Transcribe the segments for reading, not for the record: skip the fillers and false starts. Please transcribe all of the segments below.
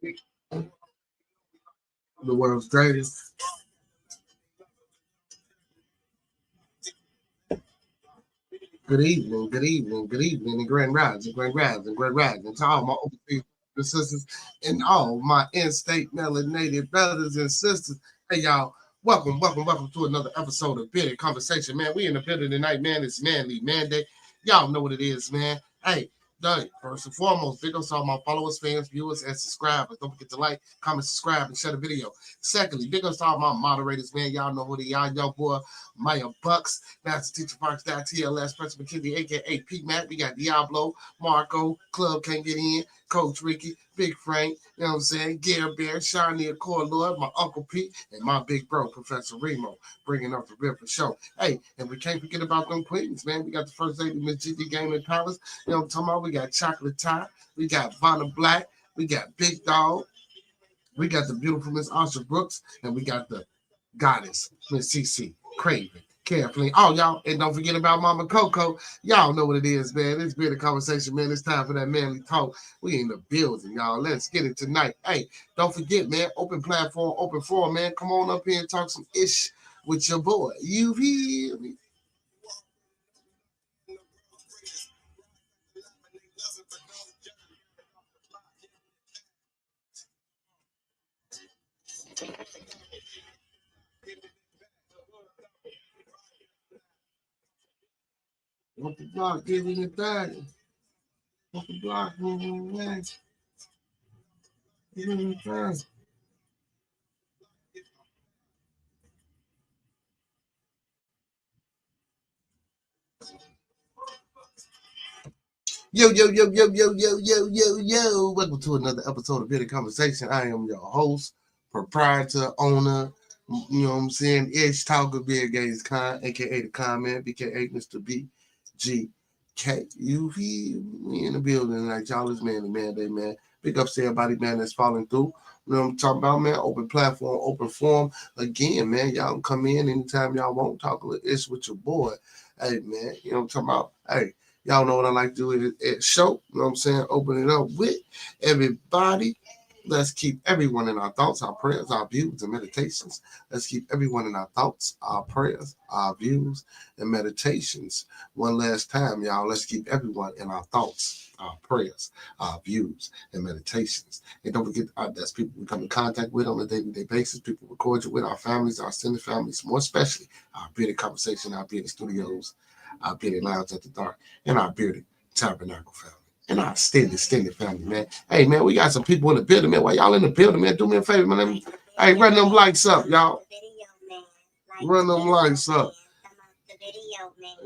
The world's greatest. Good evening, good evening, good evening, and grand rising, grand rising, grand rising to all my overseas sisters and all my in-state melanated brothers and sisters. Hey, y'all, welcome to another episode of Bearded Conversation, man. We in the building tonight, man. It's Manday. Y'all know what it is, man. Hey, first and foremost, big ups to all my followers, fans, viewers, and subscribers. Don't forget to like, comment, subscribe, and share the video. Secondly, big ups to all my moderators, man. Y'all know who they are. Y'all boy, Maya Bucks, Master Teacher Parks, TLS, President McKinney, a.k.a. Pete Matt. We got Diablo, Marco, Club Can't Get In, Coach Ricky, Big Frank, you know what I'm saying? Gare Bear, Shawnee, Core Lord, my Uncle Pete, and my big bro, Professor Remo, bringing up the real for show. Hey, and we can't forget about them queens, man. We got the first lady, Miss GD Gaming Palace. You know what I'm talking about? We got Chocolate Tie, we got Vanna Black, we got Big Dog, we got the beautiful Miss Asha Brooks, and we got the goddess, Miss CC Craven. Carefully. Oh, y'all, and don't forget about Mama Coco. Y'all know what it is, man. It's been a conversation, man. It's time for that manly talk. We in the building, y'all. Let's get it tonight. Hey, don't forget, man. Open platform, open forum, man. Come on up here and talk some ish with your boy. You hear me? What the block giving it back? What the block moving back? Giving it back. Yo. Welcome to another episode of Bearded Conversation. I am your host, proprietor, owner, you know what I'm saying, Ish Talker, BEARDEDBUCKZ Con, aka the Comment, BKA Mr. BGK. You feel me in the building tonight, y'all. It's Manday, man. Big ups to everybody, man, that's falling through. You know what I'm talking about, man? Open platform, open forum. Again, man, y'all can come in anytime y'all want. Talk a little ish with your boy. Hey, man, you know what I'm talking about? Hey. Y'all know what I like to do at show. You know what I'm saying? Open it up with everybody. Let's keep everyone in our thoughts, our prayers, our views, and meditations. Let's keep everyone in our thoughts, our prayers, our views, and meditations. One last time, y'all. Let's keep everyone in our thoughts, our prayers, our views, and meditations. And don't forget, that's people we come in contact with on a day-to-day basis. People we cordial with, our families, our extended families, more especially our Bearded Conversation, our Bearded Studios, our Bearded Lounge at the Dark, and our Bearded Tabernacle family, and our extended family, man. Hey, man, we got some people in the building, man. While y'all in the building, man, do me a favor, man. Hey, run them lights up, y'all. Run them lights up.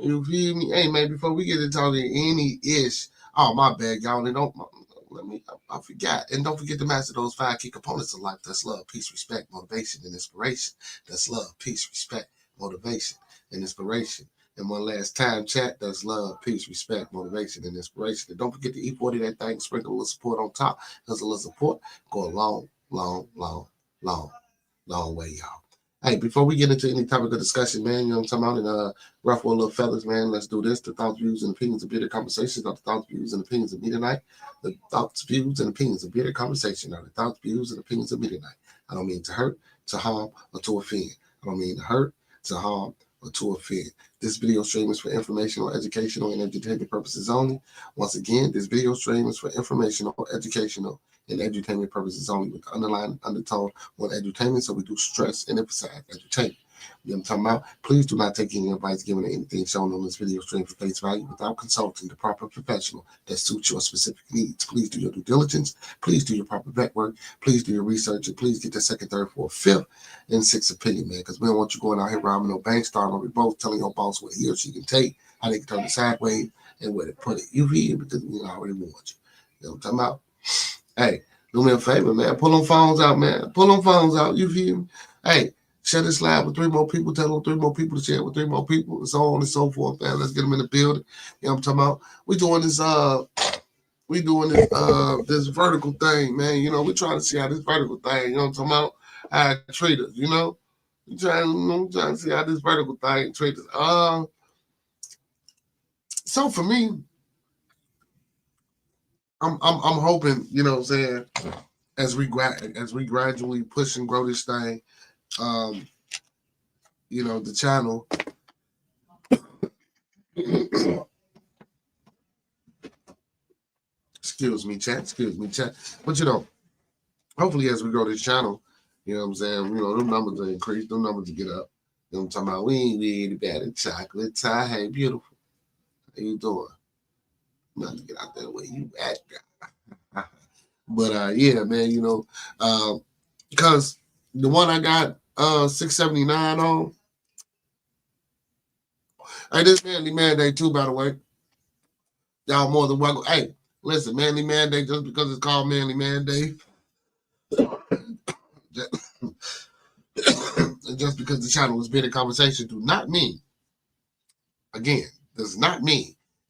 You feel me? Hey, man, before we get into any ish, oh, my bad, y'all. And I forgot. And don't forget to master those 5 key components of life. That's love, peace, respect, motivation, and inspiration. That's love, peace, respect, motivation, and inspiration. And one last time, chat, that's love, peace, respect, motivation, and inspiration. And don't forget to E40 that thing, sprinkle a little support on top. Because a little support go a long way, y'all. Hey, before we get into any topic of discussion, man, you know what I'm talking about, and ruffle little fellas, man, let's do this. The thoughts, views, and opinions of Bearded Conversations are the thoughts, views, and opinions of me tonight. The thoughts, views, and opinions of Bearded Conversation are the thoughts, views, and opinions of me tonight. I don't mean to hurt, to harm, or to offend. I don't mean to hurt, to harm, or to offend. This video stream is for informational, educational, and entertainment purposes only. Once again, this video stream is for informational, educational, and entertainment purposes only, with the underlying undertone on edutainment, so we do stress and emphasize entertainment. You know what I'm talking about? Please do not take any advice given or anything shown on this video stream for face value without consulting the proper professional that suits your specific needs. Please do your due diligence. Please do your proper vet work. Please do your research, and please get the second, third, fourth, fifth, and sixth opinion, man, because we don't want you going out here robbing no bank, starting over both, telling your boss what he or she can take, how they can turn it sideways, and where to put it. You hear? Because we already warned you. You know what I'm talking about? Hey, do me a favor, man. Pull them phones out, man. Pull them phones out. You feel me? Hey, share this live with 3 more people. Tell them 3 more people to share it with 3 more people, and so on and so forth, man. Let's get them in the building. You know what I'm talking about? We doing this vertical thing, man. You know, we're trying to see how this vertical thing, you know what I'm talking about? How it treat us, you know? We're trying to see how this vertical thing treat us. So for me, I'm hoping, you know what I'm saying, as we gradually push and grow this thing, the channel. Excuse me, chat. But hopefully as we grow this channel, you know what I'm saying, them numbers will increase, them numbers will get up. You know what I'm talking about? We ain't really bad at chocolate. Ty, hey, beautiful. How you doing? Nothing to get out there where you at, guy. But yeah, man, because the one I got 679 on. Hey, this Manday too, by the way. Y'all more than welcome. Hey, listen, Manday, just because it's called Manday, just because the channel is Bearded Conversation does not mean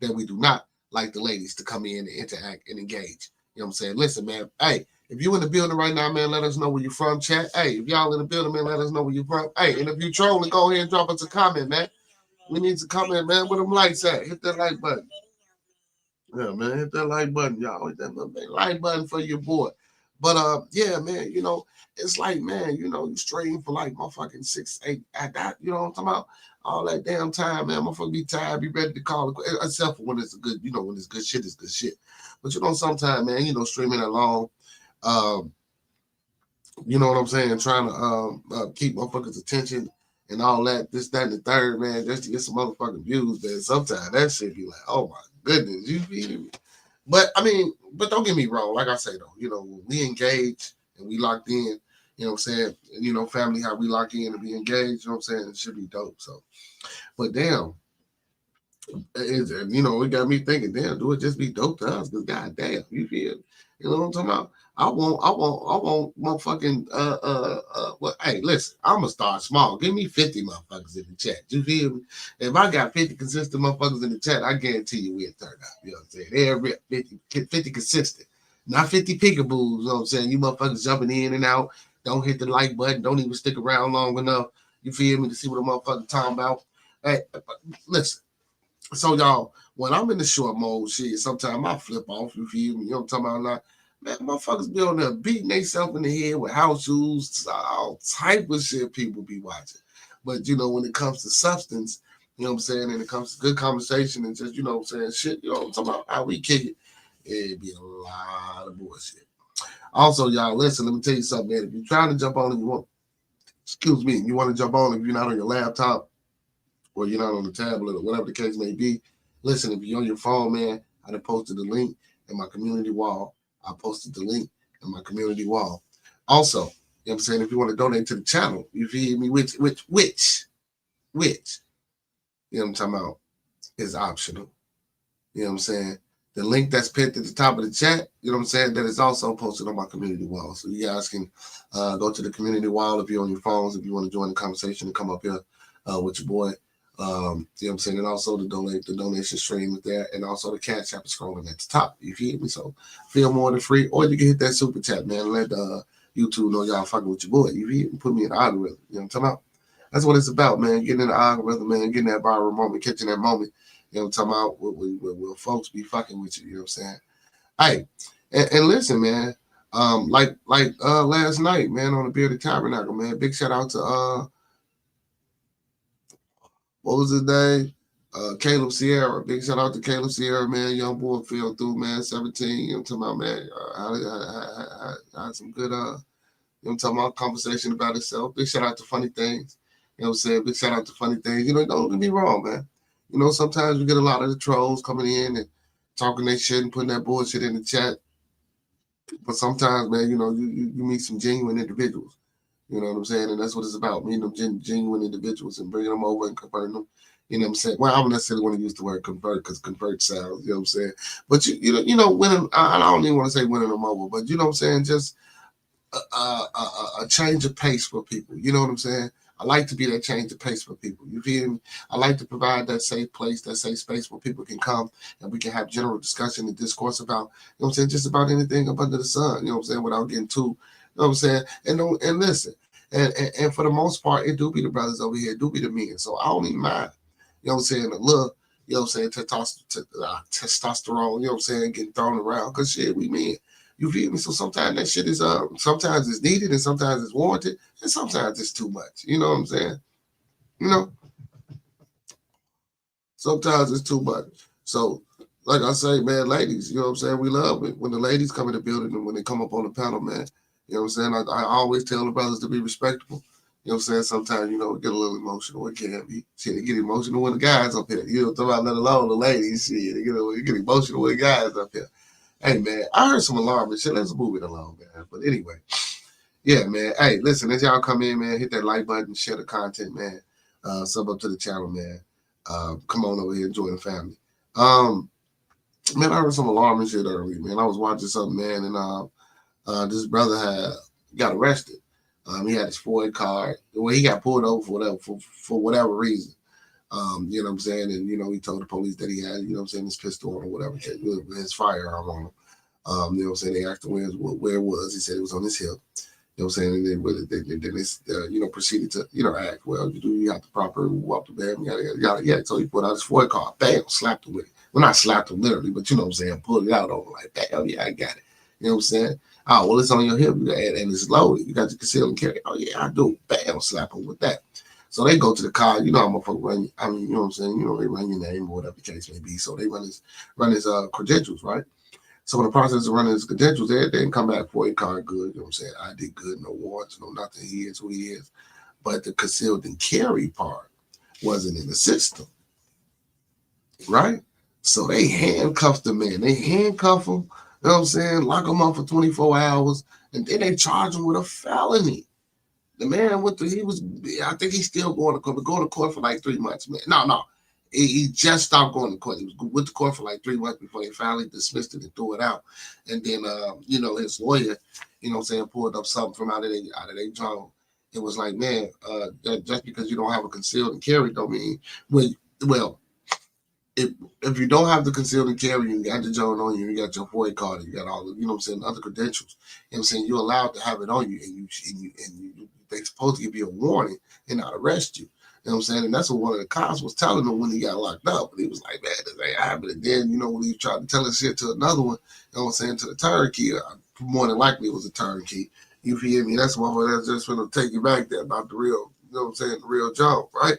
that we do not like the ladies to come in and interact and engage. You know what I'm saying? Listen, man. Hey, if you in the building right now, man, let us know where you're from, chat. Hey, if y'all in the building, man, let us know where you're from. Hey, and if you trolling, go ahead and drop us a comment, man. We need to comment, man. Where them lights at? Hit that like button. Yeah, man, hit that like button, y'all. Hit that like button for your boy. But yeah, man, it's like, man, you stream for like motherfucking 6, 8 at that, you know what I'm talking about? All that damn time, man. Motherfucker be tired, be ready to call it, except for when it's good, when it's good shit, it's good shit. But sometimes, man, streaming along, you know what I'm saying, trying to keep motherfuckers' attention and all that, this, that, and the third, man, just to get some motherfucking views, man. Sometimes that shit be like, oh my goodness, you feel me? But but don't get me wrong. Like I say though, when we engage and we locked in, you know what I'm saying? Family, how we lock in and be engaged, you know what I'm saying? It should be dope. So, but damn, it got me thinking, damn, do it just be dope to us? Because goddamn, you feel? You know what I'm talking about? I want motherfucking well, hey, listen, I'ma start small. Give me 50 motherfuckers in the chat. You feel me? If I got 50 consistent motherfuckers in the chat, I guarantee you we'll turn out. You know what I'm saying? Every 50 consistent. Not 50 peekaboos, you know what I'm saying? You motherfuckers jumping in and out. Don't hit the like button. Don't even stick around long enough. You feel me? To see what a motherfucker talking about. Hey, listen. So y'all, when I'm in the short mode, shit, sometimes I flip off. You feel me? You know what I'm talking about? Man, motherfuckers be on there beating themselves in the head with house shoes, all type of shit people be watching. But when it comes to substance, you know what I'm saying, and it comes to good conversation and just, you know what I'm saying, shit, you know what I'm talking about, how we kick it, it'd be a lot of bullshit. Also, y'all, listen, let me tell you something, man. If you're trying to jump on and you want to jump on if you're not on your laptop or you're not on the tablet or whatever the case may be, listen, if you're on your phone, man, I done posted the link in my community wall. I posted the link in my community wall. Also, you know what I'm saying, if you want to donate to the channel, you feel me, which, you know what I'm talking about, is optional. You know what I'm saying? The link that's pinned at the top of the chat, you know what I'm saying, that is also posted on my community wall. So you guys can go to the community wall if you're on your phones, if you want to join the conversation and come up here with your boy. You know what I'm saying? And also the donation stream is there, and also the CASHAPP is scrolling at the top. You feel me? So feel more than free, or you can hit that super chat, man. Let YouTube know y'all fucking with your boy. You feel me? Put me in the algorithm. You know what I'm talking about? That's what it's about, man. Getting in the algorithm, man. Getting that viral moment, catching that moment. You know what I'm talking about? Will folks be fucking with you? You know what I'm saying? Hey, and listen, man. Like last night, man, on the Bearded Tabernacle, man. Big shout out to what was his name? Caleb Sierra. Big shout out to Caleb Sierra, man. Young boy fell through, man. 17. You know what I'm talking about, man? I had some good, you know what I'm talking about, conversation about itself. Big shout out to Funny Things. You know what I'm saying? Big shout out to Funny Things. Don't get me wrong, man. Sometimes we get a lot of the trolls coming in and talking their shit and putting that bullshit in the chat. But sometimes, man, you meet some genuine individuals. You know what I'm saying? And that's what it's about, meeting them genuine individuals and bringing them over and converting them. You know what I'm saying? Well, I don't necessarily want to use the word convert because convert sounds, you know what I'm saying? But, winning, I don't even want to say winning them over, but you know what I'm saying? Just a change of pace for people. You know what I'm saying? I like to be that change of pace for people. You feel me? I like to provide that safe place, that safe space where people can come and we can have general discussion and discourse about, you know what I'm saying, just about anything up under the sun, you know what I'm saying, without getting too, you know what I'm saying? And listen, and for the most part, it do be the brothers over here, it do be the men. So I don't even mind, you know what I'm saying, a little, you know what I'm saying, testosterone, you know what I'm saying, getting thrown around, because shit, we men. You feel me? So sometimes that shit is sometimes it's needed and sometimes it's warranted and sometimes it's too much. You know what I'm saying? You know, sometimes it's too much. So like I say, man, ladies, you know what I'm saying? We love it when the ladies come in the building and when they come up on the panel, man. You know what I'm saying? I always tell the brothers to be respectable. You know what I'm saying? Sometimes, you know, get a little emotional. It can be. Shit, they get emotional when the guys up here. You know what I'm talking about? Let alone the ladies. Shit, you get emotional when the guys up here. Hey, man, I heard some alarm and shit. Let's move it along, man. But anyway, yeah, man. Hey, listen, as y'all come in, man, hit that like button, share the content, man. Sub up to the channel, man. Come on over here and join the family. Man, I heard some alarming shit earlier, man. I was watching something, man, and this brother got arrested. He had his FOID card. Well, he got pulled over for whatever reason. You know what I'm saying? And, you know, he told the police that he had, you know what I'm saying, his pistol on or whatever, his firearm on him. You know what I'm saying? They asked him where it was. He said it was on his hip. You know what I'm saying? And then they you know, proceeded to, you know, act, well, you have the proper walk the bed, yeah. So he put out his FOID card, bam, slapped him with it. Well, not slapped him literally, but you know what I'm saying, pulled it out on him like, bam, yeah, I got it. You know what I'm saying? Oh, well, it's on your hip, and it's loaded. You got your conceal and carry. Oh, yeah, I do. Bam, slap him with that. So they go to the car. You know how motherfuckers run. I mean, you know what I'm saying? You know, they run your name or whatever the case may be. So they run his credentials, right? So in the process of running his credentials, they didn't come back for a car good. You know what I'm saying? I did good, no warrants, no nothing. He is who he is. But the concealed and carry part wasn't in the system, right? So they handcuffed the man. They handcuff him, you know what I'm saying? Lock him up for 24 hours, and then they charge him with a felony. The man I think he's still going to court, but going to court for like 3 months, man. No. He just stopped going to court. He was with the court for like 3 months before they finally dismissed it and threw it out. And then, you know, his lawyer, you know what I'm saying, pulled up something from out of their jaw. It was like, man, just because you don't have a concealed and carry don't mean, well, if you don't have the concealed and carry, you got the Joan on you, you got your FOIA card, you got all the, you know what I'm saying, other credentials. You know what I'm saying? You're allowed to have it on you, and they're supposed to give you a warning and not arrest you. You know what I'm saying? And that's what one of the cops was telling him when he got locked up. And he was like, man, this ain't happening. And then, you know, when he tried to tell his shit to another one, you know what I'm saying, to the turnkey, more than likely it was a turnkey. You feel me? That's one that's just going to take you back there about the real, you know what I'm saying, the real job, right?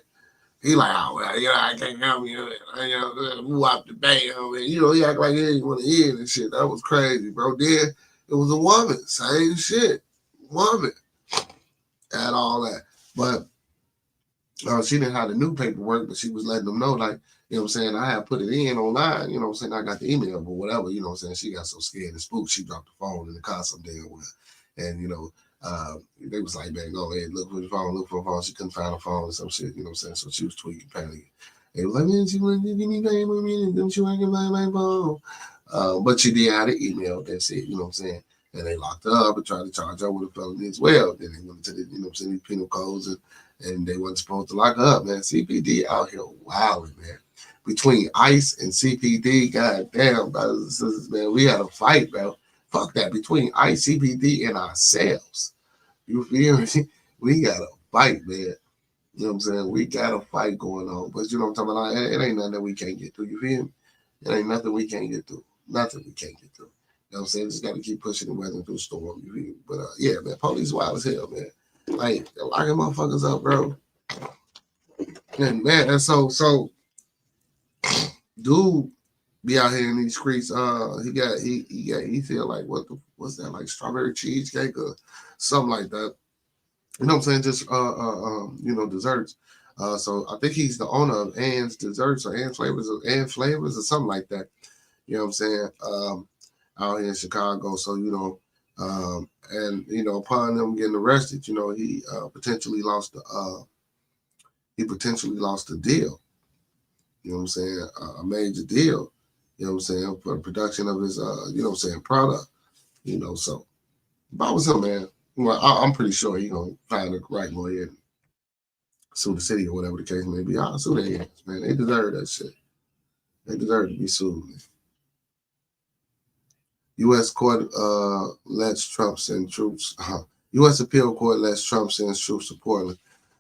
He like, oh, well, you know, I can't help you. You know, move out the bam. And, you know, he act like he didn't want to hear it and shit. That was crazy, bro. Then it was a woman. Same shit. Woman. And all that. But she didn't have the new paperwork, but she was letting them know, like, you know what I'm saying, I had put it in online, you know what I'm saying, I got the email, but whatever, you know what I'm saying, she got so scared and spooked, she dropped the phone in the car some damn well. And, you know, they was like, man, go ahead, look for the phone. She couldn't find a phone or some shit, you know what I'm saying? So she was tweaking, panicking. They was like, man, she wouldn't give me don't you want to get my phone? But she did have the email, that's it, you know what I'm saying? And they locked her up and tried to charge her with a felony as well. Then they went to the, you know what I'm saying, these penal codes, and they wasn't supposed to lock her up, man. CPD out here wilding, man. Between ICE and CPD, goddamn, brothers and sisters, man, we had a fight, bro. Fuck that. Between ICE, CPD, and ourselves. You feel me? We got a fight, man. You know what I'm saying? We got a fight going on. But you know what I'm talking about? It ain't nothing that we can't get through. You feel me? It ain't nothing we can't get through. Nothing we can't get through. You know what I'm saying? Just got to keep pushing and weathering through the storm. You feel me? But yeah, man, police wild as hell, man. Like, they're locking motherfuckers up, bro. And man, and so dude be out here in these streets. He feel like what's that, like strawberry cheesecake or something like that. You know what I'm saying? Just you know, desserts. So I think he's the owner of Ann's Desserts or Ann Flavors or something like that. You know what I'm saying? Out here in Chicago. So, you know, and you know, upon them getting arrested, you know, he potentially lost the deal. You know what I'm saying? A major deal. You know what I'm saying? For the production of his you know what I'm saying, product. You know, so if I was him, man, well, I'm pretty sure he gonna find the right lawyer and sue the city or whatever the case may be. I'll sue their ass, man. They deserve that shit. They deserve to be sued, man. U.S. court lets Trump send troops. U.S. appeal court lets Trump send troops to Portland.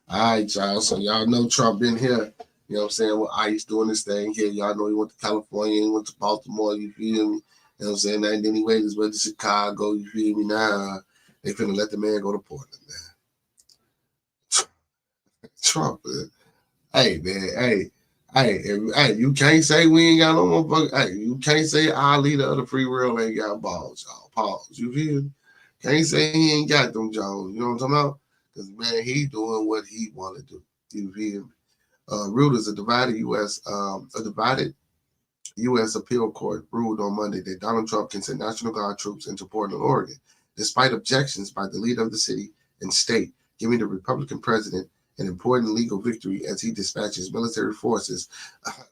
All right, y'all. So y'all know Trump been here. You know what I'm saying? Well, ICE doing this thing here. Y'all know he went to California, he went to Baltimore. You feel me? You know what I'm saying? And then he waited his way to Chicago. You feel me? Now they finna let the man go to Portland, man. Trump, man. Hey, man. Hey, you can't say we ain't got no motherfucker. Hey, you can't say our leader of the free world ain't got balls, y'all. Pause. You feel me? Can't say he ain't got them Jones. You know what I'm talking about? Because, man, he doing what he want to do. You feel me? Reuters, a divided U.S. appeal court ruled on Monday that Donald Trump can send National Guard troops into Portland, Oregon, despite objections by the leader of the city and state, giving the Republican president an important legal victory as he dispatches military forces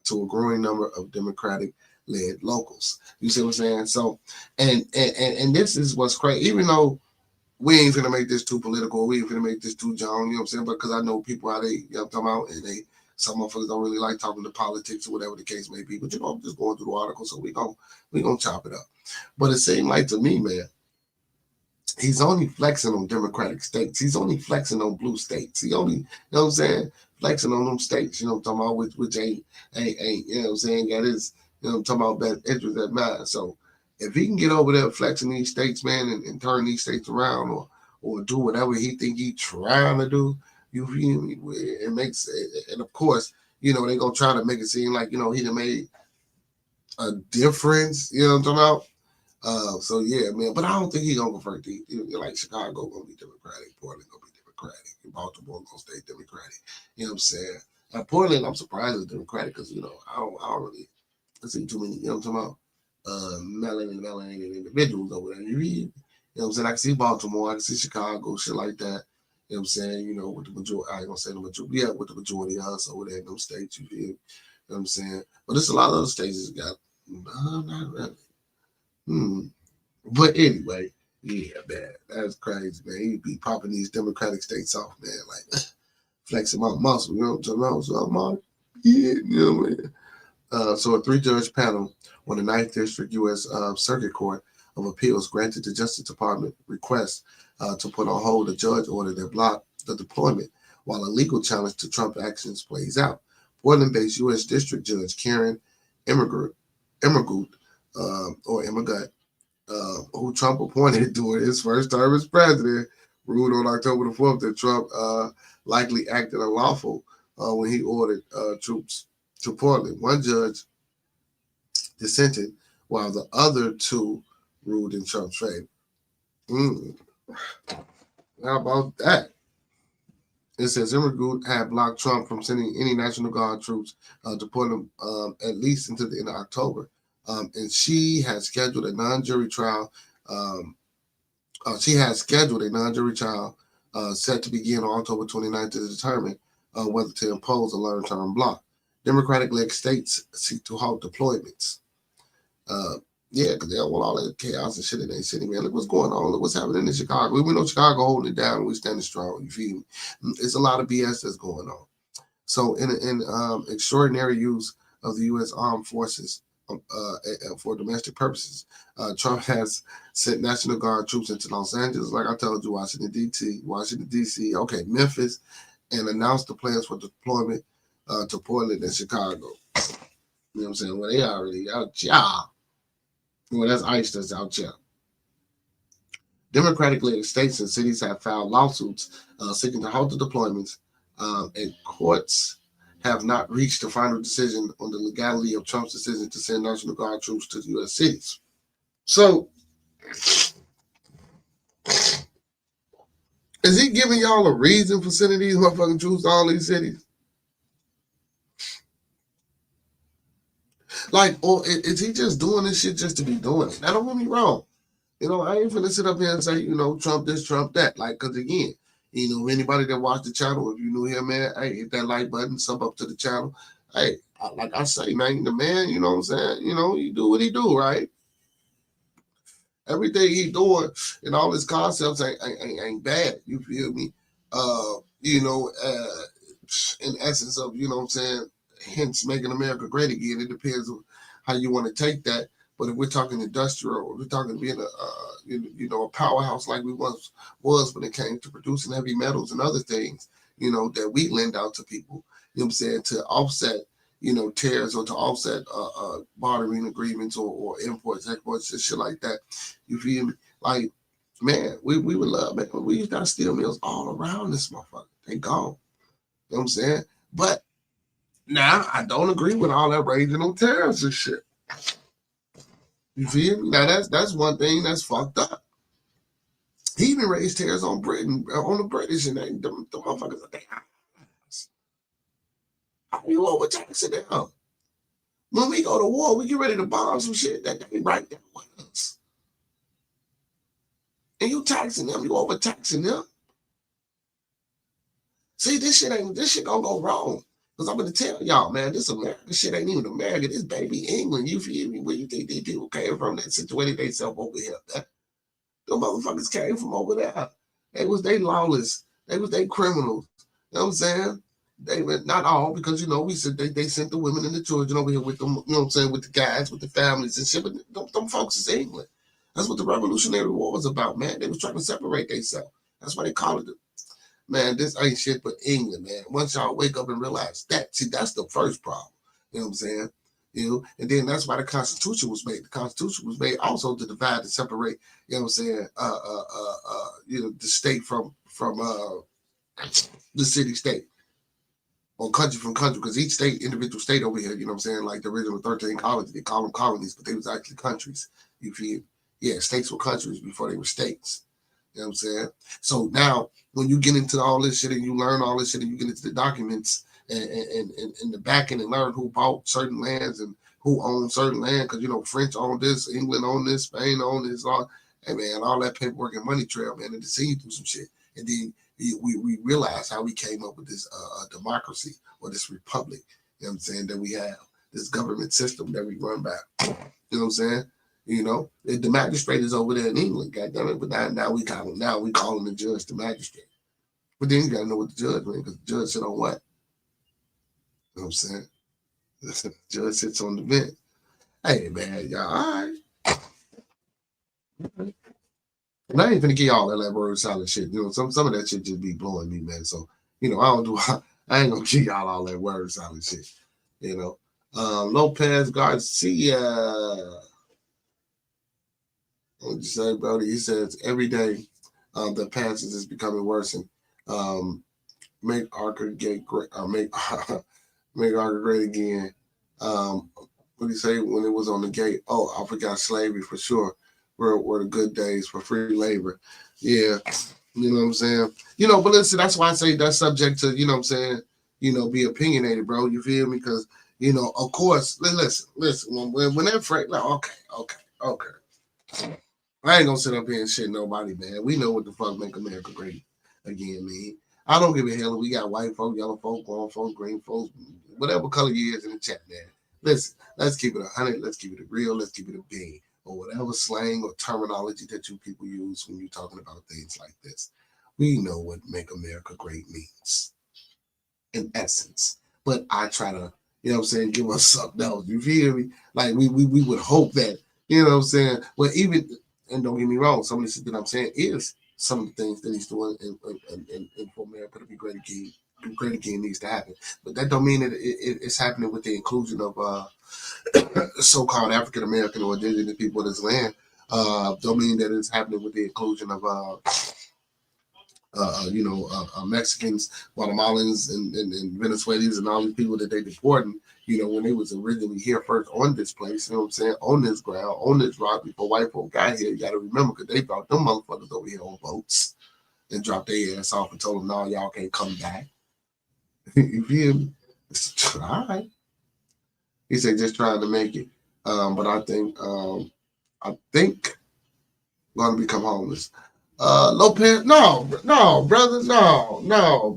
to a growing number of Democratic-led locals. You see what I'm saying? So, and this is what's crazy. Even though we ain't gonna make this too political, we ain't gonna make this too John. You know what I'm saying? Because I know people how they, you know what I'm talking about, and some motherfuckers don't really like talking to politics or whatever the case may be. But I'm just going through the article, so we gonna chop it up. But it seemed like to me, man, he's only flexing on Democratic states. He's only flexing on blue states. He only, you know what I'm saying, flexing on them states. You know what I'm talking about, which ain't, you know what I'm saying, got his, you know what I'm talking about, that interest, that mind. So if he can get over there flexing these states, man, and turn these states around, or do whatever he think he trying to do, you feel me? It makes, and of course, you know, they gonna try to make it seem like, you know, he done made a difference. You know what I'm talking about? So yeah, man, but I don't think he's gonna convert like Chicago gonna be Democratic, Portland gonna be Democratic, Baltimore gonna stay Democratic. You know what I'm saying? Portland, I'm surprised it's Democratic because, you know, I don't really see too many, you know what I'm talking about? Melanated individuals over there. You know what I'm saying? I can see Baltimore, I can see Chicago, shit like that. You know what I'm saying? You know, with the majority, I ain't gonna say the majority, yeah, with the majority of us over there in those states, you feel? You know what I'm saying? But there's a lot of other states that got, no, not really. But anyway, yeah, man, that's crazy, man. He be popping these Democratic states off, man, like flexing my muscle, you know what I'm talking about? So I'm all, yeah, you know, man. So a 3-judge panel on the 9th District U.S. Circuit Court of Appeals granted the Justice Department request to put on hold a judge order that blocked the deployment while a legal challenge to Trump actions plays out. Portland-based U.S. District Judge Karen Immergut, or Immergut, who Trump appointed during his first term as president, ruled on October the 4th that Trump likely acted unlawful when he ordered troops to Portland. One judge dissented, while the other two ruled in Trump's favor. How about that? It says Immergut had blocked Trump from sending any National Guard troops to Portland at least until the end of October. And she had scheduled a non-jury trial. She has scheduled a non-jury trial set to begin on October 29th to determine whether to impose a long-term block. Democratic-led states seek to halt deployments. Yeah, because they don't want all that chaos and shit in their city, man. Look what's going on. Look what's happening in Chicago. We know Chicago holding it down and we standing strong. You feel me? It's a lot of BS that's going on. So in extraordinary use of the U.S. Armed Forces for domestic purposes, Trump has sent National Guard troops into Los Angeles, like I told you, Washington, D.C., okay, Memphis, and announced the plans for deployment to Portland and Chicago. You know what I'm saying? Well, they already out, yeah. Well, that's ICE that's out here. Democratic-led states and cities have filed lawsuits seeking to halt the deployments, and courts have not reached a final decision on the legality of Trump's decision to send National Guard troops to the U.S. cities. So, is he giving y'all a reason for sending these motherfucking troops to all these cities? Like, or is he just doing this shit just to be doing it? Now, don't get me wrong. You know, I ain't finna sit up here and say, you know, Trump this, Trump that. Like, because again, you know, anybody that watched the channel, if you knew him, man, hey, hit that like button, sub up to the channel. Hey, like I say, man, the man, you know what I'm saying? You know, he do what he do, right? Everything he doing and all his concepts ain't bad. You feel me? You know, in essence of, you know what I'm saying, hence making America great again. It depends on how you want to take that. But if we're talking industrial, we're talking being a powerhouse like we was when it came to producing heavy metals and other things, you know, that we lend out to people, you know what I'm saying, to offset, tariffs or to offset bartering agreements or imports, exports, and shit like that. You feel me? Like, man, we would love, man. We got steel mills all around this motherfucker. They gone. You know what I'm saying? But now I don't agree with all that raging on tariffs and shit. You feel me? Now that's one thing that's fucked up. He even raised tariffs on Britain, on the British, and the motherfuckers are their eyes. How you overtaxing them? When we go to war, we get ready to bomb some shit that they right there with us. And you taxing them, you overtaxing them. See, this shit gonna go wrong. Because I'm gonna tell y'all, man, this America shit ain't even America. This baby England. You feel me? Where you think these people came from that situated themselves over here? The motherfuckers came from over there. They lawless. They criminals. You know what I'm saying? They not all, because we said they sent the women and the children over here with them, you know what I'm saying, with the guys, with the families and shit. But them folks is England. That's what the Revolutionary War was about, man. They was trying to separate themselves. That's why they called it. Man, this ain't shit but England, man. Once y'all wake up and realize that, see, that's the first problem. You know what I'm saying? And then that's why the Constitution was made. The Constitution was made also to divide and separate, you know what I'm saying, the state from the city-state. Or country from country, because each individual state over here, you know what I'm saying, like the original 13 colonies, they call them colonies, but they was actually countries. You feel? Yeah, states were countries before they were states. You know what I'm saying? So now, when you get into all this shit and you learn all this shit and you get into the documents and the back end and learn who bought certain lands and who owned certain land, because, French owned this, England owned this, Spain owned this, hey, man, all that paperwork and money trail, man, and to see you through some shit. And then we realize how we came up with this democracy or this republic, you know what I'm saying, that we have, this government system that we run by. You know what I'm saying? The magistrate is over there in England, goddammit, but now we call him the judge, the magistrate. But then you gotta know what the judge means, because the judge sit on what? You know what I'm saying? The judge sits on the bench. Hey, man, y'all, all right. And I ain't finna give y'all that word solid shit. Some of that shit just be blowing me, man. So, I ain't gonna give y'all all that word solid shit. Lopez Garcia. What you say, Brody? He says every day that passes is becoming worse, and make Arca great, make Arca great again. What do you say when it was on the gate? Oh, I forgot slavery for sure. Were the good days for free labor. Yeah, you know what I'm saying? But listen, that's why I say that's subject to, you know what I'm saying, be opinionated, bro. You feel me? Because, of course, listen, when that Frank, like, okay. I ain't gonna sit up here and shit nobody, man. We know what the fuck make America great again, man. I don't give a hell if we got white folk, yellow folk, brown folk, green folk, whatever color you is in the chat, man. Listen, let's keep it 100, let's keep it real, let's keep it a bean, or whatever slang or terminology that you people use when you're talking about things like this. We know what make America great means, in essence. But I try to, you know what I'm saying, give us something else. You feel me? Like we would hope that, you know what I'm saying? Well, even, and don't get me wrong, some of this that I'm saying is some of the things that he's doing and for America to be great again needs to happen. But that don't mean that it's happening with the inclusion of so-called African American or indigenous people in this land. Don't mean that it's happening with the inclusion of Mexicans, Guatemalans, and Venezuelans, and all these people that they deported, when they was originally here first on this place, you know what I'm saying, on this ground, on this rock, before white folk got here. You got to remember, because they brought them motherfuckers over here on boats and dropped their ass off and told them, no, y'all can't come back. You feel me? All right. He said, just trying to make it. But I think going to become homeless. Lopez, no, brother, no,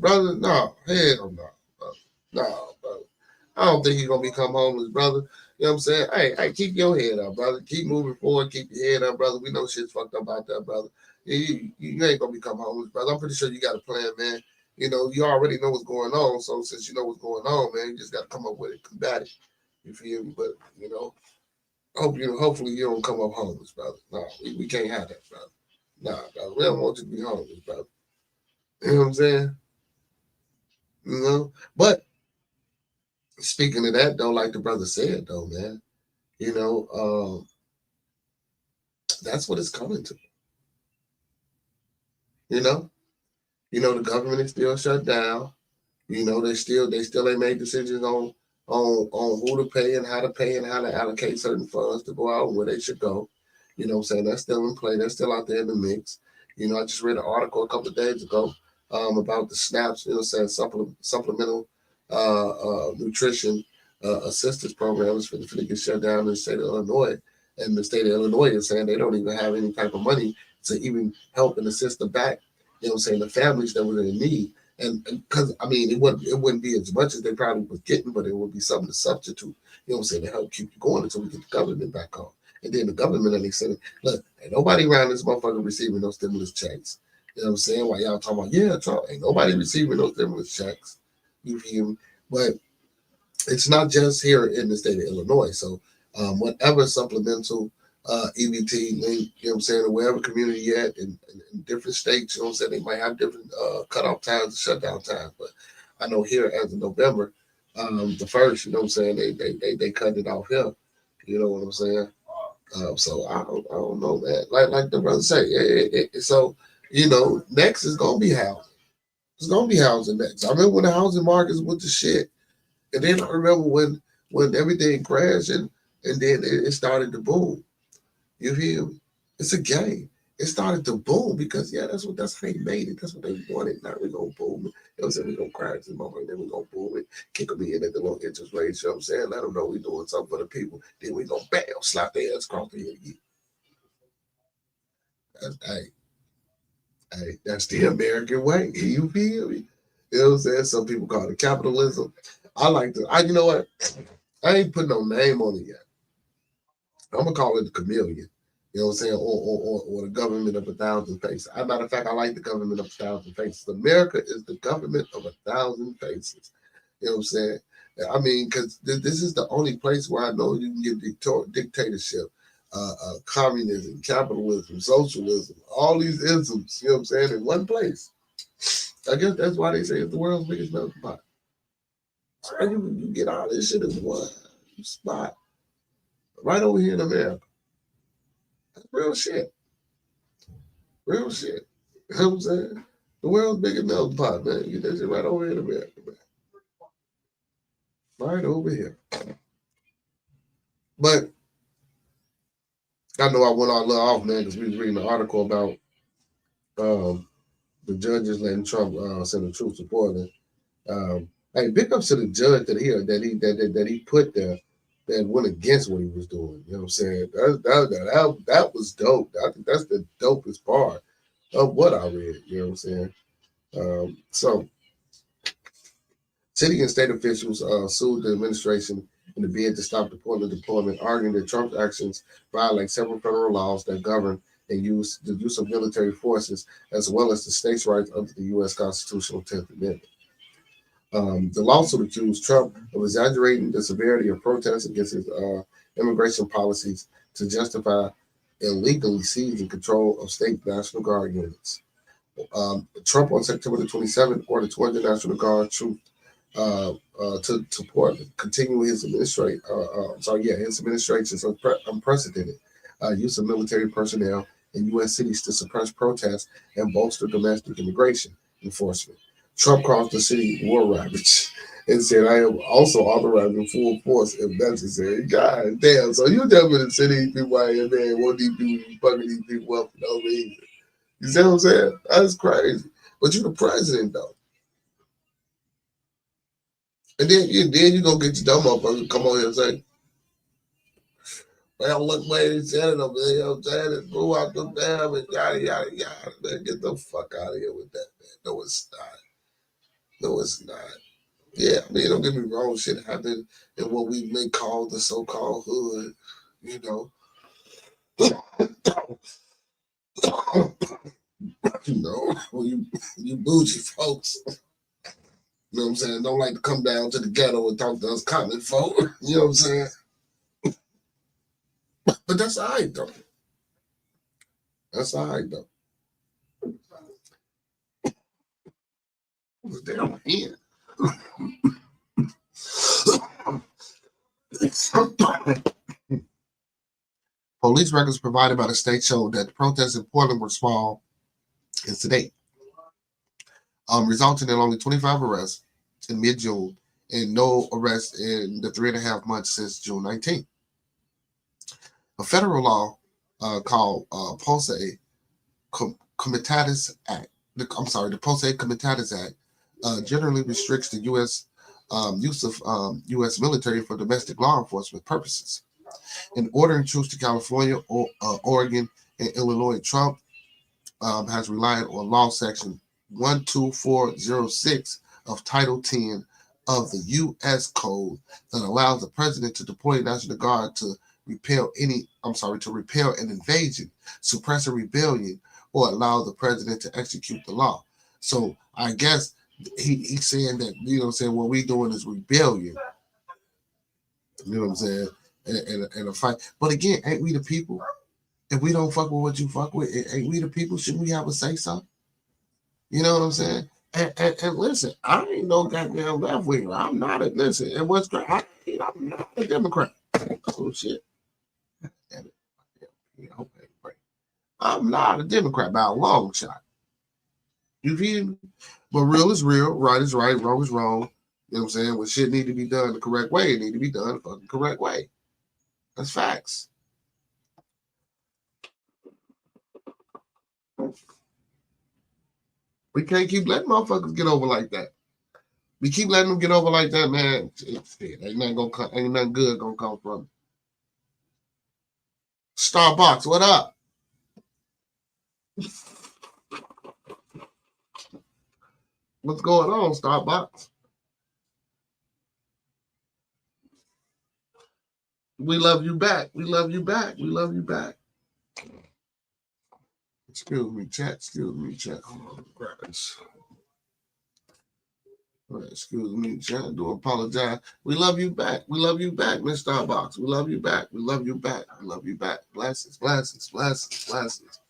brother, no, hell no, brother. I don't think you're gonna become homeless, brother. You know what I'm saying? Hey, keep your head up, brother. Keep moving forward. Keep your head up, brother. We know shit's fucked up out there, brother. You ain't gonna become homeless, brother. I'm pretty sure you got a plan, man. You already know what's going on. So since you know what's going on, man, you just got to come up with it, combat it. You feel me? But hopefully you don't come up homeless, brother. No, we can't have that, brother. Nah, brother. We don't want you to be homeless, brother. You know what I'm saying? But speaking of that, though, like the brother said, though, man, you know, that's what it's coming to. You know, the government is still shut down. You know, they still ain't made decisions on who to pay and how to pay and how to allocate certain funds to go out and where they should go. You know what I'm saying? That's still in play. That's still out there in the mix. You know, I just read an article a couple of days ago about the SNAPs, you know, saying supplemental nutrition assistance programs for the get shut down in the state of Illinois. And the state of Illinois is saying they don't even have any type of money to even help and assist the back, you know what I'm saying, the families that were in need. And because I mean, it wouldn't be as much as they probably was getting, but it would be something to substitute, you know what I'm saying, to help keep you going until we get the government back on. And then the government, and they said, look, ain't nobody around this motherfucker receiving those stimulus checks. You know what I'm saying? While y'all talking about, yeah, Trump, ain't nobody receiving those stimulus checks. You feel me? But it's not just here in the state of Illinois. So whatever supplemental EBT link, you know what I'm saying, or wherever community yet in different states, you know what I'm saying, they might have different cutoff times and shutdown times. But I know here as of November, the first, you know what I'm saying, they cut it off here. You know what I'm saying? So I don't know, man. Like the brother say, so you know, next is gonna be housing. It's gonna be housing next. I remember when the housing markets went to shit, and then I remember when everything crashed and then it started to boom. You feel me? It's a game. It started to boom because that's how they made it. That's what they wanted. Now we're gonna boom it. You know what I'm saying? We're gonna crash this motherfucker, then we're gonna boom it, kick them in at the low interest rates, you know what I'm saying? Let them know we're doing something for the people. Then we gonna bam, slap their ass across the head again. That's the American way. You feel me? You know what I'm saying? Some people call it capitalism. You know what? I ain't put no name on it yet. I'm gonna call it the chameleon. You know what I'm saying? Or the government of a thousand faces. As a matter of fact, I like the government of a thousand faces. America is the government of a thousand faces. You know what I'm saying? I mean, because this is the only place where I know you can get dictatorship, communism, capitalism, socialism, all these isms, you know what I'm saying, in one place. I guess that's why they say it's the world's biggest melting pot. So you get all this shit in one spot, right over here in America. That's real shit. Real shit. You know what I'm saying? The world's biggest melting pot, man. You get that shit right over here in America, man. Right over here. But I know I went all a little off, man, because we was reading an article about the judges letting Trump send the troops to Portland. Hey, big ups to the judge that he put there that went against what he was doing. You know what I'm saying? That was dope. I think that's the dopest part of what I read. You know what I'm saying? So, city and state officials sued the administration in the bid to stop the Portland deployment, arguing that Trump's actions violate several federal laws that govern and use the use of military forces, as well as the states' rights under the U.S. Constitutional 10th Amendment. The lawsuit accused Trump of exaggerating the severity of protests against his immigration policies to justify illegally seizing control of state National Guard units. Trump on September the 27th ordered 200 National Guard troops to Portland, continue his administration's unprecedented use of military personnel in U.S. cities to suppress protests and bolster domestic immigration enforcement. Trump called the city war ravage and said, I am also authorizing full force if necessary. God damn. So you tell me to send these people out here, man, want these people fucking these people up for no reason. You see what I'm saying? That's crazy. But you're the president, though. And then you gonna get your dumb motherfucker come on here and say, well, look where he said it over there, you know what I'm saying? It blew out the dam and yada, yada, yada. Man, get the fuck out of here with that, man. No, it's not. No, it's not. Yeah, I mean, don't get me wrong, shit happened in what we may call the so-called hood, you know. You know, when you bougie folks, you know what I'm saying, don't like to come down to the ghetto and talk to us common folk, you know what I'm saying? But that's all right, though. That's all right, though. What's down here? records provided by the state showed that the protests in Portland were small and sedate, resulting in only 25 arrests in mid-June and no arrests in the 3.5 months since June 19th. A federal law called Posse Comitatus Act, the Posse Comitatus Act, generally restricts the U.S. Use of U.S. military for domestic law enforcement purposes. In ordering troops to California, Oregon, and Illinois, Trump has relied on law section 12406 of Title 10 of the U.S. Code that allows the president to deploy National Guard to repel an invasion, suppress a rebellion, or allow the president to execute the law. So I guess he's saying that, what we doing is rebellion. You know what I'm saying? And a fight. But again, ain't we the people? If we don't fuck with what you fuck with, ain't we the people? Shouldn't we have a say so? You know what I'm saying? And listen, I ain't no goddamn left winger. I'm not a listen. And what's great? I'm not a Democrat. Oh shit. Damn it. Okay, I'm not a Democrat by a long shot. You feel me? But real is real, right is right, wrong is wrong. You know what I'm saying? When shit need to be done the correct way, it need to be done the fucking correct way. That's facts. We can't keep letting motherfuckers get over like that. We keep letting them get over like that, man. Ain't nothing good gonna come from it. Starbucks, what up? What's going on, Starbucks? We love you back. We love you back. We love you back. Excuse me, chat. Hold on, grab this. Excuse me, chat. I do apologize. We love you back. We love you back, Miss Starbucks. We love you back. We love you back. We love you back. Blessings, blessings, blessings, blessings,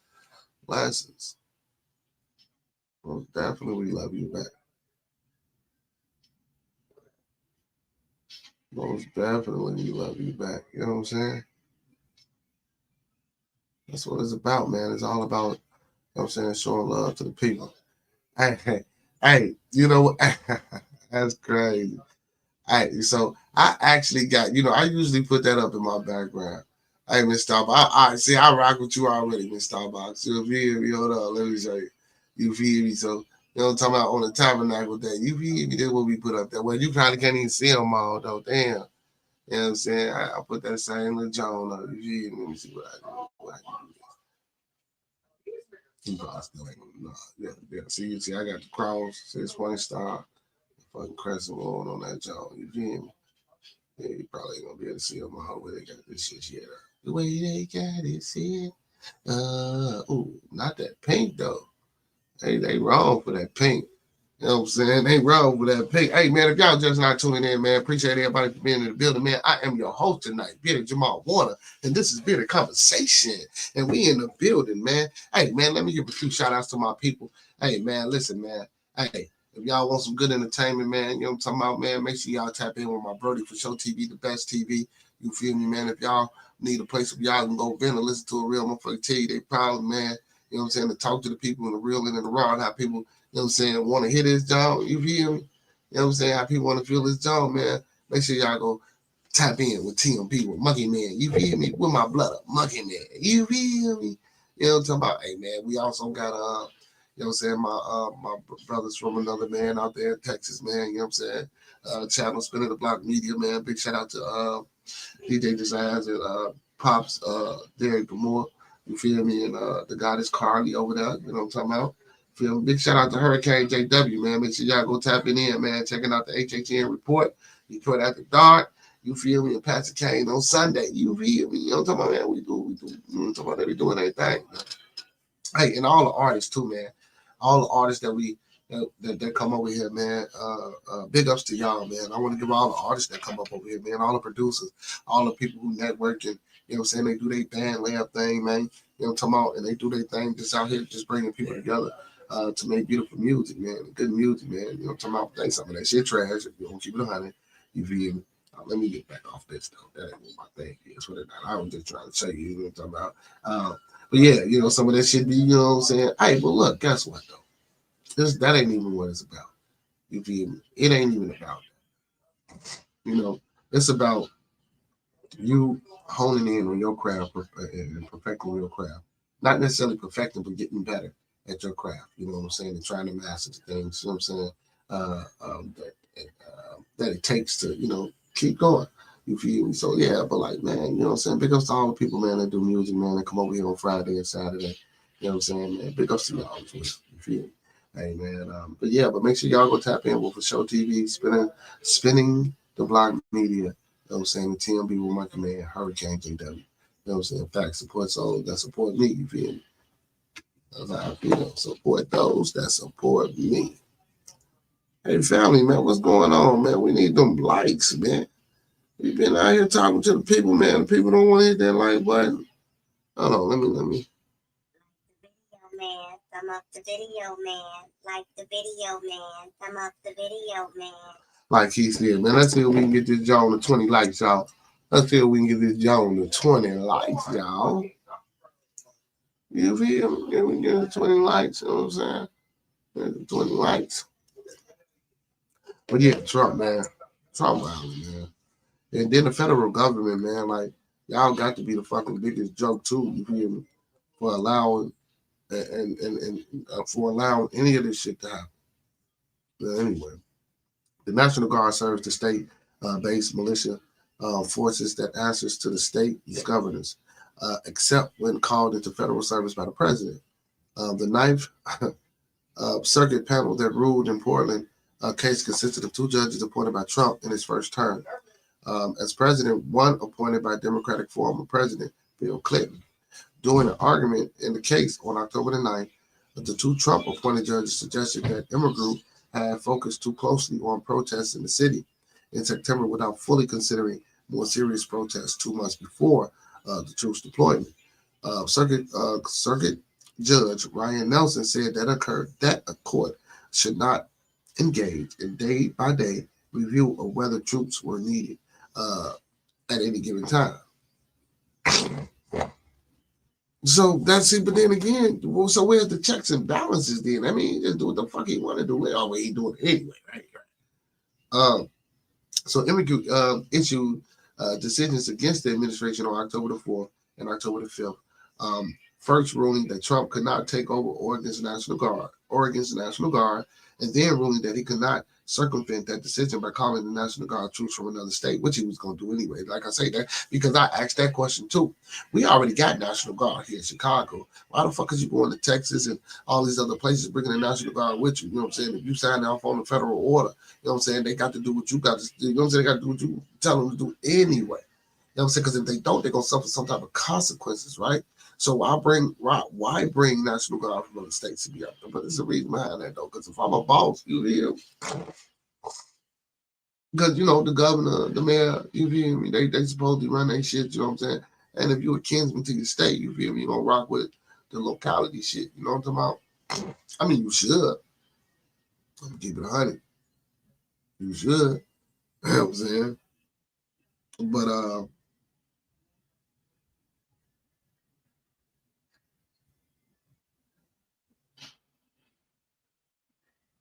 blessings. Well, definitely we love you back. Most definitely we love you back. You know what I'm saying? That's what it's about, man. It's all about, you know what I'm saying, showing love to the people. Hey, you know what? That's crazy. Hey, so I actually got, I usually put that up in my background. Hey, Miss Starbucks. I see, I rock with you already, Miss Starbucks. You feel me? Hold on, let me show you. You feel me? So, I'm talking about on the Tabernacle Day. You feel me? That's what we put up there. Well, you probably can't even see them all, though. Damn. You know what I'm saying? I put that same little John up. You feel me? Let me see what I do. You probably still ain't gonna know. Yeah. See, I got the cross, 6-point star, fucking crescent moon on that John. You feel me? Yeah, you probably ain't gonna be able to see them all where they got this shit yet. The way they got it said. Not that pink though. Hey, they wrong for that pink. You know what I'm saying? They wrong for that pink. Hey, man, if y'all just not tuning in, man, appreciate everybody for being in the building, man. I am your host tonight, Bearded Jamal Warner, and this is Bearded Conversation, and we in the building, man. Hey, man, let me give a few shout-outs to my people. Hey, man, listen, man. Hey, if y'all want some good entertainment, man, you know what I'm talking about, man, make sure y'all tap in with my Brody for Show TV, the best TV. You feel me, man? If y'all need a place where y'all can go vent and listen to a real motherfucker tell you they problem, man, you know what I'm saying, to talk to the people in the real and in the raw, and how people, you know what I'm saying, want to hear this job, you feel me? You know what I'm saying, how people want to feel this job, man. Make sure y'all go tap in with TMP, with Monkey Man, you feel me? With my brother, Monkey Man, you feel me? You know what I'm talking about? Hey, man, we also got, you know what I'm saying, my brothers from another man out there in Texas, man, you know what I'm saying? Channel Spinning the Block Media, man. Big shout out to DJ Designs and Pops, Derek Gamore. You feel me? And the goddess Carly over there. You know what I'm talking about? Feel me? Big shout out to Hurricane JW, man. Make sure y'all go tapping in, man. Checking out the HHN report. Report after dark. You feel me? And Pastor Kane on Sunday. You feel me? You know what I'm talking about, man? We do. You know what I'm talking about? They be doing everything. Hey, and all the artists too, man. All the artists that come over here, man. Big ups to y'all, man. I want to give all the artists that come up over here, man. All the producers, all the people who network and, you know what I'm saying, they do their band layup thing, man. You know what I'm talking about? And they do their thing just out here, just bringing people together to make beautiful music, man. Good music, man. You know what I'm talking about? Think some of that shit trash. If you don't keep it 100, you feel me? Let me get back off this though. That ain't what my thing is. What I was just trying to show you what I'm talking about. But yeah, you know, some of that shit be, you know what I'm saying? Hey, but look, guess what though? That ain't even what it's about. You feel me? It ain't even about that. You know, it's about you honing in on your craft and perfecting your craft. Not necessarily perfecting, but getting better at your craft. You know what I'm saying? And trying to master the things, you know what I'm saying? That it takes to, you know, keep going. You feel me? So yeah, but like, man, you know what I'm saying? Big ups to all the people, man, that do music, man, that come over here on Friday and Saturday. You know what I'm saying, man? Big ups to y'all. You feel me? Hey man, but yeah, but make sure y'all go tap in with For Show TV, spinning the block media. You know what I'm saying? The TMB with my command, Hurricane JW. You know what I'm saying? In fact, support those that support me. You feel me? That's how I feel. Support those that support me. Hey family, man, what's going on, man? We need them likes, man. We've been out here talking to the people, man. The people don't want to hit that like button. Hold on, let me. Man, thumb up the video, man. Like the video, man. Thumb up the video, man. Like he said, man, let's see if we can get this John to 20 likes, y'all. Let's see if we can get this John to 20 likes, y'all. You feel me? Yeah, we get 20 likes, you know what I'm saying? 20 likes. But yeah, Trump, man. Trump violent, man. And then the federal government, man, like, y'all got to be the fucking biggest joke, too, you feel me? For allowing and for allowing any of this shit to happen. But anyway, the National Guard serves the state-based militia forces that answers to the state's governors, except when called into federal service by the president. The Ninth Circuit panel that ruled in Portland case consisted of 2 judges appointed by Trump in his first term. As president, one appointed by Democratic former President Bill Clinton. During an argument in the case on October the 9th, the 2 Trump-appointed judges suggested that Group had focused too closely on protests in the city in September without fully considering more serious protests 2 months before the troops' deployment. Circuit Judge Ryan Nelson said that a court should not engage in day-by-day review of whether troops were needed at any given time. So that's it. But then again, well, so where's the checks and balances then? I mean, just do what the fuck he want to do. Oh, well, he doing it anyway, right? So Immigrant issued decisions against the administration on October the 4th and October the 5th. First ruling that Trump could not take over Oregon's National Guard, and then ruling that he could not circumvent that decision by calling the National Guard troops from another state, which he was going to do anyway. Like I say that because I asked that question too. We already got National Guard here in Chicago. Why the fuck is you going to Texas and all these other places bringing the National Guard with you? You know what I'm saying? If you sign off on the federal order, you know what I'm saying? They got to do what you got to do. You know what I'm saying? They got to do what you tell them to do anyway. You know what I'm saying? Because if they don't, they're going to suffer some type of consequences, right? So why bring National Guard from other states to be up there? But there's a reason behind that though. Because if I'm a boss, you feel, because you know the governor, the mayor, you feel me? They supposed to run their shit. You know what I'm saying? And if you're a kinsman to your state, you feel me? You gonna rock with the locality shit. You know what I'm talking about? I mean, you should. I'm gonna keep it 100. You should. You know what I'm saying? But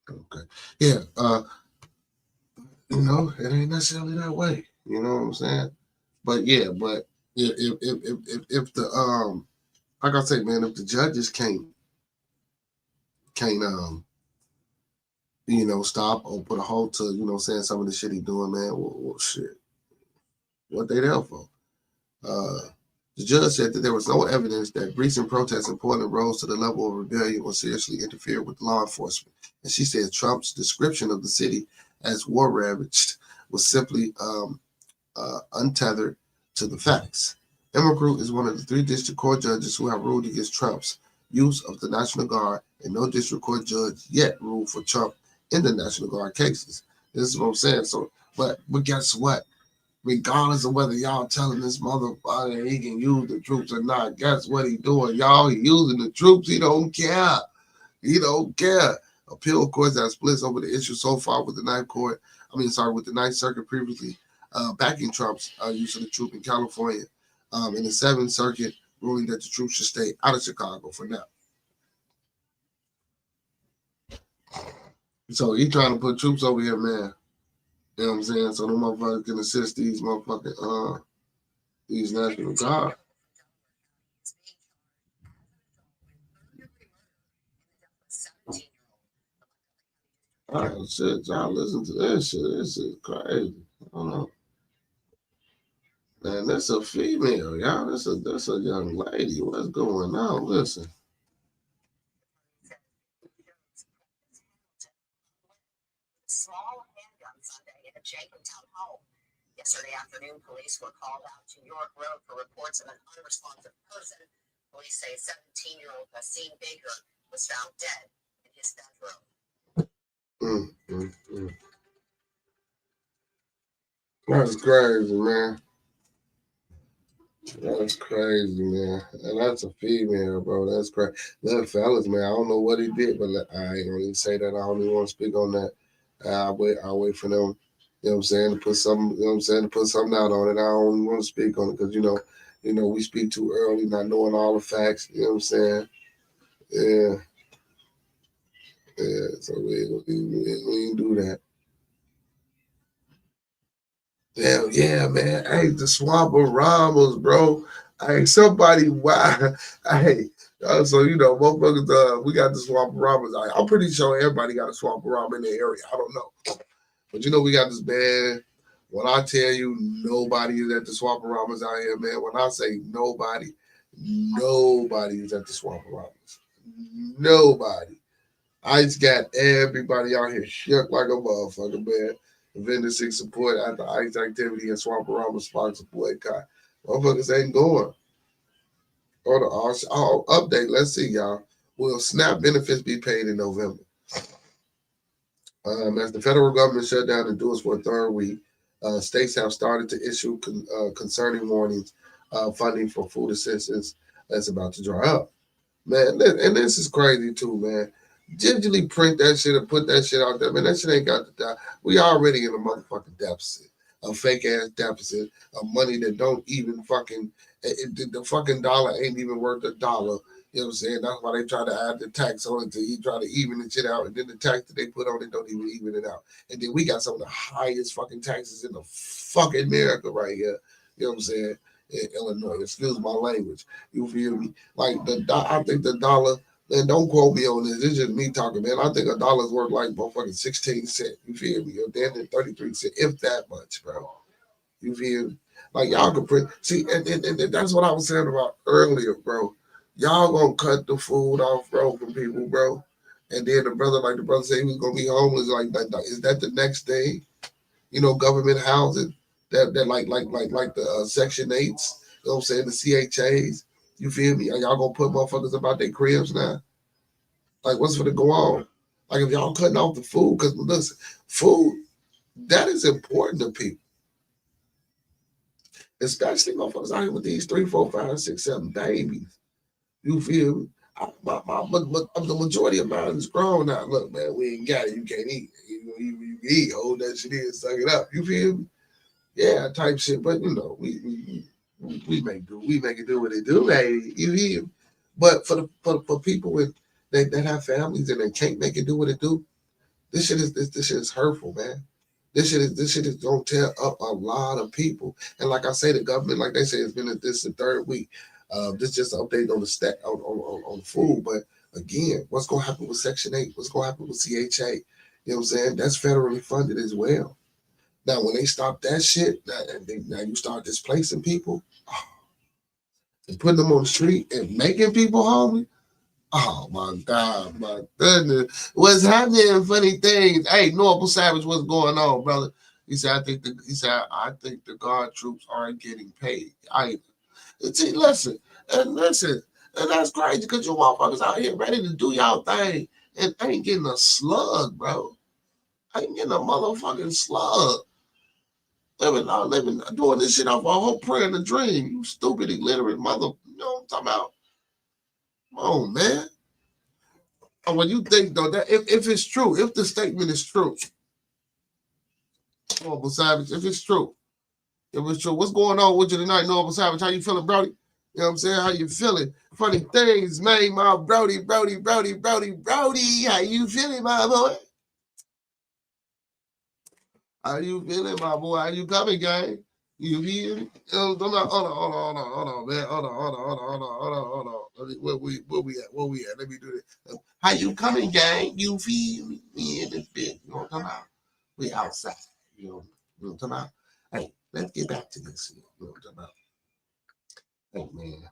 okay, yeah. You know, it ain't necessarily that way. You know what I'm saying? But yeah, if the like I say, man, if the judges can't you know, stop or put a halt to, you know, saying some of the shit he doing, man, well shit, what they there for? The judge said that there was no evidence that recent protests in Portland rose to the level of rebellion or seriously interfered with law enforcement. And she said Trump's description of the city as war ravaged was simply untethered to the facts. Group is one of the 3 district court judges who have ruled against Trump's use of the National Guard, and no district court judge yet ruled for Trump in the National Guard cases. This is what I'm saying. So, but guess what? Regardless of whether y'all telling this motherfucker he can use the troops or not, guess what he doing, y'all? He using the troops. He don't care. He don't care. Appeal courts have splits over the issue so far with the Ninth Circuit previously backing Trump's use of the troop in California. In the 7th Circuit ruling that the troops should stay out of Chicago for now. So he trying to put troops over here, man. You know what I'm saying? So the motherfuckers can assist these motherfucking these National Guard. Oh shit, y'all listen to this shit. This is crazy. I don't know. Man, that's a female, y'all. That's a young lady. What's going on? Listen. Small handgun Sunday in a Jenkintown home. Yesterday afternoon, police were called out to York Road for reports of an unresponsive person. Police say 17-year-old Haseen Baker was found dead in his bedroom. That's crazy, man. That's crazy, man. And that's a female, bro. That's crazy. Look, fellas, man, I don't know what he did, but I ain't gonna even say that. I don't even want to speak on that. I'll wait for them, you know what I'm saying, to put some, you know what I'm saying, to put something out on it. I don't want to speak on it because, you know, we speak too early, not knowing all the facts, you know what I'm saying? Yeah. Yeah, so we ain't do that. Hell yeah, man. Hey, the Swamp-A-Ramas, bro. Hey, somebody, why? Hey, so, you know, motherfuckers, we got the Swamp-A-Ramas. I'm pretty sure everybody got a Swamp-A-Rama in their area. I don't know. But, you know, we got this, man. When I tell you nobody is at the Swamp-A-Ramas out here, man, when I say nobody is at the Swamp-A-Ramas. Nobody. I just got everybody out here shook like a motherfucker, man. Vendor seek support after ICE activity and Swamp-A-Rama sponsor boycott. Motherfuckers ain't going. Or the update, let's see, y'all. Will SNAP benefits be paid in November? As the federal government shut down and doing for a third week, states have started to issue concerning warnings, funding for food assistance that's about to dry up. Man, and this is crazy too, man. Gingerly print that shit and put that shit out there. Man, that shit ain't got to die. We already in a motherfucking deficit. A fake ass deficit of money that don't even fucking the fucking dollar ain't even worth a dollar. You know what I'm saying? That's why they try to add the tax on it to try to even the shit out. And then the tax that they put on it don't even it out. And then we got some of the highest fucking taxes in the fucking America right here. You know what I'm saying? In Illinois. Excuse my language. You feel me? Like I think the dollar. Man, don't quote me on this. It's just me talking, man. I think a dollar's worth like motherfucking 16 cents. You feel me? Or damn near 33 cents, if that much, bro. You feel me? Like y'all can print. See, and that's what I was saying about earlier, bro. Y'all gonna cut the food off, bro, from people, bro. And then the brother said he was gonna be homeless. Like, is that the next day? You know, government housing that like the Section 8s. You know what I'm saying? The CHAs. You feel me? Are y'all gonna put motherfuckers about their cribs now? Like, what's gonna go on? Like, if y'all cutting off the food, because listen, food that is important to people, especially motherfuckers out here with these 3, 4, 5, 6, 7 babies. You feel me? The majority of mine is grown now. Look, man, we ain't got it. You can't eat. You can eat. Hold that shit in, suck it up. You feel me? Yeah, type shit. But you know, we make it do what it do, baby. You feel me? But for people that have families and they can't make it do what it do, this shit is hurtful, man. This shit is gonna tear up a lot of people. And like I say, the government, like they say, it's been this the third week. This just an update on the stack on food. But again, what's gonna happen with Section 8? What's gonna happen with CHA? You know what I'm saying? That's federally funded as well. Now, when they stop that shit, now you start displacing people and putting them on the street and making people homeless. Oh my God, my goodness. What's happening? Funny things. Hey, Normal Savage, what's going on, brother? He said, I think the guard troops aren't getting paid. See, listen, and that's crazy because you motherfuckers out here ready to do y'all thing and ain't getting a slug, bro. Ain't getting a motherfucking slug. Living, doing this shit off a whole prayer and a dream. You stupid, illiterate mother. You know what I'm talking about? Come on, man. And when you think though that if it's true, if the statement is true, Savage, if it's true, It was true. What's going on with you tonight, Normal Savage? How you feeling, Brody? You know what I'm saying? How you feeling? Funny things, man, my Brody. How you feeling, my boy? How you feeling, my boy? How you coming, gang? You hear me? Hold on, man. Hold on. Where we at? Let me do this. How you coming, gang? You feel me? We in this bitch. You know what I'm talking about? We outside. You know what I'm talking about? Hey, let's get back to this. You know what I'm talking about? Hey, man.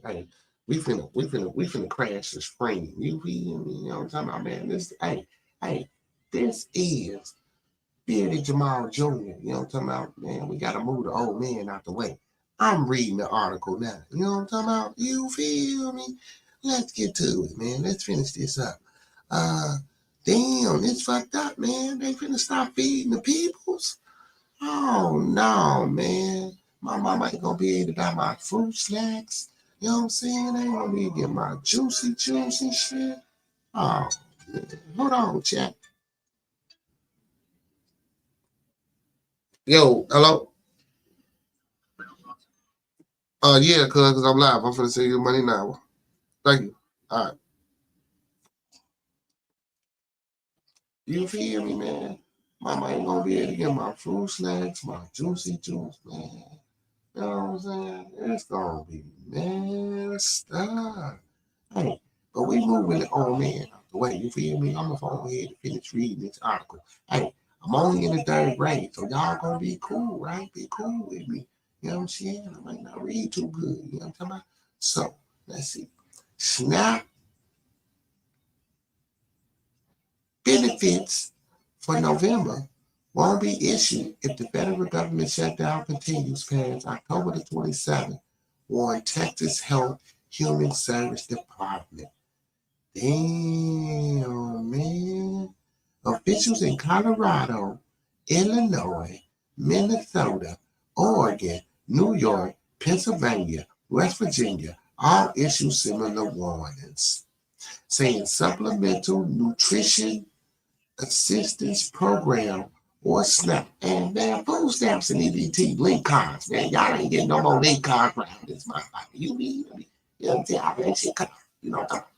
Hey. We finna crash the spring. You feel me? You know what I'm talking about, man? This is Bearded Jamal Jr. You know what I'm talking about? Man, we gotta move the old man out the way. I'm reading the article now. You know what I'm talking about? You feel me? Let's get to it, man. Let's finish this up. Damn, it's fucked up, man. They finna stop feeding the peoples. Oh no, man. My mama ain't gonna be able to buy my fruit snacks. You know what I'm saying? I ain't gonna be able to get my juicy shit. Oh, man. Hold on, chat. Yo, hello? Yeah, cuz I'm live. I'm finna send you money now. Thank you. All right. You feel me, man? Mama ain't gonna be able to get my fruit snacks, my juicy juice, man. You know what I'm saying? It's gonna be messed up. Hey, but we moving the old man out the way. You feel me? I'm gonna go ahead and finish reading this article. Hey, I'm only in the 3rd grade, so y'all gonna be cool, right? Be cool with me. You know what I'm saying? I might not read too good. You know what I'm talking about? So, let's see. SNAP benefits for November won't be issued if the federal government shutdown continues past October the 27th, warned Texas Health Human Service Department. Damn, man. Officials in Colorado, Illinois, Minnesota, Oregon, New York, Pennsylvania, West Virginia all issued similar warnings, saying supplemental nutrition assistance program or SNAP. And man, food stamps and EBT link cards, man. Y'all ain't getting no more link cards around this motherfucker. You need me. You know what I'm saying? I that shit come. You know what I'm talking.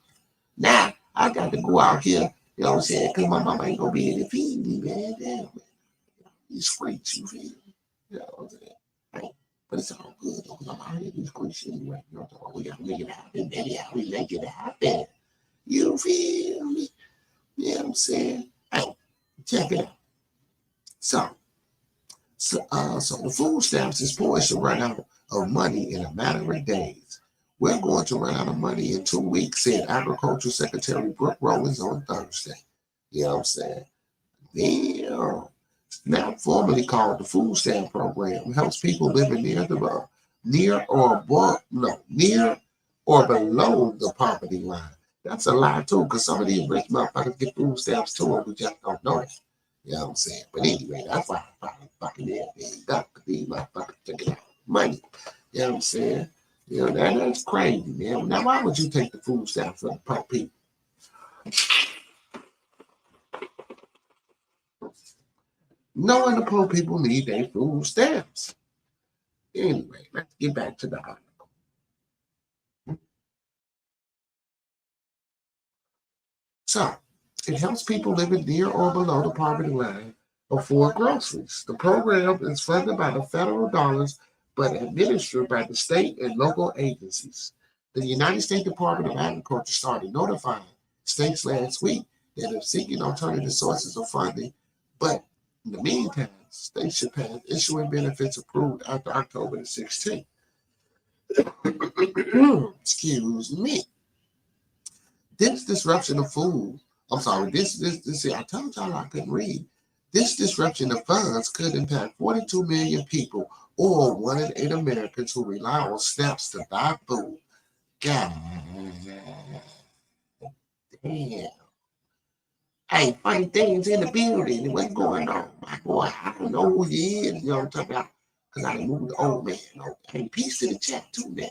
Now I got to go out here, you know what I'm saying? Because my mama ain't gonna be able to feed me, man. Damn, man. These freaks, you feel me? You know what I'm saying? Right? But it's all good though, because I'm out here these freaks anyway. You know what I'm talking. We gotta make it happen, baby. How we make it happen? You feel me? You know what I'm saying? Hey, check it out. So the food stamps is poised to run out of money in a matter of days. We're going to run out of money in 2 weeks, said Agriculture Secretary Brooke Rollins on Thursday. You know what I'm saying? Damn. SNAP, formerly called the Food Stamp Program, helps people living near or below the poverty line. That's a lie too, because some of these rich motherfuckers get food stamps too, and we just don't know that. You know what I'm saying? But anyway, that's why I fucking got to be motherfuckers taking out money. You know what I'm saying? You know, that's crazy, man. Now, why would you take the food stamps from the poor people? Knowing the poor people need their food stamps. Anyway, let's get back to the article. So, it helps people living near or below the poverty line afford groceries. The program is funded by the federal dollars but administered by the state and local agencies. The United States Department of Agriculture started notifying states last week that they're seeking alternative sources of funding, but in the meantime, states should pass issuing benefits approved after October the 16th. Excuse me. This disruption of food, I'm sorry, I told y'all I couldn't read. This disruption of funds could impact 42 million people, or 1 in 8 Americans who rely on SNAPs to buy food. God damn. Hey, funny things in the building. What's going on? My boy, I don't know who he is. You know what I'm talking about? Because I done moved the old man. Hey, peace to the chat too, man.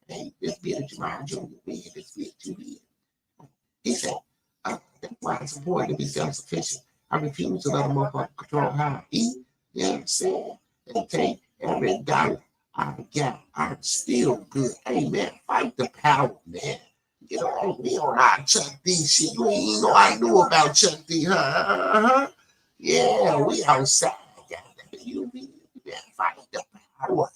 Hey, this Bearded Jamal Jr., man. This bitch too big. He said, that's why it's important to be self-sufficient. I refuse to let a motherfucker control how I eat. You know what I'm saying? and take every dollar I got. I'm still good. Hey, man, fight the power, man. You know, we don't know how Chuck D shit. You ain't even know I knew about Chuck D, huh? Yeah, we outside. You fight the power.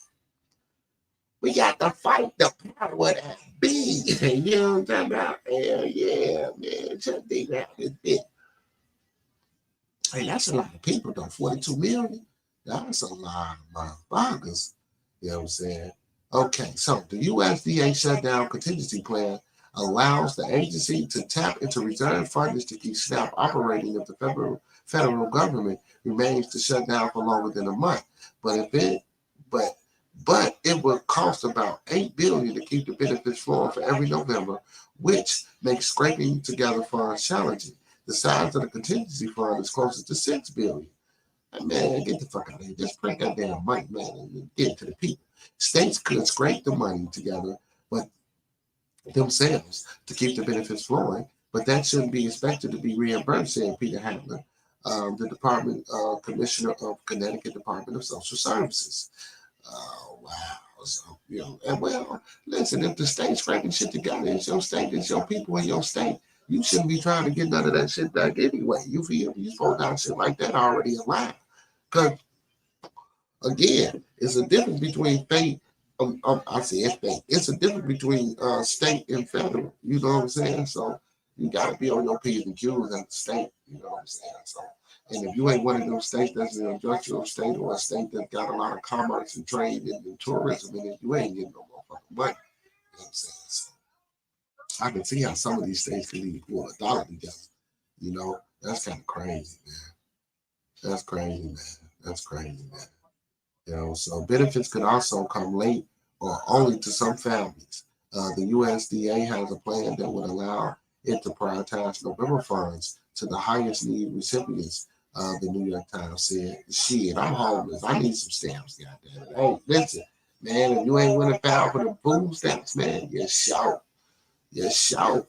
We got to fight the power that be. You know what I'm talking about? Hell yeah, man. Chuck D got this bit. Hey, that's a lot of people, though. 42 million. That's a lot of motherfuckers. You know what I'm saying? Okay, so the USDA shutdown contingency plan allows the agency to tap into reserve funds to keep SNAP operating if the federal government remains to shut down for longer than a month. But it would cost about $8 billion to keep the benefits flowing for every November, which makes scraping together funds challenging. The size of the contingency fund is closer to $6 billion. Man, get the fuck out of here. Just print that damn money, man, and get it to the people. States could scrape the money together, but themselves to keep the benefits flowing, but that shouldn't be expected to be reimbursed, said Peter Handler, the Department Commissioner of Connecticut Department of Social Services. Wow. So, you know, and well, listen, if the state's scraping shit together, it's your state, it's your people in your state. You shouldn't be trying to get none of that shit back anyway. You feel me? You supposed to have shit like that already alive. Because, again, it's a difference between state. I say state. It's a difference between state and federal. You know what I'm saying? So you got to be on your P's and Q's at the state. You know what I'm saying? So, and if you ain't one of those states that's an industrial state or a state that got a lot of commerce and trade and tourism in it, you ain't getting no motherfucking money. You know what I'm saying? So I can see how some of these states can even pull a dollar together. You know, that's kind of crazy, man. That's crazy, man. That's crazy, man. You know, so benefits could also come late or only to some families. The USDA has a plan that would allow it to prioritize November funds to the highest need recipients. The New York Times said, "Shit, I'm homeless. I need some stamps, goddamn it. Hey, listen, man, if you ain't winning foul for the food stamps, man, you're short. You're short."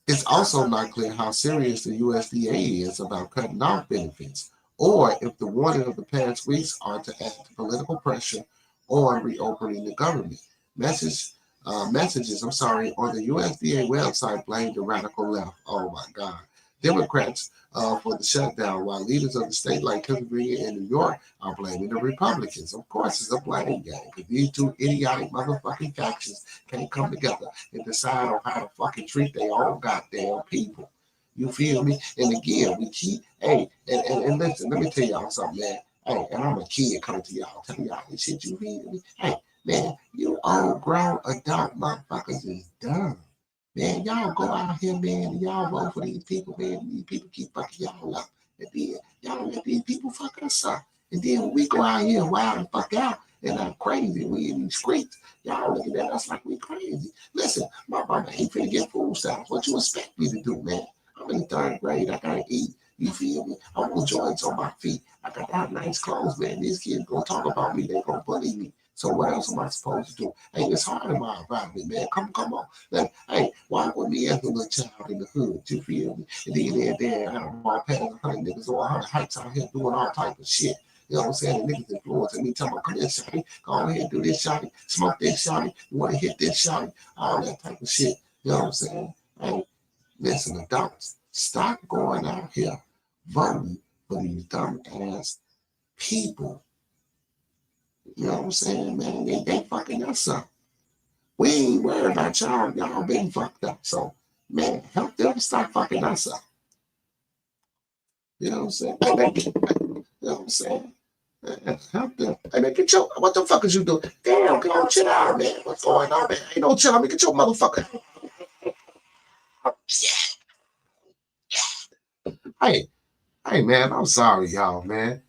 It's also not clear how serious the USDA is about cutting off benefits, or if the warning of the past weeks are to add to political pressure on reopening the government. Messages on the USDA website blame the radical left. Oh my God. Democrats for the shutdown, while leaders of the state like Pennsylvania and New York are blaming the Republicans. Of course, it's a blame game because these two idiotic motherfucking factions can't come together and decide on how to fucking treat their own goddamn people. You feel me? And again, we keep, hey, and listen, let me tell y'all something, man. Hey, and I'm a kid coming to y'all, telling y'all this shit, you feel me? Hey, man, you all grown adult motherfuckers is dumb. Man, y'all go out here, man, and y'all vote for these people, man. These people keep fucking y'all up. And then y'all let these people fuck us up. And then when we go out here and wild and fuck out and I'm crazy, we in these streets, y'all looking at us like we crazy. Listen, my mama ain't finna get food stamps. What you expect me to do, man? I'm in the third grade. I gotta eat. You feel me? I want joints on my feet. I gotta have nice clothes, man. These kids gonna talk about me. They gonna bully me. So what else am I supposed to do? Hey, it's hard in my environment, man. Come on. Hey, walk with me as a little child in the hood. You feel me? And then there, I don't know, I passed 100 niggas or 100 heights out here doing all type of shit. You know what I'm saying? The niggas influencing me, telling me, come here, shawty. Go ahead and do this, shawty. Smoke this, shawty. You want to hit this, shawty. All that type of shit. You know what I'm saying? Hey, listen, adults, stop going out here voting for these dumb ass people. You know what I'm saying, man? They fucking us up. We ain't worried about y'all. Y'all been fucked up. So, man, help them stop fucking us up. You know what I'm saying? You know what I'm saying? Help them. Hey, man, get your, what the fuck is you doing? Damn, come on, chill out, man. What's going on, man? Ain't no chill out, man. Get your motherfucker. Hey, man, I'm sorry, y'all, man.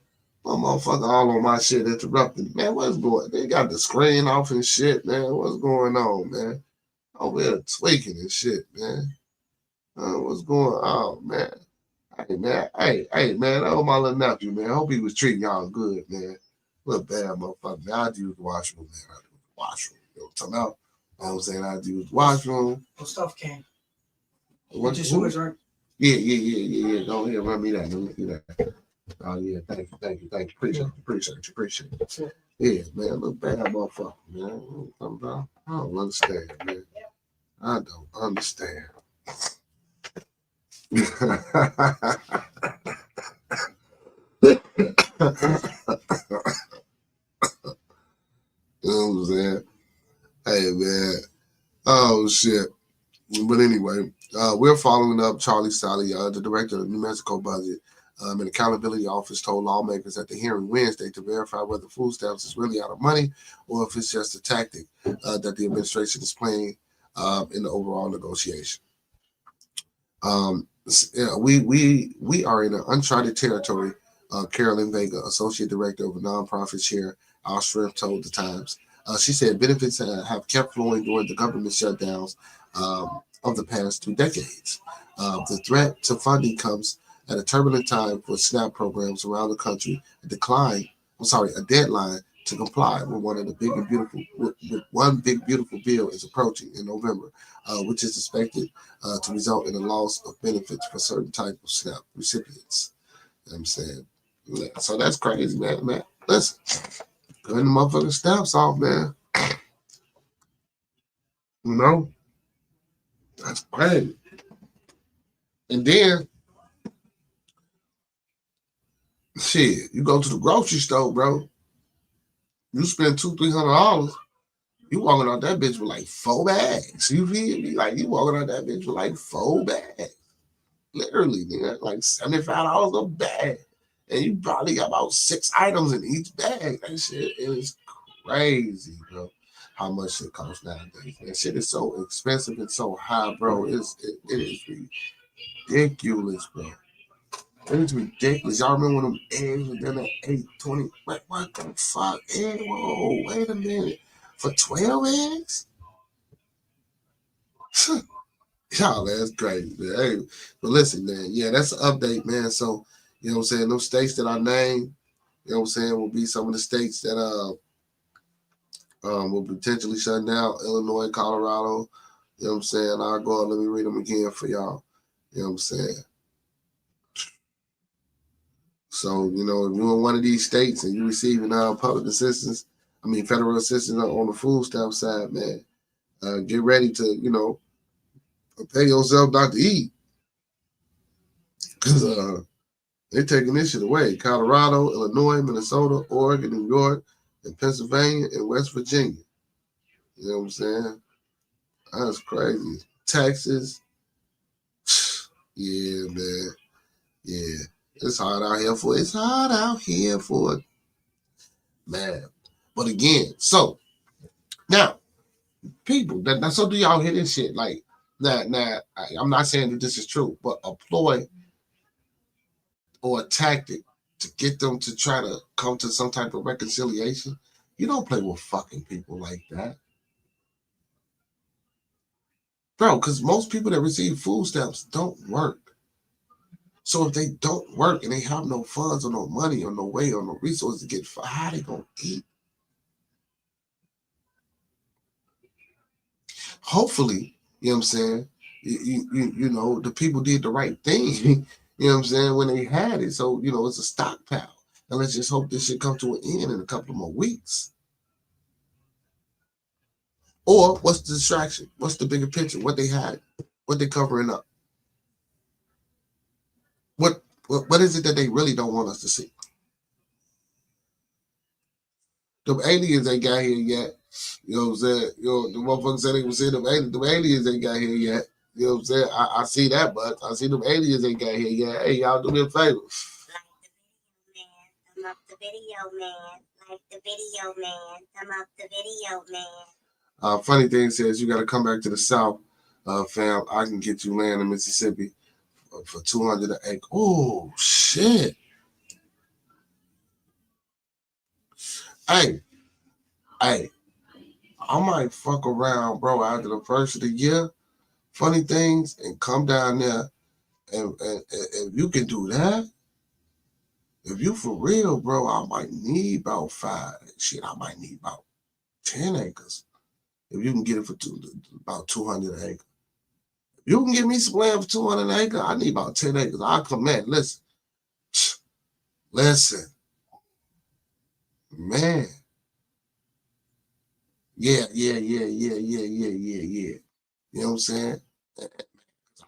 My motherfucker all on my shit interrupting. Man, what's going on? They got the screen off and shit, man. What's going on, man? Over here tweaking and shit, man. What's going on, man? Hey, man. Hey, man. That was my little nephew, man. I hope he was treating y'all good, man. Little bad motherfucker, man. I'd use the washroom, man. I'd use the washroom. You know what I'm talking about? You know what I'm saying? I'd use the washroom. What stuff came? What? Just who is right? Yeah. Go ahead, run me that. Oh yeah, thank you. Appreciate you. Yeah, man, look bad motherfucker, man. I don't understand, man. I don't understand. You know what I'm saying? Hey, man. Oh shit. But anyway, we're following up Charlie Sally, the director of the New Mexico budget. An accountability office told lawmakers at the hearing Wednesday to verify whether food stamps is really out of money or if it's just a tactic that the administration is playing in the overall negotiation. We are in an uncharted territory. Carolyn Vega, associate director of a nonprofit share, Our Strength, told the Times. She said benefits have kept flowing during the government shutdowns of the past 2 decades. The threat to funding comes at a turbulent time for SNAP programs around the country. A deadline to comply with one big beautiful bill is approaching in November, which is expected to result in a loss of benefits for certain type of SNAP recipients. You know what I'm saying? Yeah, so that's crazy, man. Listen, cutting the motherfucking stamps off, man. You know? That's crazy. And then, shit, you go to the grocery store, bro. You spend $200-300. You walking out that bitch with like 4 bags. You feel me? Like you walking out that bitch with like 4 bags. Literally, nigga, like $75 a bag. And you probably got about 6 items in each bag. That shit is crazy, bro. How much shit costs nowadays. That shit is so expensive and so high, bro. It is ridiculous, bro. It is ridiculous. Y'all remember when them eggs were done at $8.20? What the fuck? Whoa, wait a minute. For 12 eggs? Y'all, that's crazy, man. Hey, but listen, man. Yeah, that's an update, man. So, you know what I'm saying? Those states that I named, you know what I'm saying, will be some of the states that will potentially shut down. Illinois, Colorado. You know what I'm saying? I'll go out, let me read them again for y'all. You know what I'm saying? So, you know, if you're in one of these states and you're receiving federal assistance on the food stamp side, man, get ready to, you know, prepare yourself not to eat. Because they're taking this shit away. Colorado, Illinois, Minnesota, Oregon, New York, and Pennsylvania, and West Virginia. You know what I'm saying? That's crazy. Texas. Yeah, man. Yeah. It's hard out here for it. Man. But again, so now, people, so do y'all hear this shit? Like, now, I'm not saying that this is true, but a ploy or a tactic to get them to try to come to some type of reconciliation. You don't play with fucking people like that. Bro, because most people that receive food stamps don't work. So if they don't work and they have no funds or no money or no way or no resources to get, how they gonna eat? Hopefully, you know what I'm saying, you know, the people did the right thing, you know what I'm saying, when they had it. So, you know, it's a stockpile. And let's just hope this shit come to an end in a couple of more weeks. Or what's the distraction? What's the bigger picture? What they had? What they covering up? What is it that they really don't want us to see? The aliens ain't got here yet. You know what I'm saying? You know, the motherfuckers said they was saying them aliens ain't got here yet. You know what I'm saying? I see that, but I see them aliens ain't got here yet. Hey, y'all do me a favor. Like the video, man. Like the video, man. Thumb up the video, man. Funny thing says you got to come back to the South, fam. I can get you land in Mississippi for $200 an acre. Oh shit! Hey, I might fuck around, bro. After the first of the year, funny things, and come down there, and if you can do that, if you for real, bro, I might need about 5. Shit, I might need about 10 acres. If you can get it for about $200 an acre. If you can give me some land for $200 an acre, I need about 10 acres. I'll come in. Listen, Listen, man. Yeah. You know what I'm saying?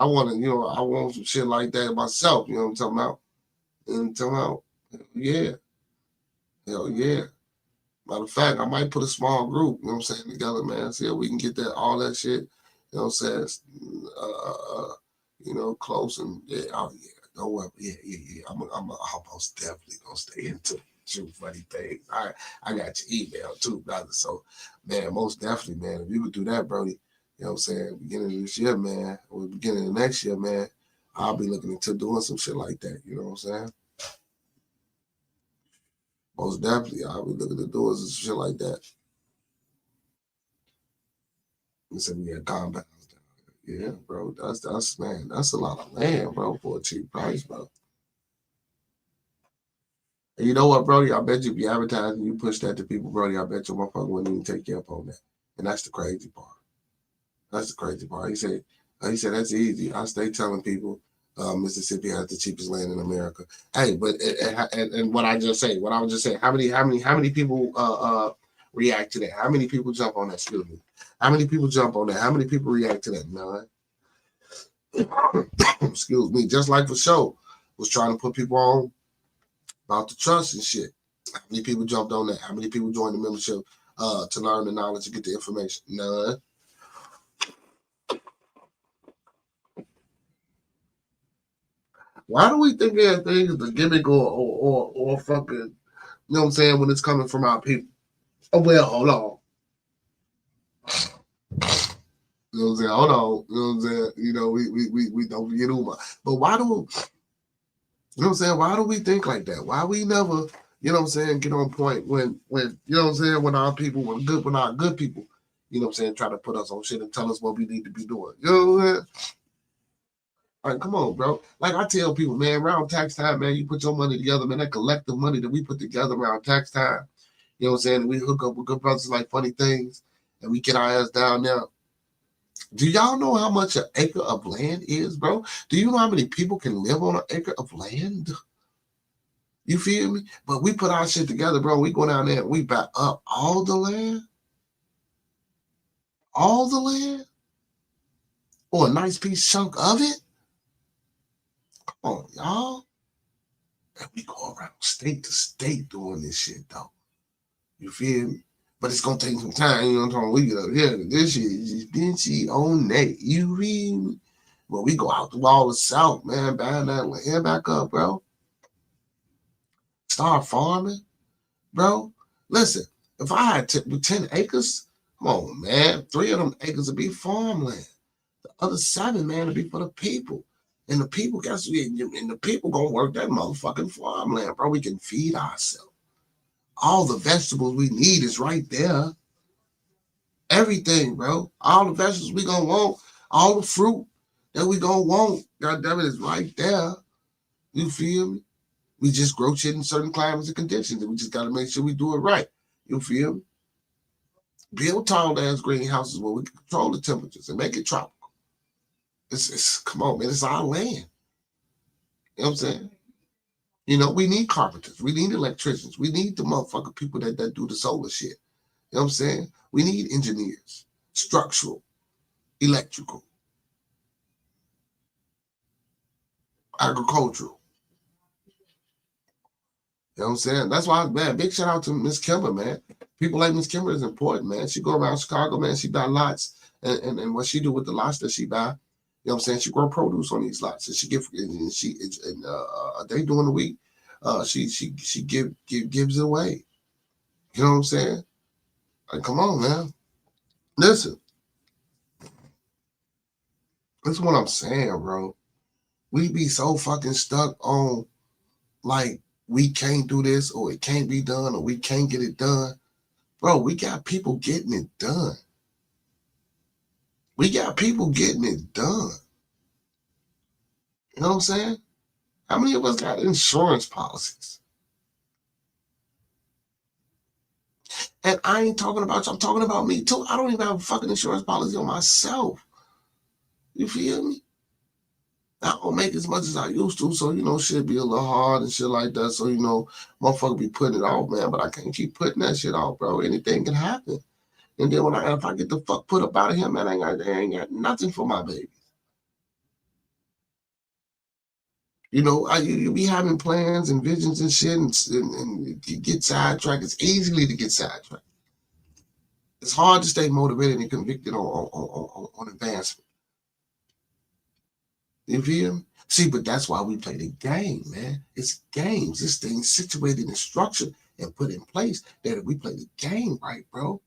I want to, I want some shit like that myself. You know what I'm talking about? You know what I'm talking about? Yeah. Hell yeah. Matter of fact, I might put a small group, you know what I'm saying, together, man. See if we can get that, all that shit, you know what I'm saying, close and, yeah, oh, yeah, don't worry, yeah. I'm almost definitely going to stay into you funny things. I got your email too, brother. So, man, most definitely, man, if you could do that, Brody, you know what I'm saying, beginning of this year, man, or beginning of next year, man, I'll be looking into doing some shit like that, you know what I'm saying? Most definitely, I'll be looking to do some shit like that. And so we had compounds down there. Yeah, bro. That's man, that's a lot of land, bro, for a cheap price, bro. And you know what, Brody? I bet you if you advertise and you push that to people, Brody, I bet your motherfucker wouldn't even take you up on that. And that's the crazy part. That's the crazy part. He said that's easy. I stay telling people Mississippi has the cheapest land in America. Hey, but and what I was just saying, how many people react to that? How many people jump on that? Excuse me. How many people jump on that? How many people react to that? None. Excuse me. Just like for show was trying to put people on about the trust and shit. How many people jumped on that? How many people joined the membership to learn the knowledge and get the information? None. Why do we think everything is a gimmick or fucking, you know what I'm saying, when it's coming from our people? Oh, well, hold on. You know what I'm saying? Hold on. You know what I'm saying? We don't forget Uma. But why do, you know what I'm saying? Why do we think like that? Why we never, you know what I'm saying, get on point when you know what I'm saying, when our people, when our good people, you know what I'm saying, try to put us on shit and tell us what we need to be doing. You know what I'm saying? Like, come on, bro. Like I tell people, man, around tax time, man, you put your money together, man, that collective money that we put together around tax time, you know what I'm saying? We hook up with good brothers like Funny Things and we get our ass down there. Do y'all know how much an acre of land is, bro? Do you know how many people can live on an acre of land? You feel me? But we put our shit together, bro. We go down there and we buy up all the land, or a nice piece chunk of it. Come on, y'all. And we go around state to state doing this shit, though. You feel me? But it's gonna take some time, you know what I'm talking about? We get up here, this shit is just benchy on that. You feel me? But we go out through all the South, man, buying that land back up, bro. Start farming, bro. Listen, if I had 10 acres, come on, man. 3 of them acres would be farmland. The other 7, man, would be for the people. And the people, guess what? And the people gonna work that motherfucking farmland, bro. We can feed ourselves. All the vegetables we need is right there. Everything, bro. All the vegetables we gonna want, all the fruit that we gonna want, God damn it, is right there. You feel me? We just grow shit in certain climates and conditions, and we just gotta make sure we do it right. You feel me? Build tall ass greenhouses where we can control the temperatures and make it tropical. It's come on, man. It's our land. You know what I'm saying? We need carpenters, we need electricians, we need the motherfucking people that do the solar shit. You know what I'm saying? We need engineers, structural, electrical, agricultural. You know what I'm saying? That's why, man, big shout out to Miss Kimber, man. People like Miss Kimber is important, man. She go around Chicago, man. She buy lots, and what she do with the lots that she buy, you know what I'm saying? She grow produce on these lots, and she give, and a day during the week, she gives it away. You know what I'm saying? Like, come on, man. Listen, that's what I'm saying, bro. We be so fucking stuck on, like, we can't do this, or it can't be done, or we can't get it done. Bro, we got people getting it done. We got people getting it done. You know what I'm saying? How many of us got insurance policies? And I ain't talking about you, I'm talking about me too. I don't even have a fucking insurance policy on myself. You feel me? I don't make as much as I used to, so shit be a little hard and shit like that. So motherfucker be putting it off, man. But I can't keep putting that shit off, bro. Anything can happen. And then if I get the fuck put up out of here, man, I ain't got nothing for my baby. You be having plans and visions and shit, and you get sidetracked. It's easily to get sidetracked. It's hard to stay motivated and convicted on advancement. You feel me? See, but that's why we play the game, man. It's games. This thing's situated and structured and put in place that if we play the game right, bro,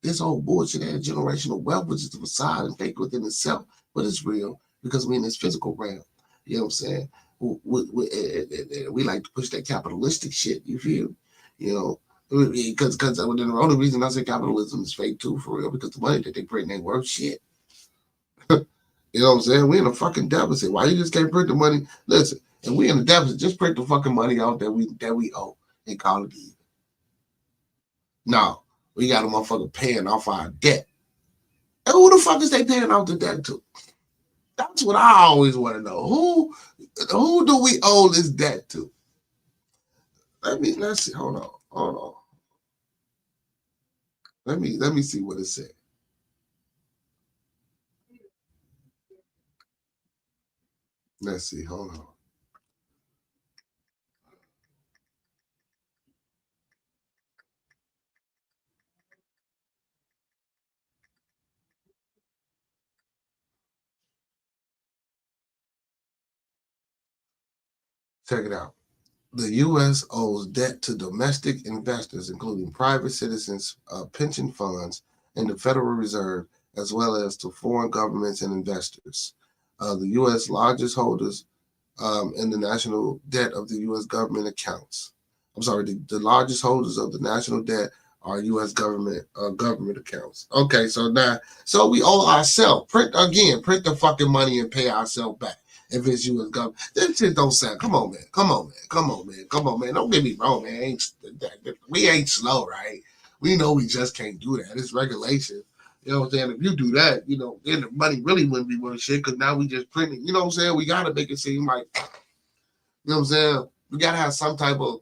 this whole bullshit had generational wealth, which is the facade and fake within itself, but it's real because we in this physical realm. You know what I'm saying? We like to push that capitalistic shit. You feel? Because the only reason I say capitalism is fake too, for real, because the money that they print ain't worth shit. You know what I'm saying? We in a fucking deficit. Why you just can't print the money? Listen, and we in a deficit. Just print the fucking money out that we owe and call it even. No, we got a motherfucker paying off our debt. And who the fuck is they paying off the debt to? That's what I always want to know. Who do we owe this debt to? Let's see. Hold on. Let me see what it said. Let's see. Hold on. Check it out. The U.S. owes debt to domestic investors, including private citizens, pension funds, and the Federal Reserve, as well as to foreign governments and investors. The U.S. largest holders in the national debt of the U.S. government accounts. I'm sorry, the largest holders of the national debt are U.S. government accounts. Okay, so we owe ourselves. Print the fucking money and pay ourselves back. If it's U.S. government, that shit don't sound. Come on, man. Don't get me wrong, man. We ain't slow, right? We know we just can't do that. It's regulation. You know what I'm saying? If you do that, then the money really wouldn't be worth shit because now we just printing. You know what I'm saying? We got to make it seem like, you know what I'm saying? We got to have some type of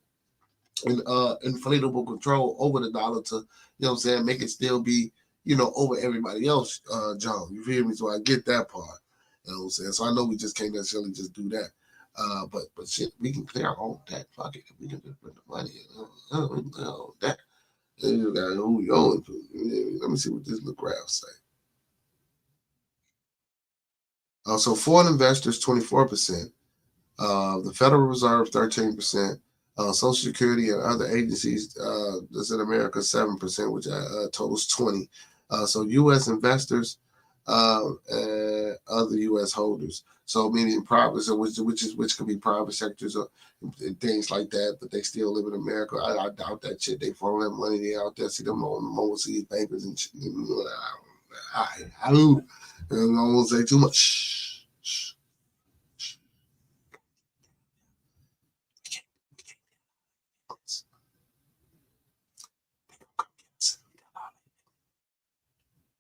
inflatable control over the dollar to, you know what I'm saying, make it still be, over everybody else, John. You feel me? So I get that part. You know what I'm saying? So I know we just can't necessarily just do that. But shit, we can clear our own debt. Fuck it. We can just put the money in. That. You got who we owe it to. Let me see what this little graph say. So foreign investors, 24%. The Federal Reserve, 13%. Social Security and other agencies, that's in America, 7%, which totals 20. So U.S. investors and other U.S. holders. So meaning private, so which could be private sectors or things like that, but they still live in America. I doubt that shit. They follow that money. They out there, see them on overseas papers and shit. I don't want to say too much.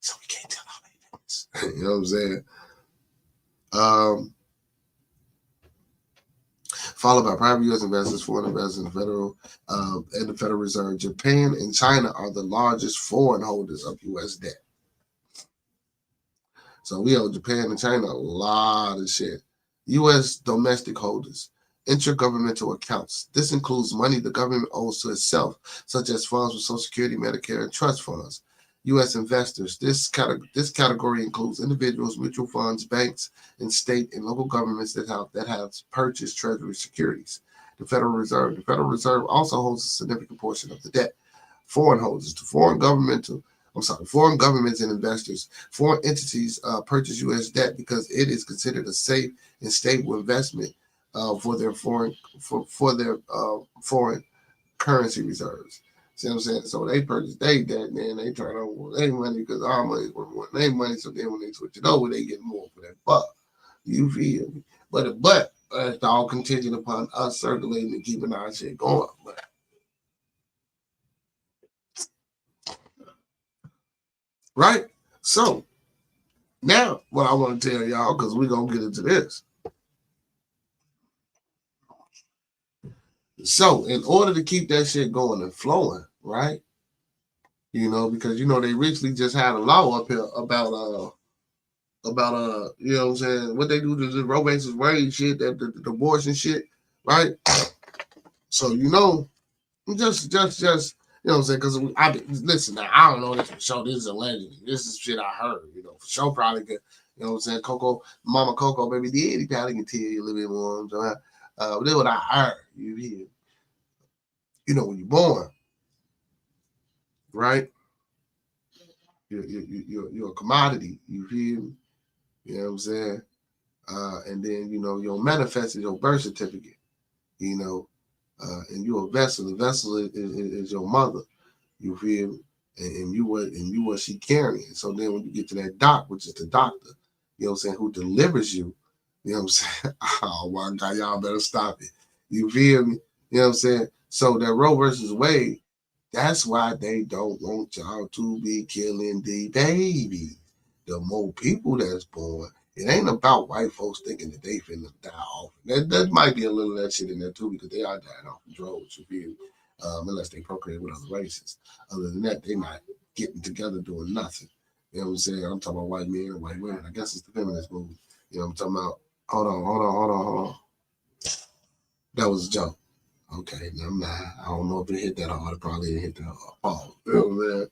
So we can't tell all their business. You know what I'm saying? Followed by private U.S. investors, foreign investors, and the Federal Reserve. Japan and China are the largest foreign holders of U.S. debt. So we owe Japan and China a lot of shit. U.S. domestic holders, intergovernmental accounts. This includes money the government owes to itself, such as funds for Social Security, Medicare, and trust funds. U.S. investors. This category includes individuals, mutual funds, banks, and state and local governments that have purchased Treasury securities. The Federal Reserve. The Federal Reserve also holds a significant portion of the debt. Foreign holders. Foreign governments and investors. Foreign entities purchase U.S. debt because it is considered a safe and stable investment for their foreign currency reserves. See what I'm saying? So they purchase their debt, man. They turn over their money because our money is worth more than their money. So then when they switch it over, they get more for that buck. You feel me? But it's all contingent upon us circulating and keeping our shit going. Right? So now what I want to tell y'all, because we're gonna get into this. So in order to keep that shit going and flowing, right? You know, because you know they recently just had a law up here about you know what I'm saying, what they do to the Roe versus Wade shit, that the abortion shit, right? So you know, just you know what I'm saying, because listen now, I don't know this for sure. This is allegedly. This is shit I heard, you know, for sure. Probably could, you know what I'm saying, Mama Coco, baby did, he probably can tell you a little bit more. You know, but this is what I heard. You know, when you're born, right? You're a commodity. You feel me? You know what I'm saying? And then you know you'll manifest your birth certificate. You know, and you're a vessel. The vessel is your mother. You feel me? And you what she carrying. So then when you get to that doc, which is the doctor, you know what I'm saying, who delivers you, you know what I'm saying? Oh my God, y'all better stop it. You feel me? You know what I'm saying? So that Roe versus Wade, that's why they don't want y'all to be killing the baby. The more people that's born, it ain't about white folks thinking that they finna die off. That might be a little of that shit in there too, because they are dying off the droves, you feel me? Unless they procreate with other races. Other than that, they not getting together doing nothing. You know what I'm saying? I'm talking about white men and white women. I guess it's the feminist movement. You know what I'm talking about? Hold on. That was a joke. Okay, never mind. I don't know if it hit that hard. It probably didn't hit that hard. Oh, you know what I'm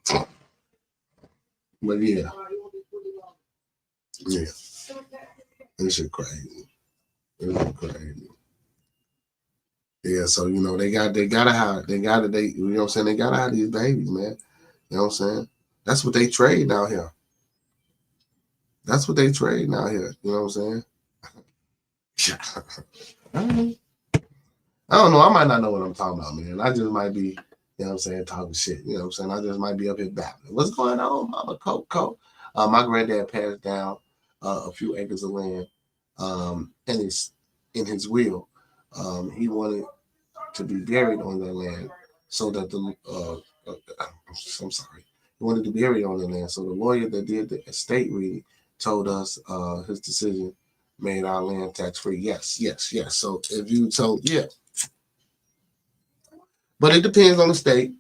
saying? But yeah. This shit crazy. Yeah, so you know they gotta have you know what I'm saying, they gotta have these babies, man. You know what I'm saying? That's what they trade out here. You know what I'm saying? I don't know. I might not know what I'm talking about, man. I just might be, you know what I'm saying, talking shit. You know what I'm saying? I just might be up here babbling. What's going on, Mama Coco? My granddad passed down a few acres of land, and in his will, he wanted to be buried on that land so that I'm sorry. He wanted to be buried on the land. So the lawyer that did the estate reading told us his decision made our land tax free. Yes. So if you told, yeah. But it depends on the state.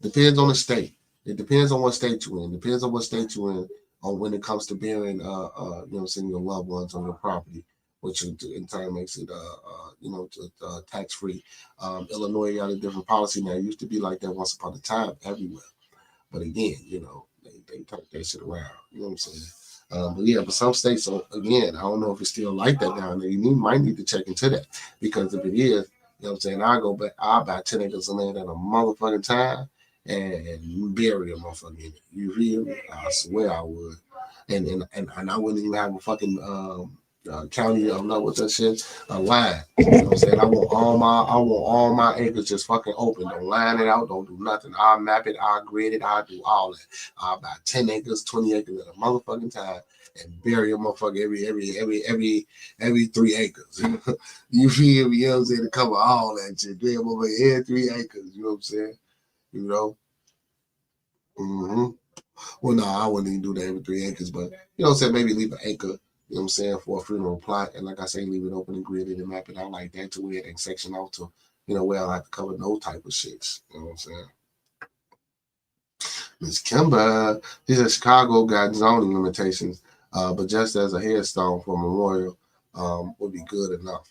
It depends on what state you're in. Depends on what state you're in on when it comes to burying you know what I'm saying, your loved ones on your property, which in turn makes it you know, tax free. Illinois got a different policy now. It used to be like that once upon a time everywhere. But again, you know, they turned that shit around. You know what I'm saying? But yeah, but some states, so again, I don't know if it's still like that down there. You might need to check into that, because if it is, you know what I'm saying, I'll buy 10 acres of land at a motherfucking time and bury a motherfucker in it. You feel me? I swear I would. And I wouldn't even have a fucking county, I don't know what that shit, a line. You know what I'm saying? I want all my acres just fucking open. Don't line it out, don't do nothing. I'll map it, I'll grid it, I'll do all that. I'll buy 10 acres, 20 acres at a motherfucking time and bury a motherfucker every 3 acres. You feel me? You know what I'm saying? To cover all that shit. Damn, over every 3 acres, you know what I'm saying? You know? Mm-hmm. Well, no, I wouldn't even do that every 3 acres, but you know what I'm saying? Maybe leave an acre, you know what I'm saying, for a funeral plot. And like I say, leave it open and gridded and map it out like that to where it ain't section out to, you know, where I have to cover no type of shits. You know what I'm saying? Miss Kimber, she said Chicago got zoning limitations, but just as a headstone for a memorial would be good enough.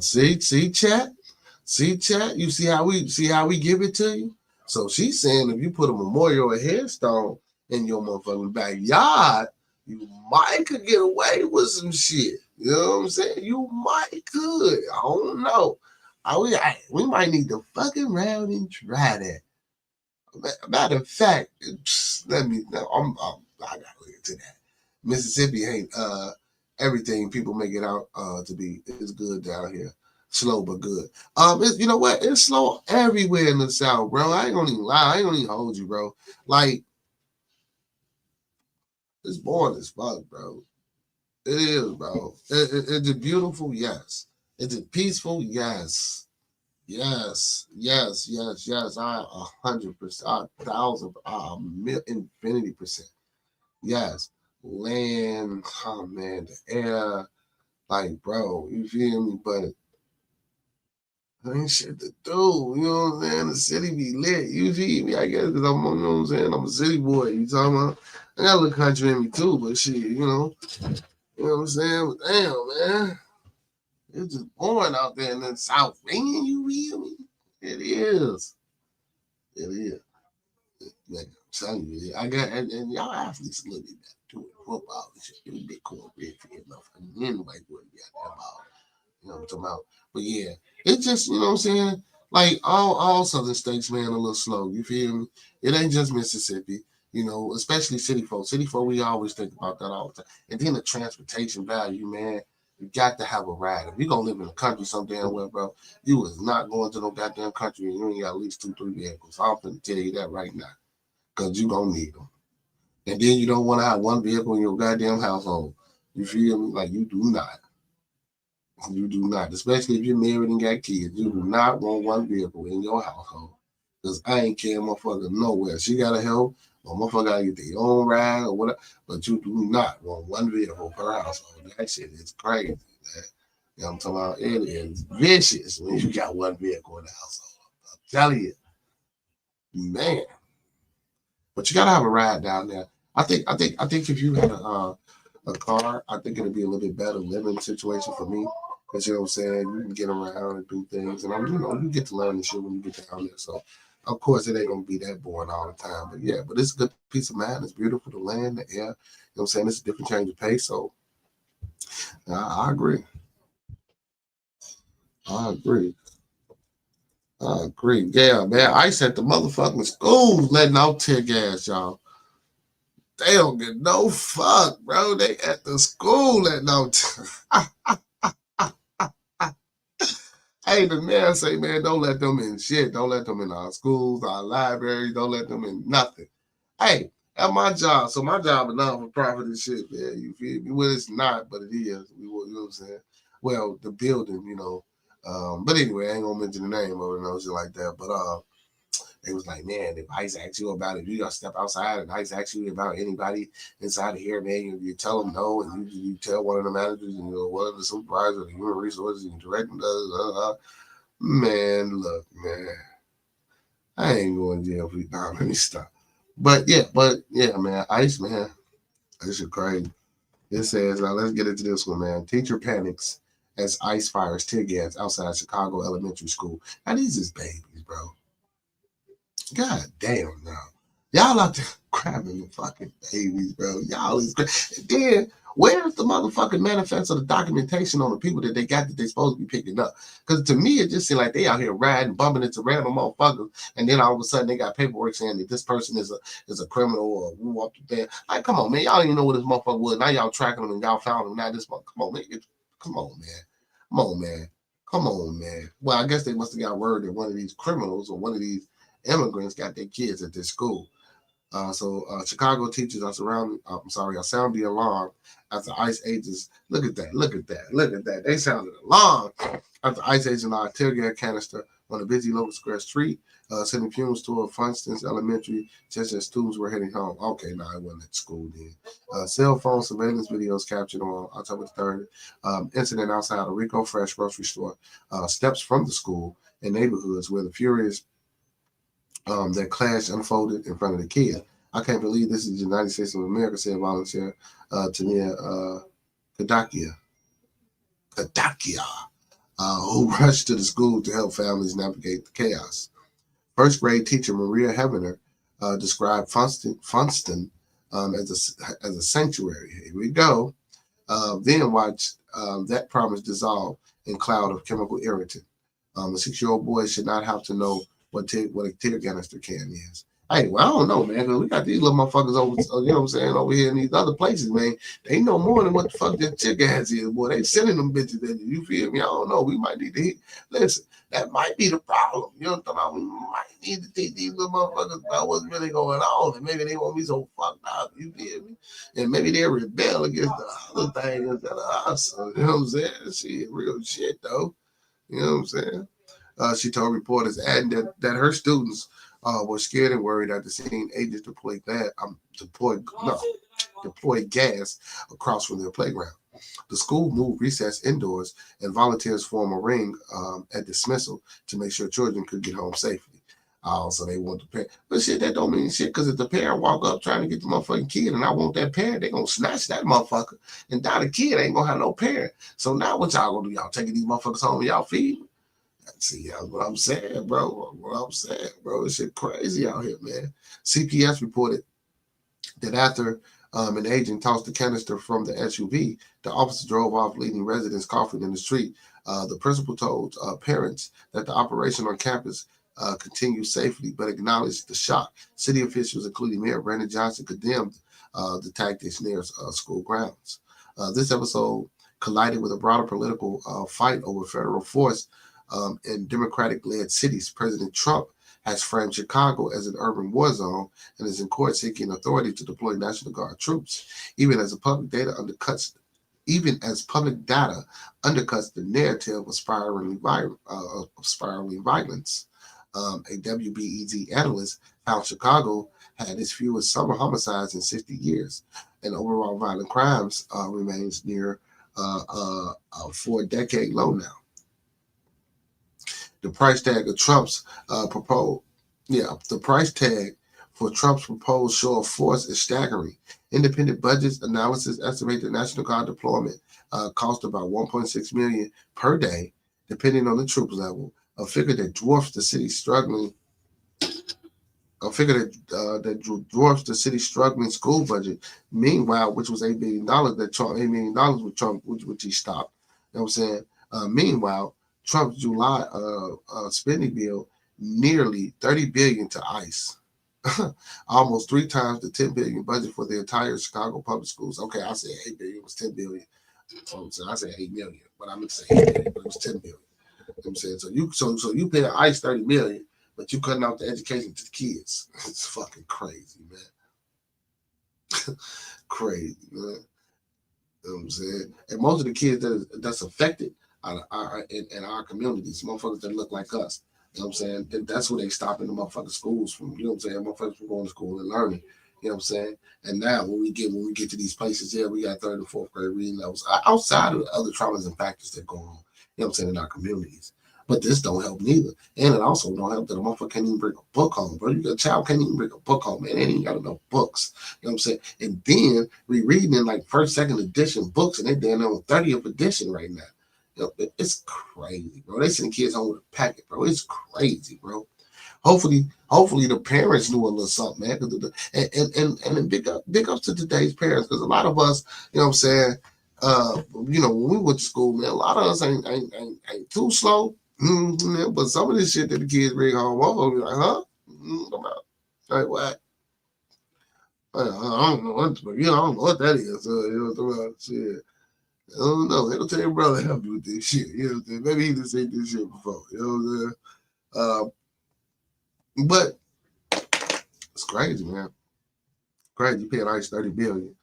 See, chat. You see how we give it to you. So she's saying if you put a memorial or headstone in your motherfucking backyard, you might could get away with some shit. You know what I'm saying? You might could. I don't know. We might need to fucking around and try that. Matter of fact, let me. I gotta look into that. Mississippi ain't everything people make it out to be is good down here. Slow but good. You know what? It's slow everywhere in the South, bro. I ain't gonna even lie. I ain't gonna even hold you, bro. Like, it's boring as fuck, bro. It is, bro. Is it beautiful? Yes. Is it peaceful? Yes. Yes. I 100%, 1,000, infinity percent. Yes. land, oh man, the air, like, bro, you feel me? But I ain't shit to do, you know what I'm saying? The city be lit, you feel me? I guess because I'm, you know what I'm saying? I'm a city boy, you talking about? I got a little country in me too, but shit, you know what I'm saying? But damn, man, it's just boring out there in the South, man, you feel me? It is. It is. Man, I'm telling you, I got, and y'all athletes a little bit better doing football and shit. You big cornbread for your motherfucking anybody would get that ball. You know what I'm talking about? But yeah, it's just, you know what I'm saying? Like all southern states, man, a little slow. You feel me? It ain't just Mississippi, you know, especially city folk. City folk, we always think about that all the time. And then the transportation value, man. You got to have a ride. If you're gonna live in the country some damn well, bro, you is not going to no goddamn country and you ain't got at least 2-3 vehicles. I'm gonna tell you that right now. Cause you gonna need them. And then you don't want to have one vehicle in your goddamn household. You feel me? Like you do not. You do not, especially if you're married and got kids. You do not want one vehicle in your household. Because I ain't carrying motherfucker nowhere. She got to help, or motherfucker got to get their own ride or whatever. But you do not want one vehicle per household. That shit is crazy. Man. You know what I'm talking about? It is vicious when you got one vehicle in the household. I'm telling you, man. But you gotta have a ride down there. I think if you had a car, I think it'd be a little bit better living situation for me. Because you know what I'm saying, you can get around and do things, and you get to learn the shit when you get down there. So, of course, it ain't gonna be that boring all the time. But yeah, but it's a good piece of mind. It's beautiful, the land, the air. You know what I'm saying? It's a different change of pace. So, I agree. I agree. I agree. Yeah, man. Ice at the motherfucking schools letting out tear gas, y'all. They don't get no fuck, bro. They at the school letting out. Hey, the man say, man, don't let them in shit. Don't let them in our schools, our libraries. Don't let them in nothing. Hey, at my job, so my job is not for profit and shit, man. You feel me? Well, it's not, but it is. You know what I'm saying? Well, the building, you know. But anyway, I ain't gonna mention the name of it and shit like that. But it was like, man, if ICE asks you about it, if you gotta step outside and ICE asks you about anybody inside of here, man, you tell them no, and you tell one of the managers and one of the supervisors, the human resources, and director, man, look, man, I ain't going to jail for nah, let me stop. But yeah, man, ICE, man, this shit crazy. It says, now let's get into this one, man. Teacher panics as ICE fires tear gas outside Chicago elementary school. Now these is babies, bro. God damn now. Y'all out there grabbing the fucking babies, bro. Y'all is crazy. Then where's the motherfucking manifest of the documentation on the people that they got that they supposed to be picking up? Because to me, it just seems like they out here riding, bumping into random motherfuckers, and then all of a sudden they got paperwork saying that this person is a criminal or who up there. Like, come on, man. Y'all didn't even know what this motherfucker was. Now y'all tracking them and y'all found him. Now this one, come on, man. Come on, man. Come on, man. Come on, man. Well, I guess they must have got word that one of these criminals or one of these immigrants got their kids at this school. So Chicago teachers are sounding the alarm after ICE agents. Look at that, look at that, look at that. They sounded alarm after ICE agents allowed tear gas canister on a busy local square street, sending fumes toward Funston's Elementary just as students were heading home. Okay, no, it wasn't at school then. Cell phone surveillance videos captured on October 3rd. Incident outside a Rico Fresh grocery store, steps from the school in neighborhoods where the furious that clash unfolded in front of the kids. I can't believe this is the United States of America, said volunteer Tania Kadakia, who rushed to the school to help families navigate the chaos. First grade teacher Maria Hevener described Funston as a sanctuary. Here we go. Then watched that promise dissolve in cloud of chemical irritant. A 6-year-old boy should not have to know what a tear canister can is. Hey, well, I don't know, man, because we got these little motherfuckers over, you know what I'm saying, over here in these other places, man. They know more than what the fuck this tear gas is, boy. They sending them bitches at you. You feel me? I don't know. We might need to listen. That might be the problem. You know what I'm talking about? We might need to teach these little motherfuckers about what's really going on, and maybe they won't be so fucked up. You feel me? And maybe they'll rebel against the other thing instead of us. You know what I'm saying? Shit, real shit, though. You know what I'm saying? She told reporters, adding that her students were scared and worried after seeing agents deploy deploy gas across from their playground. The school moved recess indoors, and volunteers formed a ring at dismissal to make sure children could get home safely. So they want the parent. But shit, that don't mean shit, because if the parent walk up trying to get the motherfucking kid and I want that parent, they gonna snatch that motherfucker. And now the kid ain't gonna have no parent. So now what y'all gonna do? Y'all taking these motherfuckers home and y'all feed them? See, that's what I'm saying, bro. This shit crazy out here, man. CPS reported that after an agent tossed the canister from the SUV, the officer drove off, leaving residents coughing in the street. The principal told parents that the operation on campus continued safely, but acknowledged the shock. City officials, including Mayor Brandon Johnson, condemned the tactics near school grounds. This episode collided with a broader political fight over federal force in Democratic-led cities. President Trump has framed Chicago as an urban war zone and is in court seeking authority to deploy National Guard troops, even as public data undercuts the narrative of spiraling violence. A WBEZ analyst found Chicago had its fewest summer homicides in 60 years, and overall violent crimes remains near a 4-decade low now. The price tag of Trump's the price tag for Trump's proposed show of force is staggering. Independent budget analysis estimate the National Guard deployment cost about $1.6 million per day, depending on the troop level. A figure that dwarfs the city's struggling school budget. Meanwhile, which was $8 billion with Trump, which he stopped. You know what I'm saying? Meanwhile, Trump's July spending bill nearly $30 billion to ICE, almost 3 times the $10 billion budget for the entire Chicago public schools. Okay, I said $8 billion, it was $10 billion. So I said $8 million, but I meant to say $8 billion, but it was $10 billion. You know what I'm saying? So you pay ICE $30 million, but you cutting out the education to the kids. It's fucking crazy, man. Crazy, man. You know what I'm saying? And most of the kids that's affected are in our communities, motherfuckers that look like us. You know what I'm saying? And that's where they stopping the motherfucking schools from. You know what I'm saying? Motherfuckers from going to school and learning. You know what I'm saying? And now when we get to these places, we got 3rd and 4th grade reading levels outside of the other traumas and factors that go on. You know what I'm saying, in our communities. But this don't help neither. And it also don't help that a motherfucker can't even bring a book home, bro. A child can't even bring a book home, man. They ain't got enough books. You know what I'm saying? And then rereading in like 1st, 2nd edition books, and they're down on 30th edition right now. You know, it's crazy, bro. They send kids home with a packet, bro. It's crazy, bro. Hopefully the parents knew a little something, man. And big ups to today's parents, because a lot of us, you know what I'm saying, when we went to school, man, a lot of us ain't too slow. Mm-hmm, but some of this shit that the kids bring home, I'm gonna be like, huh? Like what? I don't know what, I don't know what that is. Shit. I don't know. They gonna tell your brother help you with this shit. You know what I'm saying? Maybe he just seen this shit before. You know what I'm saying? But it's crazy, man. Crazy. You pay ICE $30 billion,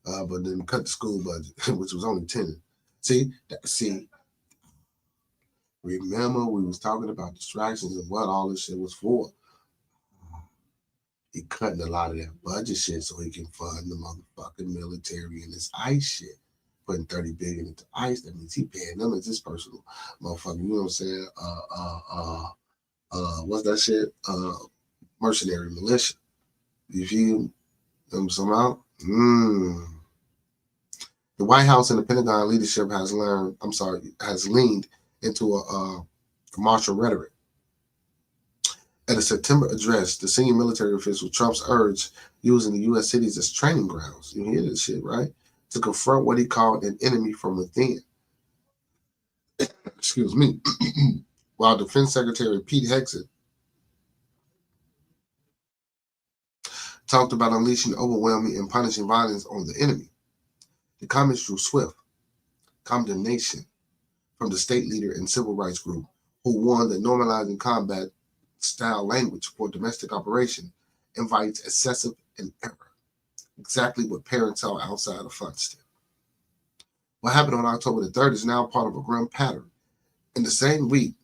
but then cut the school budget, which was only 10. See. Remember, we was talking about distractions and what all this shit was for. He cutting a lot of that budget shit so he can fund the motherfucking military and this ICE shit. Putting $30 billion into ICE, that means he paying them as his personal motherfucking, you know what I'm saying? What's that shit? Mercenary militia. You feel them somehow? The White House and the Pentagon leadership has leaned into a martial rhetoric. At a September address, the senior military official Trump's urged using the U.S. cities as training grounds. You hear this shit, right? To confront what he called an enemy from within. Excuse me. While Defense Secretary Pete Hegseth talked about unleashing overwhelming and punishing violence on the enemy, the comments drew swift condemnation from the state leader and civil rights group, who warned that normalizing combat style language for domestic operation invites excessive and error. Exactly what parents saw outside of Funston. What happened on October the 3rd is now part of a grim pattern. In the same week,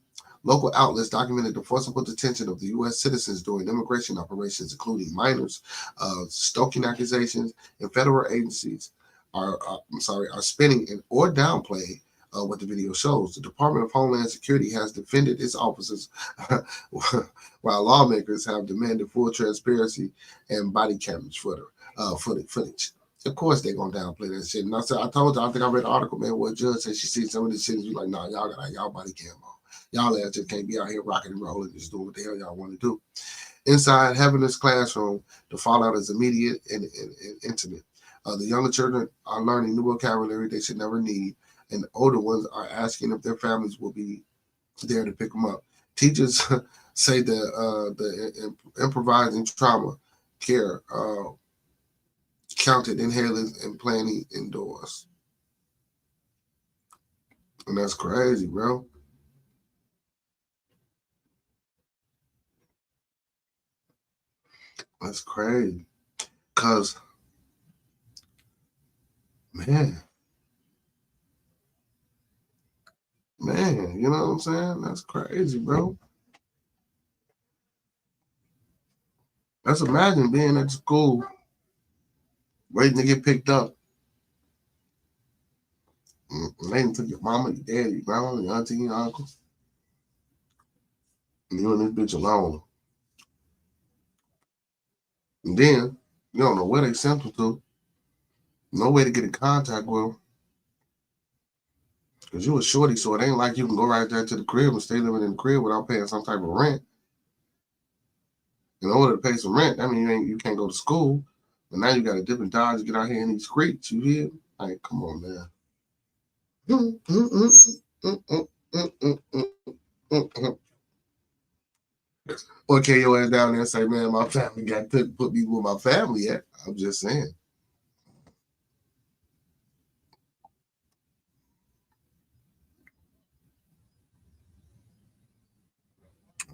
Local outlets documented the forcible detention of the U.S. citizens during immigration operations, including minors, stalking accusations, and federal agencies are spinning or downplaying what the video shows. The Department of Homeland Security has defended its officers, while lawmakers have demanded full transparency and body cameras footage. Of course, they're gonna downplay that shit. And I told you, I think I read an article, man, where a judge said she sees some of this shit and she's like, nah, y'all got y'all body cam on. Y'all ass just can't be out here rocking and rolling, just doing what the hell y'all want to do. Inside Heaven's classroom, the fallout is immediate and intimate. The younger children are learning new vocabulary they should never need, and the older ones are asking if their families will be there to pick them up. Teachers say that the improvising trauma care counted inhalers and planning indoors. And that's crazy, bro. That's crazy. Because, man, you know what I'm saying? That's crazy, bro. Let's imagine being at school, waiting to get picked up. Waiting for your mama, your daddy, your grandma, your auntie, your uncle. And you and this bitch alone. And then, you don't know where they sent them to. No way to get in contact with them. Because you a shorty, so it ain't like you can go right there to the crib and stay living in the crib without paying some type of rent. In order to pay some rent, that means you can't go to school. But now you got a different dodge to get out here in these streets. You hear? Like, come on, man. Or carry your ass down there and say, man, my family got to put me where my family at. I'm just saying.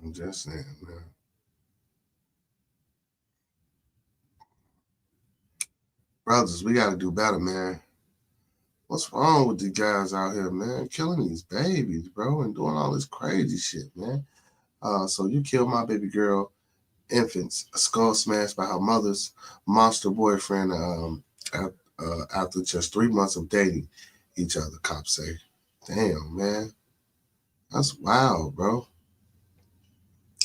I'm just saying, man. Brothers, we got to do better, man. What's wrong with these guys out here, man? Killing these babies, bro, and doing all this crazy shit, man. So you killed my baby girl, infants, a skull smashed by her mother's monster boyfriend after just 3 months of dating each other, cops say. Damn, man. That's wild, bro.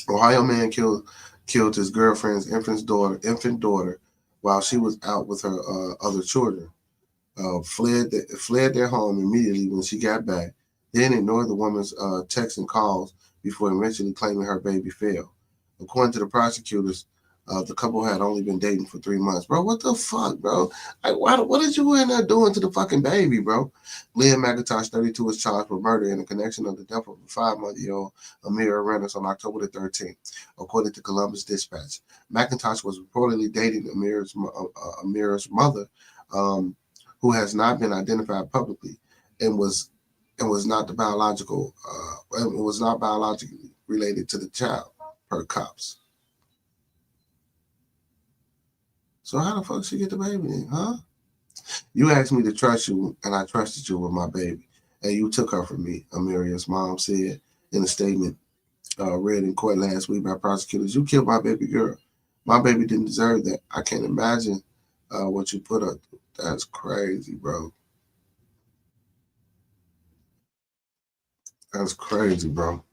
Ohio man killed his girlfriend's infant daughter while she was out with her other children. Fled their home immediately when she got back, then ignored the woman's texts and calls before eventually claiming her baby fell. According to the prosecutors, the couple had only been dating for 3 months. Bro, what the fuck, bro? Like, what did you in there doing to the fucking baby, bro? Leah McIntosh, 32, was charged with murder in the connection of the death of a 5-month-old Amira Rennes on October the 13th, according to Columbus Dispatch. McIntosh was reportedly dating Amira's mother, who has not been identified publicly, and was not biologically related to the child, per cops. So how the fuck she get the baby then, huh? You asked me to trust you, and I trusted you with my baby, and you took her from me, Amira's mom said in a statement read in court last week by prosecutors. You killed my baby girl. My baby didn't deserve that. I can't imagine what you put her through. That's crazy, bro. That's crazy, bro.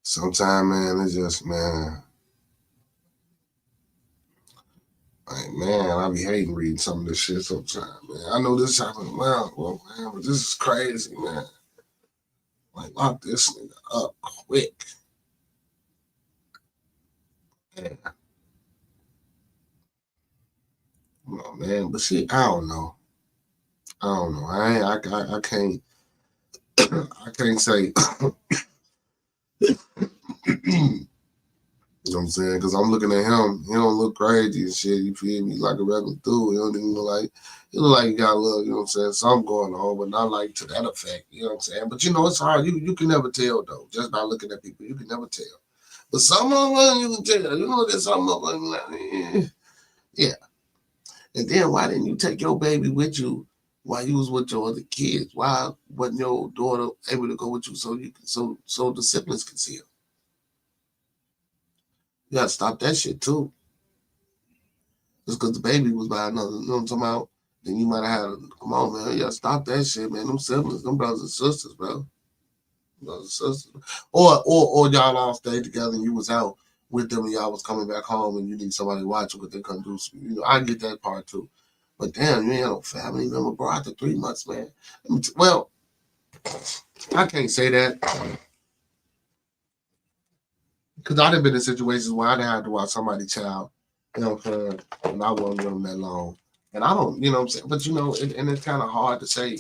Sometimes, man, it's just, man. Like, man, I be hating reading some of this shit sometimes, man. I know this happened well, man, but this is crazy, man. Like, lock this nigga up quick. Man. Oh, man, but see, I don't know. I can't. I can't say. You know what I'm saying? Because I'm looking at him. He don't look crazy and shit. You feel me? Like a regular dude. He don't even look like. He look like he got a little. You know what I'm saying? Something going on, but not like to that effect. You know what I'm saying? But you know, it's hard. You can never tell though. Just by looking at people, you can never tell. But some of them you can tell. You know, there's some of them like, yeah. And then why didn't you take your baby with you while you was with your other kids? Why wasn't your daughter able to go with you so you can, so the siblings can see her? You gotta stop that shit too. Just because the baby was by another, you know what I'm talking about? Then you might have had, come on, man, you gotta stop that shit, man. Them siblings, them brothers and sisters, bro. Brothers and sisters. Or y'all all stayed together and you was out with them and y'all was coming back home and you need somebody to watch what they couldn't do. You know, I get that part too. But damn, you ain't no family member, bro, after 3 months, man. Well, I can't say that because I done been in situations where I done had to watch somebody's child, you know what I'm saying, and I wasn't with them that long. And I don't, you know what I'm saying, but you know, and it's kind of hard to say,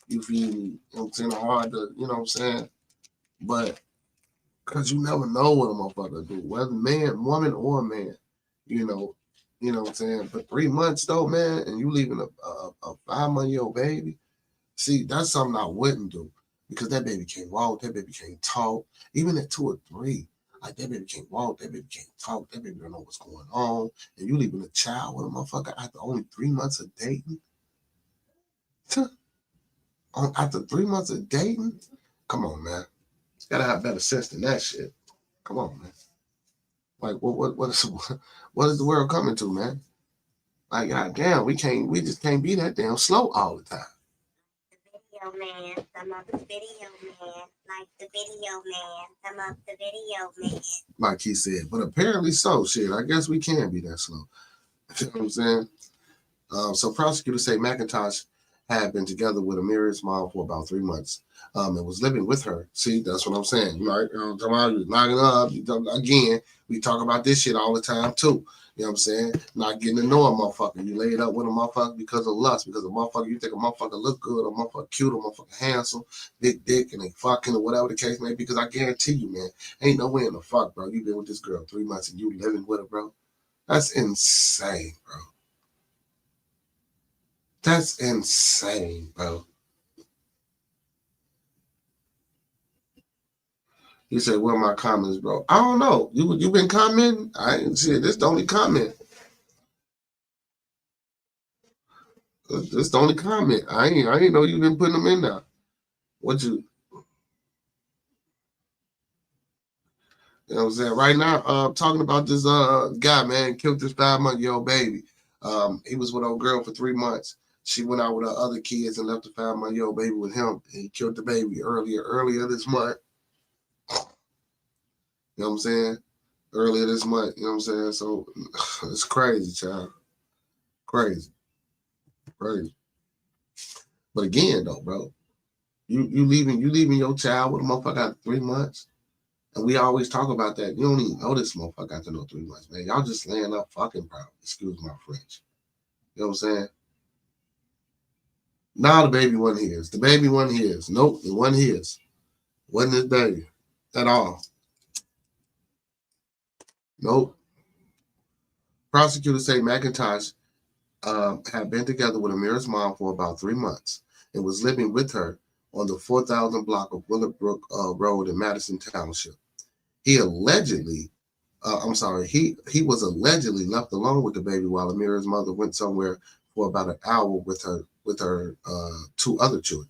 you feel me, you know what I'm saying, hard to, you know what I'm saying, but because you never know what a motherfucker do, whether man, woman, or man, you know what I'm saying, but 3 months though, man, and you leaving a 5-month-old baby, see, that's something I wouldn't do because that baby can't walk, that baby can't talk, even at 2 or 3. Like, that baby can't walk, that baby can't talk, that baby don't know what's going on, and you leaving a child with a motherfucker after only 3 months of dating? After 3 months of dating? Come on, man. You gotta have better sense than that shit. Come on, man. Like, what is the world coming to, man? Like, goddamn, we just can't be that damn slow all the time. The video man, thumb up the video man, like the video man, thumb up the video man. Like he said, but apparently so. Shit, I guess we can be that slow. You know what I'm saying? So prosecutors say McIntosh had been together with Amiri's mom for about 3 months. And was living with her. See, that's what I'm saying. Right? You're knocking up. Again, we talk about this shit all the time too. You know what I'm saying? Not getting to know a motherfucker. You laid up with a motherfucker because of lust, because a motherfucker, you think a motherfucker look good, a motherfucker cute, a motherfucker handsome, big dick, and they fucking or whatever the case may be. Because I guarantee you, man, ain't no way in the fuck, bro. You been with this girl 3 months and you living with her, bro. That's insane, bro. That's insane, bro. He said, "Where are my comments, bro?" I don't know. You been commenting? I ain't see it. This the only comment. This the only comment. I ain't know you been putting them in there. What you? You know what I'm saying? Right now, talking about this guy, man, killed this 5-month-old baby. He was with a girl for 3 months. She went out with her other kids and left the 5-month-old baby with him. And he killed the baby earlier this month. You know what I'm saying? Earlier this month. You know what I'm saying? So it's crazy, child. Crazy. But again, though, bro, you leaving your child with a motherfucker after 3 months, and we always talk about that. You don't even know this motherfucker after no 3 months, man. Y'all just laying up fucking proud. Excuse my French. You know what I'm saying? Now the baby wasn't his. The baby wasn't his. Nope, it wasn't his. Wasn't his baby at all. Nope. Prosecutors say McIntosh had been together with Amira's mom for about 3 months and was living with her on the 4,000 block of Willowbrook Road in Madison Township. He allegedly, he was allegedly left alone with the baby while Amira's mother went somewhere for about an hour with her 2 other children.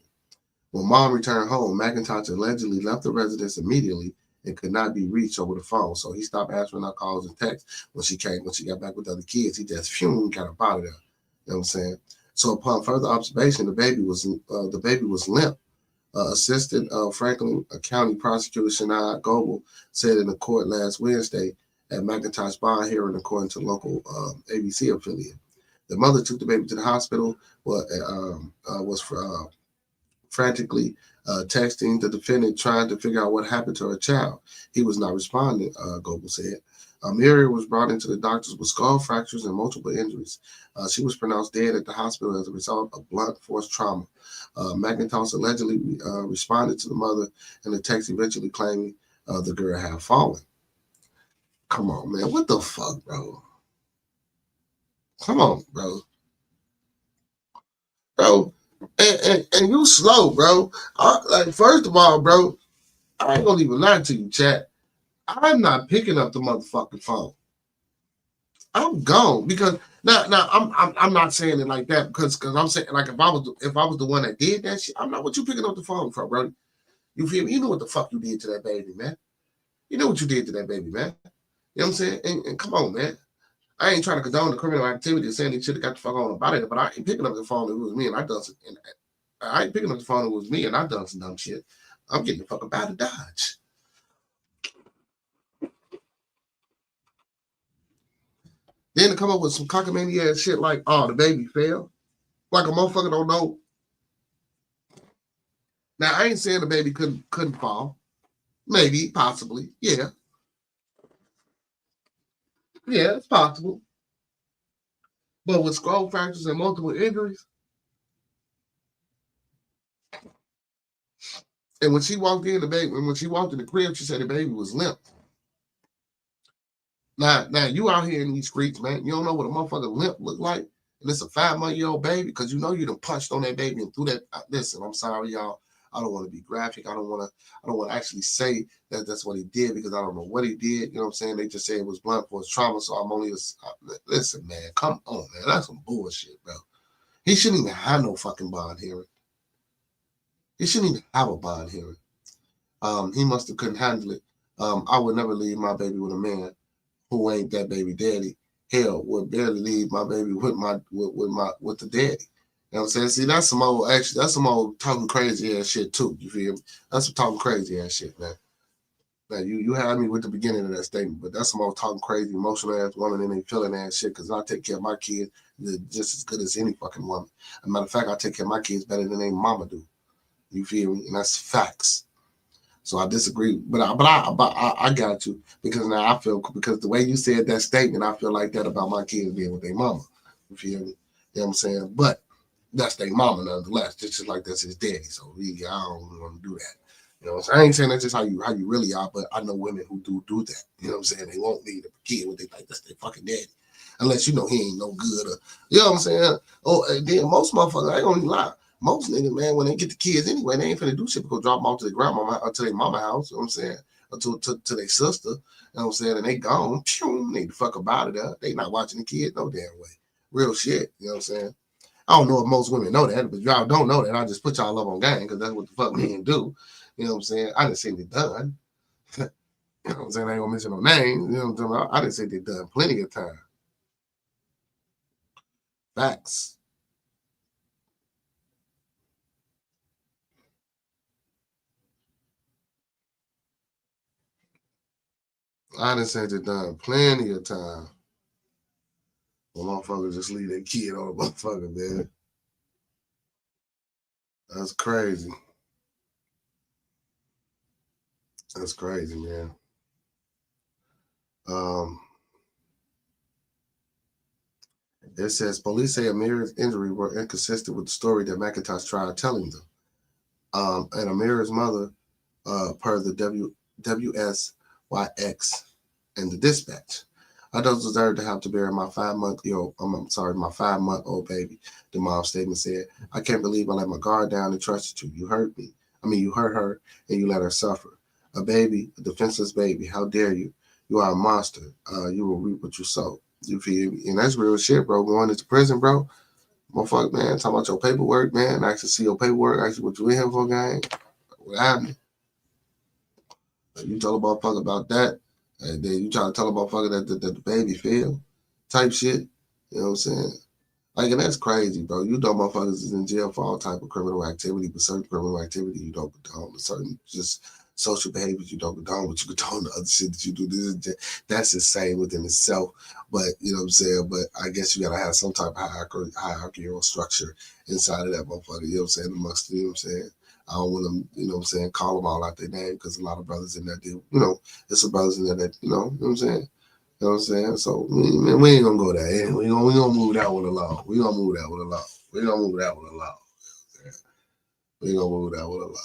When mom returned home, McIntosh allegedly left the residence immediately and could not be reached over the phone. So he stopped answering her calls and texts when she got back with the other kids. He just got up out of there. You know what I'm saying? So upon further observation, the baby was limp. Assistant Franklin County Prosecutor Shania Goebel said in the court last Wednesday at McIntosh bond hearing, according to local ABC affiliate. The mother took the baby to the hospital, was frantically texting the defendant, trying to figure out what happened to her child. He was not responding, Goebel said. Miriam was brought into the doctors with skull fractures and multiple injuries. She was pronounced dead at the hospital as a result of blunt force trauma. McIntosh allegedly responded to the mother in a text eventually claiming the girl had fallen. Come on, man. What the fuck, bro? Come on, bro. Bro, and you slow, bro. Like, first of all, bro, I ain't gonna even lie to you, chat. I'm not picking up the motherfucking phone. I'm gone because Now, I'm not saying it like that because I'm saying like if I was the one that did that shit, I'm not what you picking up the phone for, bro. You feel me? You know what the fuck you did to that baby, man. You know what you did to that baby, man. You know what I'm saying? And come on, man. I ain't trying to condone the criminal activity and saying they should have got the fuck on about it, but I ain't picking up the phone if it was me and I done some. I ain't picking up the phone if it was me and I done some dumb shit. I'm getting the fuck up out of Dodge. Then to come up with some cockamamie ass shit like, oh, the baby fell. Like a motherfucker don't know. Now I ain't saying the baby couldn't fall. Maybe, possibly. Yeah. Yeah, it's possible. But with skull fractures and multiple injuries, and when she walked in the crib, she said the baby was limp. Now you out here in these streets, man. You don't know what a motherfucker limp look like, and it's a 5-month-old baby because you know you done punched on that baby and threw that. Listen, I'm sorry, y'all. I don't want to be graphic. I don't want to actually say that that's what he did because I don't know what he did. You know what I'm saying? They just say it was blunt force trauma. So I'm only listen, man. Come on, man. That's some bullshit, bro. He shouldn't even have no fucking bond hearing. He shouldn't even have a bond hearing. He must have couldn't handle it. I would never leave my baby with a man who ain't that baby daddy. Hell, would barely leave my baby with the daddy. You know what I'm saying? See, that's some old talking crazy ass shit too. You feel me? That's some talking crazy ass shit, man. Now you had me with the beginning of that statement, but that's some old talking crazy, emotional ass woman and they feeling ass shit. Cause I take care of my kids just as good as any fucking woman. As a matter of fact, I take care of my kids better than their mama do. You feel me? And that's facts. So I disagree, but I got you because now I feel because the way you said that statement, I feel like that about my kids being with their mama. You feel me? You know what I'm saying? But that's their mama nonetheless, just like that's his daddy. So I don't want to do that. You know, so I ain't saying that's just how you really are, but I know women who do that. You know what I'm saying? They won't leave a kid with they like that's their fucking daddy, unless you know he ain't no good. Or, you know what I'm saying? Oh, and then most motherfuckers, I ain't gonna lie. Most niggas, man, when they get the kids anyway, they ain't finna do shit but go drop them off to their grandmama or to their mama house, you know what I'm saying? Or to their sister, you know what I'm saying? And they gone, they the fuck about it. They not watching the kid no damn way. Real shit, you know what I'm saying? I don't know if most women know that, but y'all don't know that. I just put y'all up on game because that's what the fuck men do. You know what I'm saying? I didn't say they done. You know what I'm saying? I ain't gonna mention no names. You know what I'm talking about? I didn't say they done plenty of time. Facts. I done said it done plenty of time. Well, motherfuckers just leave their kid on a motherfucker, man. That's crazy. That's crazy, man. It says police say Amir's injury were inconsistent with the story that McIntosh tried telling them. And Amir's mother, per the WSYX and the dispatch. I don't deserve to have to bury my 5-month-old baby, the mom's statement said. I can't believe I let my guard down and trusted you. You hurt me. You hurt her and you let her suffer. A baby, a defenseless baby. How dare you? You are a monster. You will reap what you sow. You feel me? And that's real shit, bro. Going into prison, bro. Motherfucker, man. Talking about your paperwork, man. I actually see your paperwork. Actually, what you in here for, gang? What happened? You tell a motherfucker about that. And then you try to tell a motherfucker that the baby fell type shit. You know what I'm saying? Like, and that's crazy, bro. You know motherfuckers is in jail for all type of criminal activity, but certain criminal activity you don't condone, certain just social behaviors you don't condone, but you condone the other shit that you do. That's insane within itself. But, you know what I'm saying? But I guess you gotta have some type of hierarchy or structure inside of that motherfucker, you know what I'm saying? Amongst, you know what I'm saying? I don't want to, you know what I'm saying, call them all out their name because a lot of brothers in there do, you know, there's some brothers in there that, you know what I'm saying? You know what I'm saying? So we ain't gonna go there. We gonna move that one along. We gonna move that one along. We gonna move that one along. We gonna move that one along.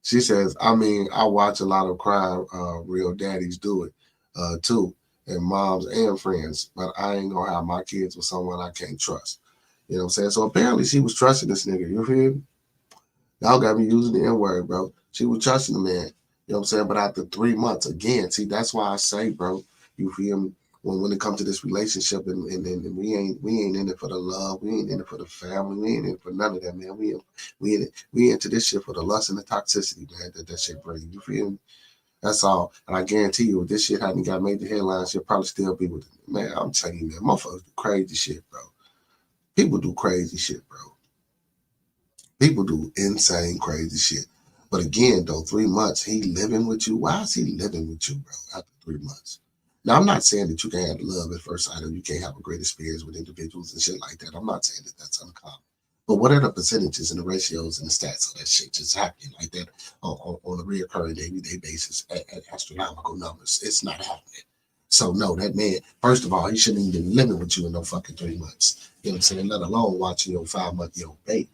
She says, I watch a lot of crime real daddies do it too, and moms and friends, but I ain't gonna have my kids with someone I can't trust. You know what I'm saying? So apparently she was trusting this nigga. You feel me? Y'all got me using the N-word, bro. She was trusting the man. You know what I'm saying? But after 3 months, again, see, that's why I say, bro, you feel me? when it comes to this relationship, and we ain't in it for the love, we ain't in it for the family, we ain't in it for none of that, man. We into this shit for the lust and the toxicity, man. That shit brings. You feel me? That's all. And I guarantee you, if this shit hadn't got major headlines, she'll probably still be with it. Man, I'm telling you, man, motherfuckers do crazy shit, bro. People do crazy shit, bro. People do insane, crazy shit. But again, though, 3 months, he living with you. Why is he living with you, bro, after 3 months? Now, I'm not saying that you can't have love at first sight or you can't have a great experience with individuals and shit like that. I'm not saying that that's uncommon. But what are the percentages and the ratios and the stats of that shit just happening like that on a reoccurring day-to-day basis at astronomical numbers? It's not happening. So, no, that man, first of all, he shouldn't even be living with you in no fucking 3 months. You know what I'm saying? Let alone watching your 5-month-old baby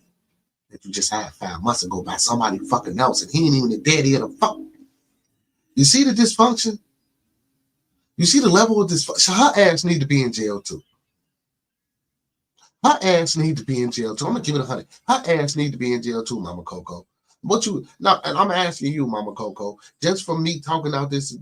that you just had 5 months ago by somebody fucking else, and he ain't even the daddy of the fuck. You see the dysfunction? You see the level of dysfunction? Her ass need to be in jail too. Her ass need to be in jail too. I'm gonna give it 100. Her ass need to be in jail too, Mama Coco. What you now? And I'm asking you, Mama Coco, just from me talking out this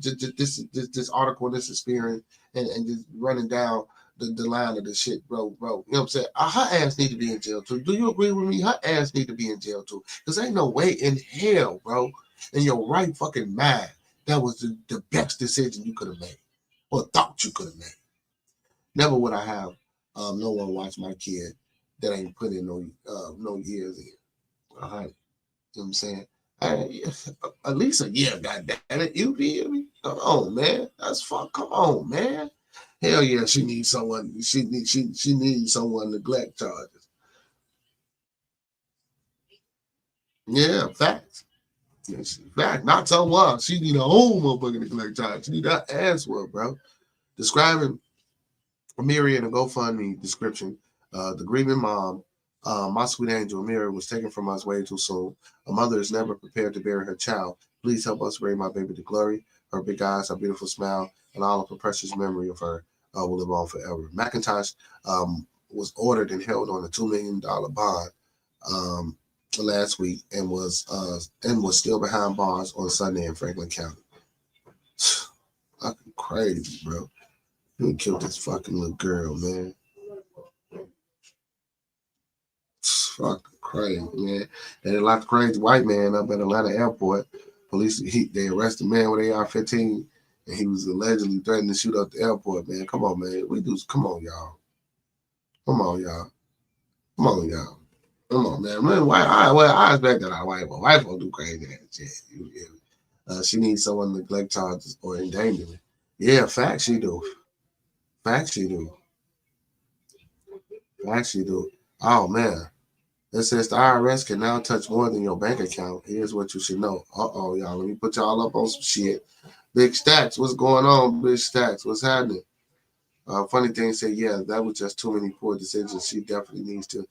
article, this experience, and just running down the line of the shit, bro. You know what I'm saying? Her ass need to be in jail too. Do you agree with me? Her ass need to be in jail too. Because ain't no way in hell, bro, in your right fucking mind, that was the best decision you could have made or thought you could have made. Never would I have no one watch my kid that ain't put in no years in. You know what I'm saying? At least a year, goddamn it. You feel me? Come on, man. That's fuck. Come on, man. Hell yeah, she needs someone. She needs someone neglect charges. Yeah, facts. Yes, fact. Not someone. She need a whole motherfucking neglect charge. She need that ass work, bro. Describing Amiri in a GoFundMe description. The grieving mom, my sweet angel Amiri, was taken from us way too soon. A mother is never prepared to bury her child. Please help us bring my baby to glory. Her big eyes, her beautiful smile, and all of the precious memory of her will live on forever. McIntosh was ordered and held on a $2 million bond last week and was still behind bars on Sunday in Franklin County. Fucking crazy, bro. He killed this fucking little girl, man. It's fucking crazy, man. And a lot of crazy white man up at Atlanta airport. Police, they arrested a man with AR-15, and he was allegedly threatening to shoot up the airport, man. Come on, man. Come on, y'all. Come on, y'all. Come on, y'all. Come on, man. I expect that our white folks do crazy ass shit. She needs someone to neglect charges or endangerment. Yeah, facts she do. Facts she do. Facts she do. Oh, man. It says the IRS can now touch more than your bank account. Here's what you should know. Uh-oh, y'all. Let me put y'all up on some shit. Big Stacks. What's going on, Big Stacks? What's happening? Funny thing say, yeah, that was just too many poor decisions. She definitely needs to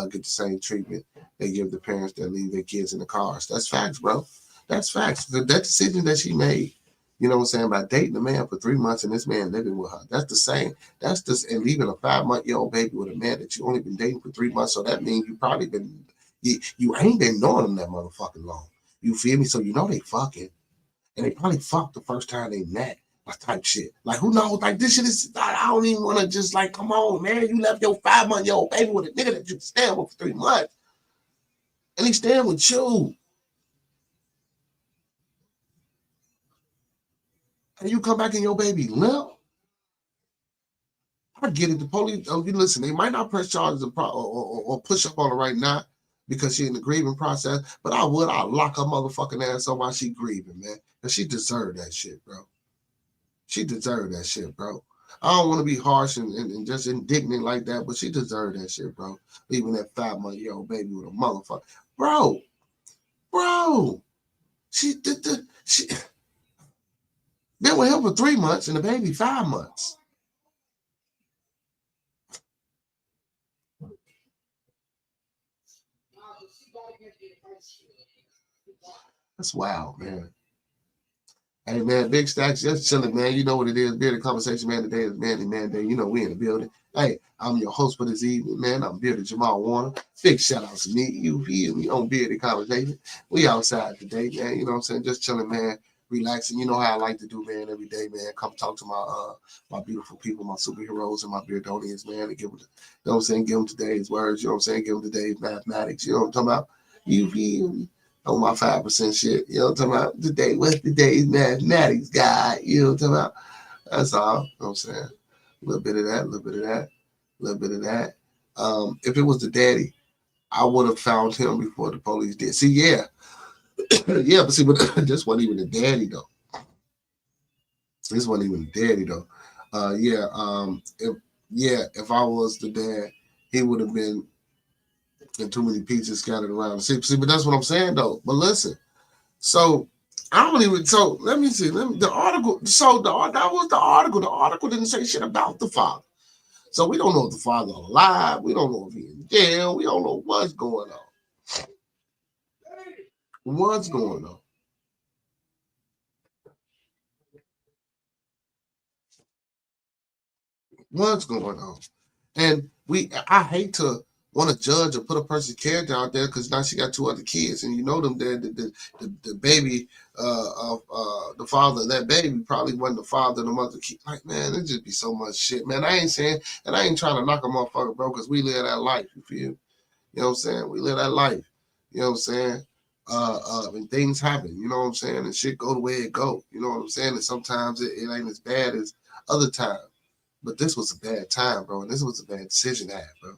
get the same treatment they give the parents that leave their kids in the cars. That's facts, bro. That's facts. That decision that she made, you know what I'm saying, by dating a man for 3 months and this man living with her. That's the same. That's just, and leaving a 5-month-old baby with a man that you only been dating for 3 months. So that means you probably been, you ain't been knowing them that motherfucking long. You feel me? So you know they fucking. And they probably fucked the first time they met. Type shit. Like, who knows? Like, this shit is, I don't even want to just, like, come on, man. You left your 5-month-old baby with a nigga that you stand with for 3 months. And he's staying with you. And you come back and your baby limp. I get it. The police, you listen, they might not press charges or push up on her right now because she's in the grieving process, but I'll lock her motherfucking ass up while she grieving, man. Because she deserved that shit, bro. She deserved that shit, bro. I don't want to be harsh and just indignant like that, but she deserved that shit, bro. Leaving that 5-month-old baby with a motherfucker. Bro. She been with him for 3 months and the baby 5 months. That's wild, man. Hey, man, Big Stacks, just chilling, man. You know what it is. Bearded Conversation, man. Today is Manday. You know we in the building. Hey, I'm your host for this evening, man. I'm Bearded Jamal Warner. Big shout out to me. You feel me on Bearded Conversation. We outside today, man. You know what I'm saying? Just chilling, man. relaxing. You know how I like to do, man, every day, man. Come talk to my beautiful people, my superheroes and my Beardonians, man, and give them, you know what I'm saying, give them today's words, you know what I'm saying, give them today's mathematics, you know what I'm talking about? You feel me? On my 5% shit, you know what I'm talking about? Today, what's today's mathematics, guy? You know what I'm talking about? That's all, you know what I'm saying? A little bit of that, a little bit of that, a little bit of that. If it was the daddy, I would have found him before the police did. See, yeah. Yeah, but see, but this wasn't even the daddy though. This wasn't even the daddy though. If I was the dad, he would have been in too many pieces scattered around. See, but that's what I'm saying though. But listen, so I don't even. So let me see. The article. So that was the article. The article didn't say shit about the father. So we don't know if the father's alive. We don't know if he's in jail. We don't know what's going on. What's going on? What's going on? And I hate to want to judge or put a person's character out there because now she got 2 other kids, and you know them there. The baby of the father of that baby probably wasn't the father of the mother kid. Like, man, it just be so much shit, man. I ain't saying, and I ain't trying to knock a motherfucker, bro, because we live that life. You feel? You know what I'm saying? We live that life. You know what I'm saying? And things happen. You know what I'm saying? And shit go the way it go. You know what I'm saying? And sometimes it ain't as bad as other times. But this was a bad time, bro. And this was a bad decision to have, bro.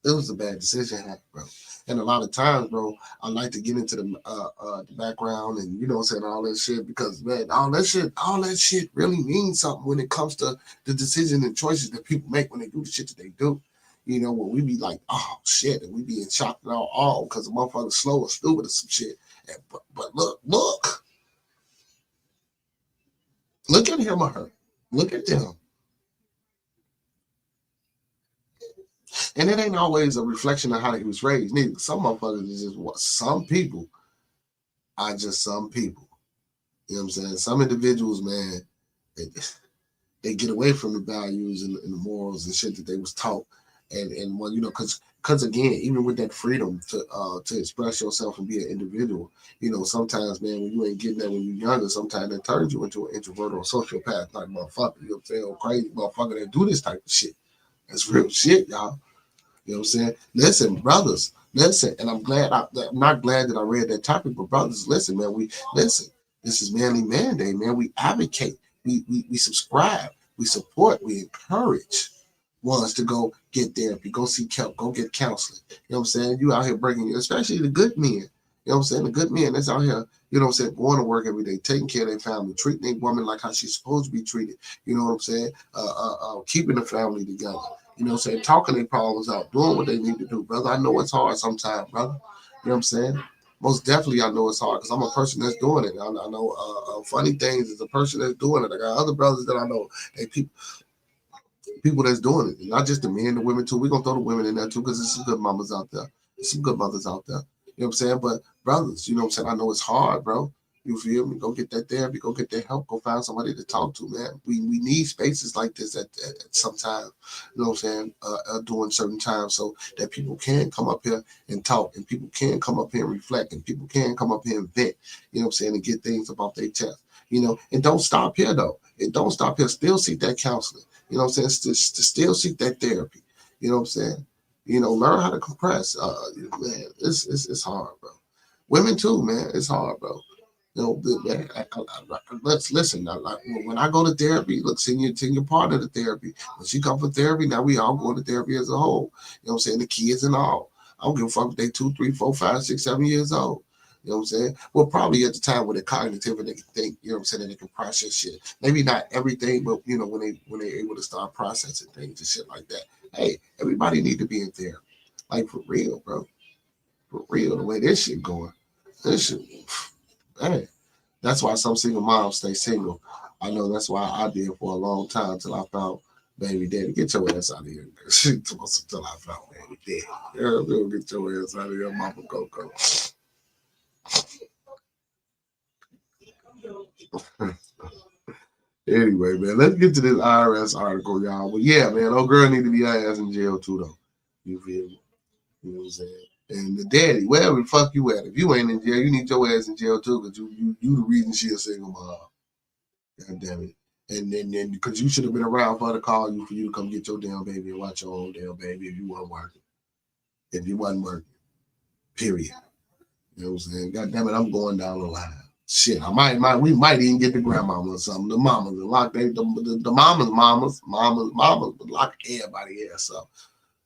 It was a bad decision to have, bro. And a lot of times, bro, I like to get into the background and, you know what I'm saying, all that shit, because, man, all that shit really means something when it comes to the decisions and choices that people make when they do the shit that they do. You know, when we be like, oh, shit, and we be in shock and all because the motherfucker's slow or stupid or some shit. And, but look at him or her. Look at them. And it ain't always a reflection of how he was raised. Neither. Some motherfuckers is just what some people are just some people. You know what I'm saying? Some individuals, man, they get away from the values and the morals and shit that they was taught. And when, you know, because again, even with that freedom to express yourself and be an individual, you know, sometimes, man, when you ain't getting that when you're younger, sometimes that turns you into an introvert or a sociopath type motherfucker. You know what I'm saying? Or crazy motherfucker that do this type of shit. That's real shit, y'all. You know what I'm saying? Listen, brothers, listen. And I'm not glad that I read that topic, but brothers, listen, man. We listen. This is Manly Manday, man. We advocate, we subscribe, we support, we encourage ones to go get therapy, go seek help, go get counseling. You know what I'm saying? You out here bringing, especially the good men. You know what I'm saying? The good men that's out here, you know what I'm saying, going to work every day, taking care of their family, treating their woman like how she's supposed to be treated. You know what I'm saying? Keeping the family together. You know what I'm saying? Talking their problems out, doing what they need to do, brother. I know it's hard sometimes, brother. You know what I'm saying? Most definitely, I know it's hard because I'm a person that's doing it. I know funny things is a person that's doing it. I got other brothers that I know, they people that's doing it, not just the men, the women too. We're gonna throw the women in there too, because there's some good mamas out there. There's some good mothers out there. You know what I'm saying? But brothers, you know what I'm saying? I know it's hard, bro. You feel me? Go get that therapy, go get that help, go find somebody to talk to, man. We need spaces like this at some time, you know what I'm saying, during certain times so that people can come up here and talk, and people can come up here and reflect, and people can come up here and vent, you know what I'm saying, and get things about their chest, you know. And don't stop here, though. It don't stop here. Still seek that counseling. You know what I'm saying? To still seek that therapy. You know what I'm saying? You know, learn how to compress. Man, it's hard, bro. Women too, man. It's hard, bro. You know, man, let's listen. Like, when I go to therapy, look, send your part of the therapy. When she come for therapy, now we all go to therapy as a whole. You know what I'm saying? The kids and all. I don't give a fuck if they 2, 3, 4, 5, 6, 7 years old. You know what I'm saying? Well, probably at the time when they're cognitive and they can think, you know what I'm saying, and they can process shit. Maybe not everything, but you know, when they're able to start processing things and shit like that. Hey, everybody need to be in therapy. Like, for real, bro. For real, the way this shit going. This shit, hey. That's why some single moms stay single. I know that's why I did for a long time till I found baby daddy. Get your ass out of here. Till I found baby daddy. Yeah, get your ass out of here, Mama Coco. Anyway, man, let's get to this IRS article, y'all. But yeah, man, old girl need to be her ass in jail too, though. You feel me? You know what I'm saying? And the daddy, wherever the fuck you at, if you ain't in jail, you need your ass in jail too, because you the reason she a single mom. God damn it. And then because you should have been around for her to call you for you to come get your damn baby and watch your own damn baby if you weren't working. If you wasn't working. Period. You know what I'm saying? God damn it, I'm going down the line. Shit, we might even get the grandmama or something. The mamas and lock the mamas, but lock everybody else up.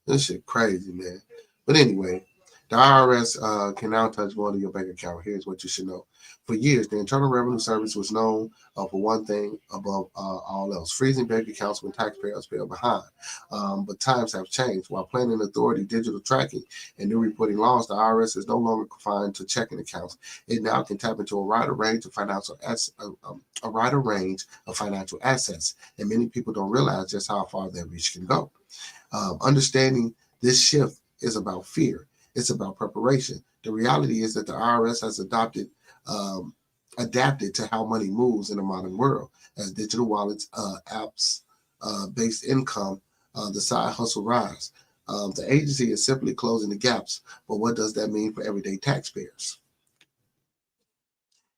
This shit crazy, man. But anyway, the IRS can now touch more than your bank account. Here's what you should know. For years, the Internal Revenue Service was known for one thing above all else: freezing bank accounts when taxpayers fell behind. But times have changed. While Planning Authority digital tracking and new reporting laws, the IRS is no longer confined to checking accounts. It now can tap into a wider range of financial assets, and many people don't realize just how far that reach can go. Understanding this shift is about fear. It's about preparation. The reality is that the IRS has adapted to how money moves in the modern world. As digital wallets, apps, based income, the side hustle rise. The agency is simply closing the gaps. But what does that mean for everyday taxpayers?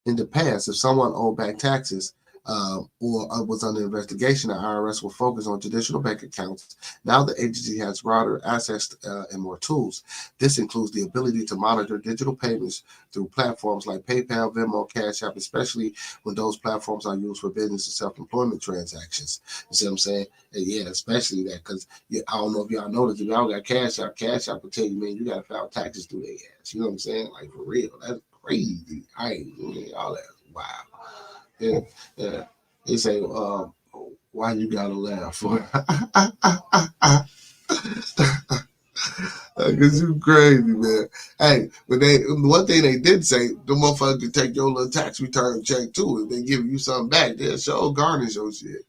In the past, if someone owed back taxes or was under investigation, the IRS will focus on traditional bank accounts. Now the agency has broader access and more tools. This includes the ability to monitor digital payments through platforms like PayPal, Venmo, CASHAPP, especially when those platforms are used for business and self-employment transactions. You see what I'm saying? And yeah, especially that, because I don't know if y'all noticed, if y'all got CASHAPP will tell you, man, you got to file taxes through their ass. You know what I'm saying? Like, for real. That's crazy. All that. Wow. Yeah. They say, why you gotta laugh for? Because you crazy, man. Hey, but one thing they did say, the motherfuckers can take your little tax return check too. If they give you something back, they'll show garnish your shit.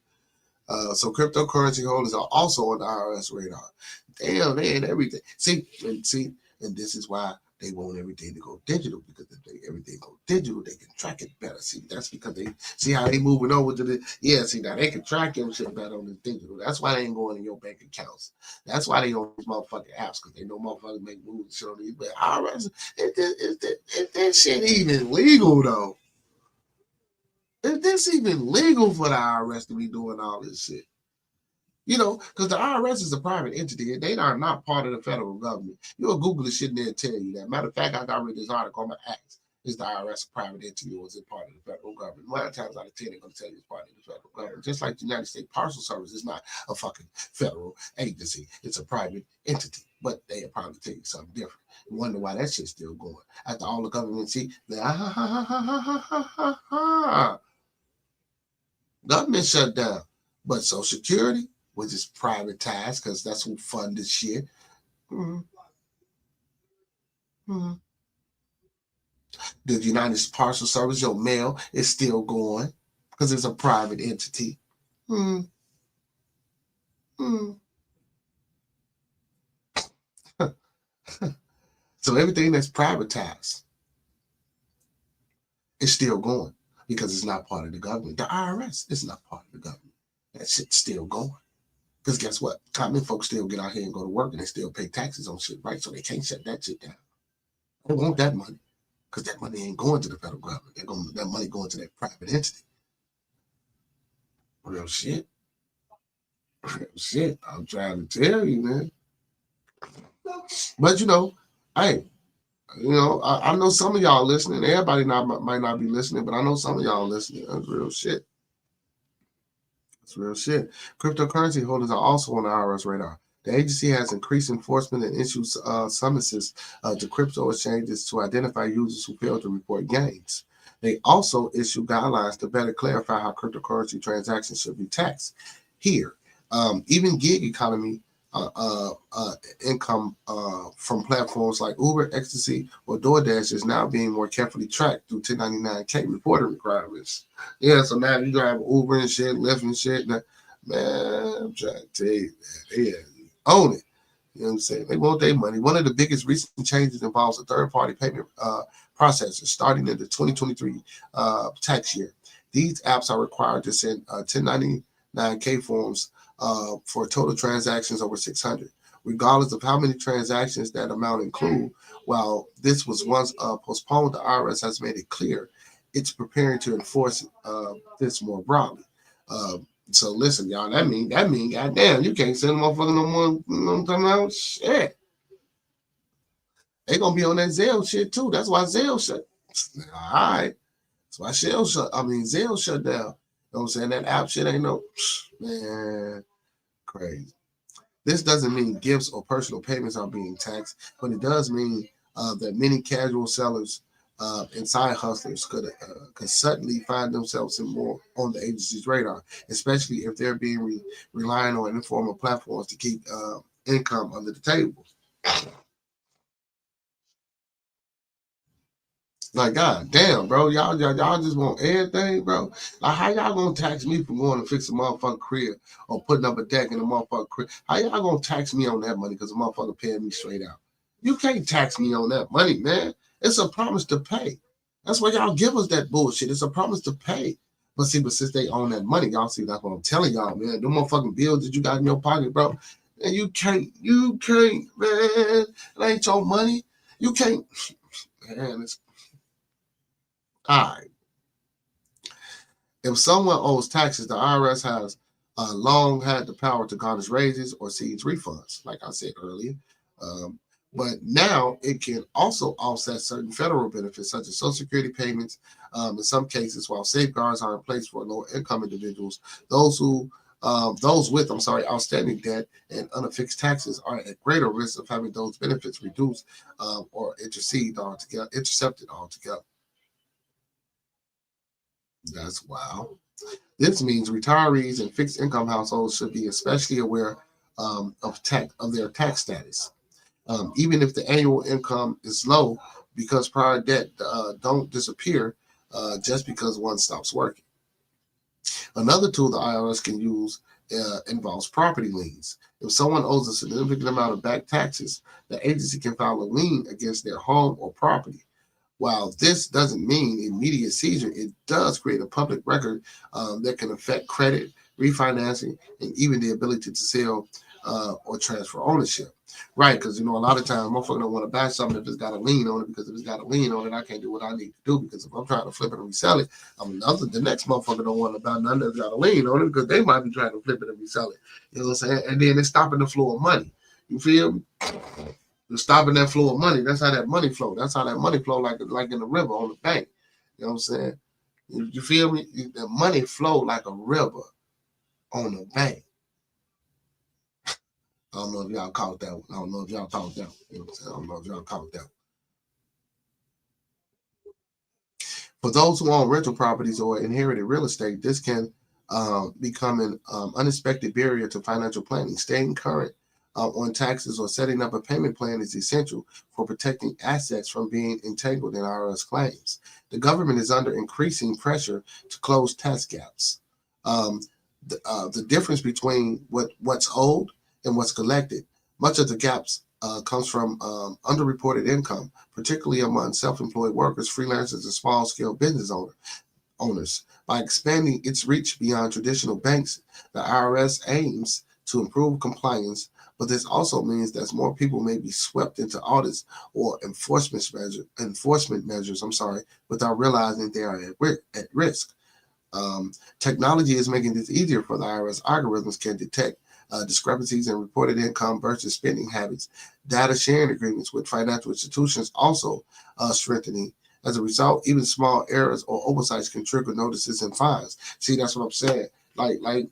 So cryptocurrency holders are also on the IRS radar. Damn, they ain't everything. See, and this is why they want everything to go digital, because if everything go digital, they can track it better. See, that's because they see how they moving over to see, now they can track your shit better on the digital. That's why they ain't going in your bank accounts. That's why they on these motherfucking apps, because they know motherfuckers make moves and shit on these. But IRS, is that shit even legal though? Is this even legal for the IRS to be doing all this shit? You know, because the IRS is a private entity. They are not part of the federal government. You'll Google this shit and they'll tell you that. Matter of fact, I got read this article on my ask, is the IRS a private entity or is it part of the federal government? 9 times out of 10, they're going to tell you it's part of the federal government. Just like the United States Parcel Service is not a fucking federal agency. It's a private entity. But they'll probably tell you something different. You wonder why that shit's still going. After all the government, government shut down. But Social Security, which is privatized because that's who fund this shit. Mm-hmm. Mm-hmm. The United States Parcel Service, your mail is still going because it's a private entity. Mm-hmm. Mm-hmm. So everything that's privatized is still going because it's not part of the government. The IRS is not part of the government. That shit's still going. Because guess what? Common folks still get out here and go to work and they still pay taxes on shit, right? So they can't shut that shit down. They want that money because that money ain't going to the federal government. That money going to that private entity. Real shit. Real shit. I'm trying to tell you, man. But hey, I know some of y'all listening. Everybody might not be listening, but I know some of y'all listening. That's real shit. That's real shit. Cryptocurrency holders are also on the IRS radar. The agency has increased enforcement and issues summonses to crypto exchanges to identify users who fail to report gains. They also issue guidelines to better clarify how cryptocurrency transactions should be taxed. Here, even gig economy income from platforms like Uber, Ecstasy, or DoorDash is now being more carefully tracked through 1099-K reporting requirements. Yeah, so now you got Uber and shit, Lyft and shit. Now, man, I'm trying to tell you, man, they own it. You know what I'm saying? They want their money. One of the biggest recent changes involves a third-party payment processor starting in the 2023 tax year. These apps are required to send 1099-K forms for total transactions over 600. regardless of how many transactions that amount include. While this was once postponed, the IRS has made it clear it's preparing to enforce this more broadly. So listen, y'all, that mean, goddamn, you can't send a motherfucker no more. You know what I'm talking about? Shit. They gonna be on that Zelle shit too. That's why Zelle shut. All right. That's why Zelle shut down. You know what I'm saying? That app shit ain't no, man, crazy. This doesn't mean gifts or personal payments are being taxed, but it does mean that many casual sellers and side hustlers could suddenly find themselves more on the agency's radar, especially if they're being relying on informal platforms to keep income under the table. Like, god damn, bro, y'all just want everything, bro. Like, how y'all gonna tax me for going to fix a motherfucking crib or putting up a deck in a motherfucking crib? How y'all gonna tax me on that money because a motherfucker paying me straight out? You can't tax me on that money, man. It's a promise to pay. That's why y'all give us that bullshit. It's a promise to pay. But see, since they own that money, y'all see, that's what I'm telling y'all, man. Them motherfucking bills that you got in your pocket, bro, and you can't, man. It ain't your money. You can't, man. It's all right. If someone owes taxes, the IRS has long had the power to garnish raises or seize refunds, like I said earlier. But now it can also offset certain federal benefits, such as Social Security payments. In some cases, while safeguards are in place for low-income individuals, those with outstanding debt and unaffixed taxes are at greater risk of having those benefits reduced or intercepted altogether. That's wow. This means retirees and fixed income households should be especially aware of their tax status, even if the annual income is low, because prior debt don't disappear just because one stops working. Another tool the IRS can use involves property liens. If someone owes a significant amount of back taxes, the agency can file a lien against their home or property. While this doesn't mean immediate seizure, it does create a public record that can affect credit, refinancing, and even the ability to sell or transfer ownership. Right, because a lot of times motherfucker don't want to buy something if it's got a lien on it, because if it's got a lien on it, I can't do what I need to do, because if I'm trying to flip it and resell it, the next motherfucker don't want to buy nothing that's got a lien on it, because they might be trying to flip it and resell it. You know what I'm saying? And then it's stopping the flow of money. You feel me? Stopping that flow of money. That's how that money flow. That's how that money flow, like in the river on the bank. You know what I'm saying? You feel me? The money flow like a river on the bank. I don't know if y'all caught that one. I don't know if y'all caught that one. You know what I'm saying? I don't know if y'all caught that one. For those who own rental properties or inherited real estate, this can become an unexpected barrier to financial planning. Staying current on taxes or setting up a payment plan is essential for protecting assets from being entangled in IRS claims. The government is under increasing pressure to close tax gaps. The difference between what's owed and what's collected. Much of the gaps comes from underreported income, particularly among self-employed workers, freelancers, and small-scale business owners. By expanding its reach beyond traditional banks, the IRS aims to improve compliance, but this also means that more people may be swept into audits or enforcement measures, without realizing they are at risk. Technology is making this easier for the IRS. Algorithms can detect discrepancies in reported income versus spending habits. Data sharing agreements with financial institutions also strengthening. As a result, even small errors or oversights can trigger notices and fines. See, that's what I'm saying. Like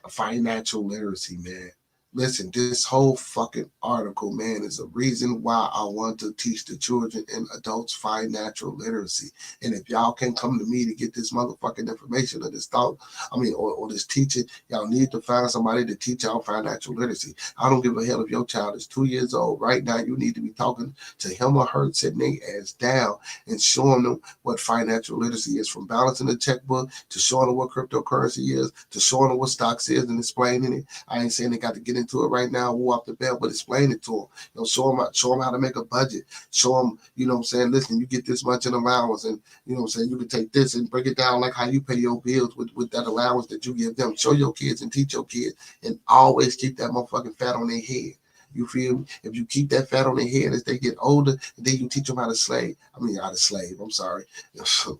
financial literacy, man. Listen, this whole fucking article, man, is a reason why I want to teach the children and adults financial literacy. And if y'all can't come to me to get this motherfucking information or this thought, or this teaching, y'all need to find somebody to teach y'all financial literacy. I don't give a hell if your child is 2 years old. Right now, you need to be talking to him or her, sitting their ass down and showing them what financial literacy is, from balancing the checkbook to showing them what cryptocurrency is, to showing them what stocks is and explaining it. I ain't saying they got to get into it right now, woo off the bell, but explain it to them. Show them how to make a budget. Show them, listen, you get this much in allowance, and you can take this and break it down like how you pay your bills with that allowance that you give them. Show your kids and teach your kids, and always keep that motherfucking fat on their head. You feel me? If you keep that fat on their head as they get older, and then you teach them how to slave. How to slave. I'm sorry.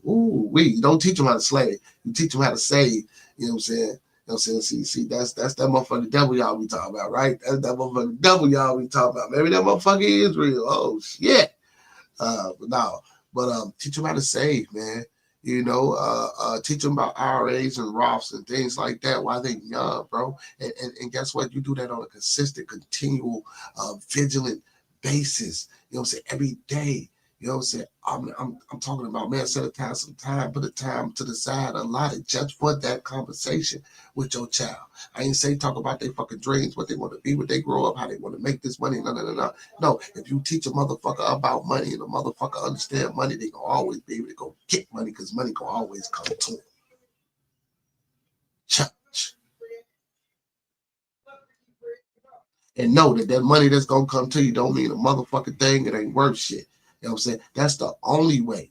Ooh, you don't teach them how to slave. You teach them how to save. You know what I'm saying? You know what I'm saying? See, that's that motherfucking devil y'all be talking about, right? That's that motherfucking devil y'all be talking about. Maybe that motherfucker is real. Oh shit. Teach them how to save, man. Teach them about IRAs and Roths and things like that while they're young, bro. And guess what? You do that on a consistent, continual, vigilant basis. You know what I'm saying? Every day. You know what I'm saying? I'm talking about, man, set aside some time, put a time to the side, allotted just for that conversation with your child. I ain't say talk about their fucking dreams, what they want to be when they grow up, how they want to make this money. No, if you teach a motherfucker about money and a motherfucker understand money, they gonna always be able to go get money because money gonna always come to them. Church. And know that money that's gonna come to you don't mean a motherfucking thing. It ain't worth shit. You know what I'm saying? That's the only way.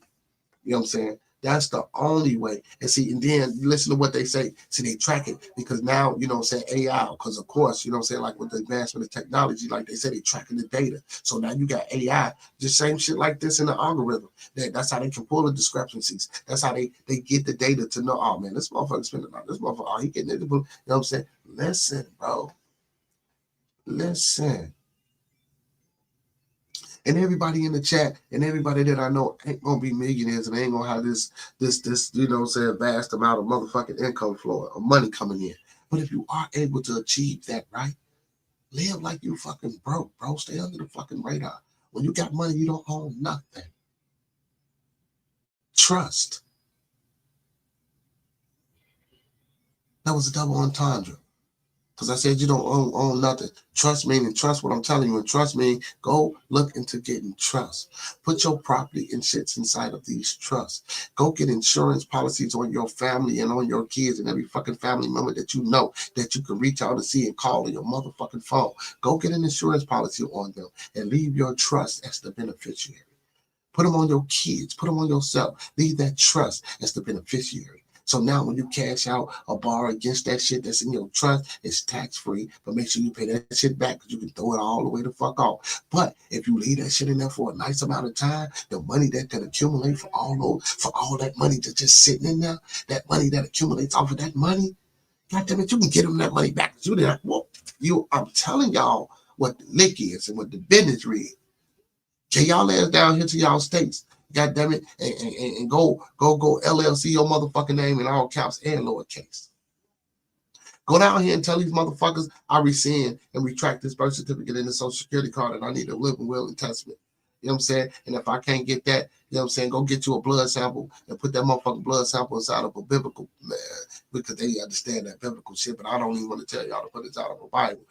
You know what I'm saying? That's the only way. And see, and then you listen to what they say. See, they track it because now, you know what I'm saying, AI, because of course, you know what I'm saying, like with the advancement of technology, like they say, they tracking the data. So now you got AI, just same shit like this in the algorithm. That's how they can pull the discrepancies. That's how they get the data to know, oh man, this motherfucker spending a lot. This motherfucker, oh, he getting it. You know what I'm saying? Listen, bro. Listen. And everybody in the chat and everybody that I know ain't gonna be millionaires and ain't gonna have this, you know what I'm saying, vast amount of motherfucking income flow or money coming in. But if you are able to achieve that, right? Live like you fucking broke, bro. Stay under the fucking radar. When you got money, you don't own nothing. Trust. That was a double entendre. Because I said you don't own nothing. Trust me and trust what I'm telling you. And trust me, go look into getting trust. Put your property and shits inside of these trusts. Go get insurance policies on your family and on your kids and every fucking family member that you know that you can reach out and see and call on your motherfucking phone. Go get an insurance policy on them and leave your trust as the beneficiary. Put them on your kids. Put them on yourself. Leave that trust as the beneficiary. So now when you cash out or borrow against that shit that's in your trust, it's tax-free. But make sure you pay that shit back because you can throw it all the way the fuck off. But if you leave that shit in there for a nice amount of time, the money that can accumulate for all that money that's just sitting in there, that money that accumulates off of that money, God damn it, you can get them that money back. I'm telling y'all what the lick is and what the business read. Get y'all ass down here to y'all states. God damn it, and go LLC your motherfucking name in all caps and lowercase. Go down here and tell these motherfuckers I rescind and retract this birth certificate and the social security card and I need a living will and testament. You know what I'm saying? And if I can't get that, you know what I'm saying, go get you a blood sample and put that motherfucking blood sample inside of a biblical, man, because they understand that biblical shit, but I don't even want to tell y'all to put it out of a Bible.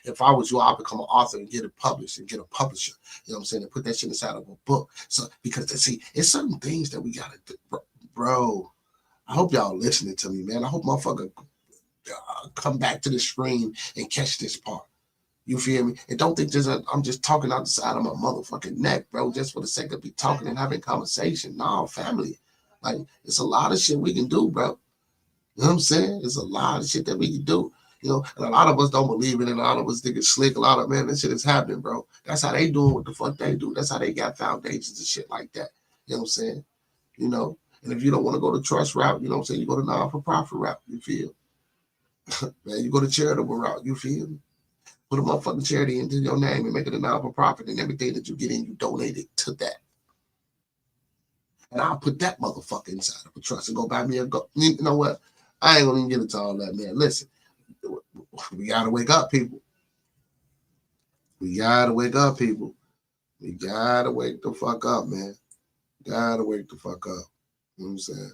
If I was you, I'd become an author and get it published and get a publisher, you know what I'm saying, and put that shit inside of a book. So, because, see, it's certain things that we got to do, bro. I hope y'all listening to me, man. I hope motherfucker come back to the screen and catch this part. You feel me? And don't think I'm just talking out the side of my motherfucking neck, bro, just for the sake of be talking and having conversation. No, family. Like, it's a lot of shit we can do, bro. You know what I'm saying? It's a lot of shit that we can do. You know, and a lot of us don't believe it, and a lot of us think it's slick. A lot of, man, that shit is happening, bro. That's how they doing what the fuck they do. That's how they got foundations and shit like that. You know what I'm saying? You know, and if you don't want to go the trust route, you know what I'm saying, you go the non-for-profit route, you feel? Man, you go the charitable route, you feel me? Put a motherfucking charity into your name and make it a non-for-profit, and everything that you get in, you donate it to that. And I'll put that motherfucker inside of a trust and go buy me a go. You know what? I ain't gonna even get into all that, man. Listen, we gotta wake up, people. We gotta wake up, people. We gotta wake the fuck up, man. Gotta wake the fuck up. You know what I'm saying?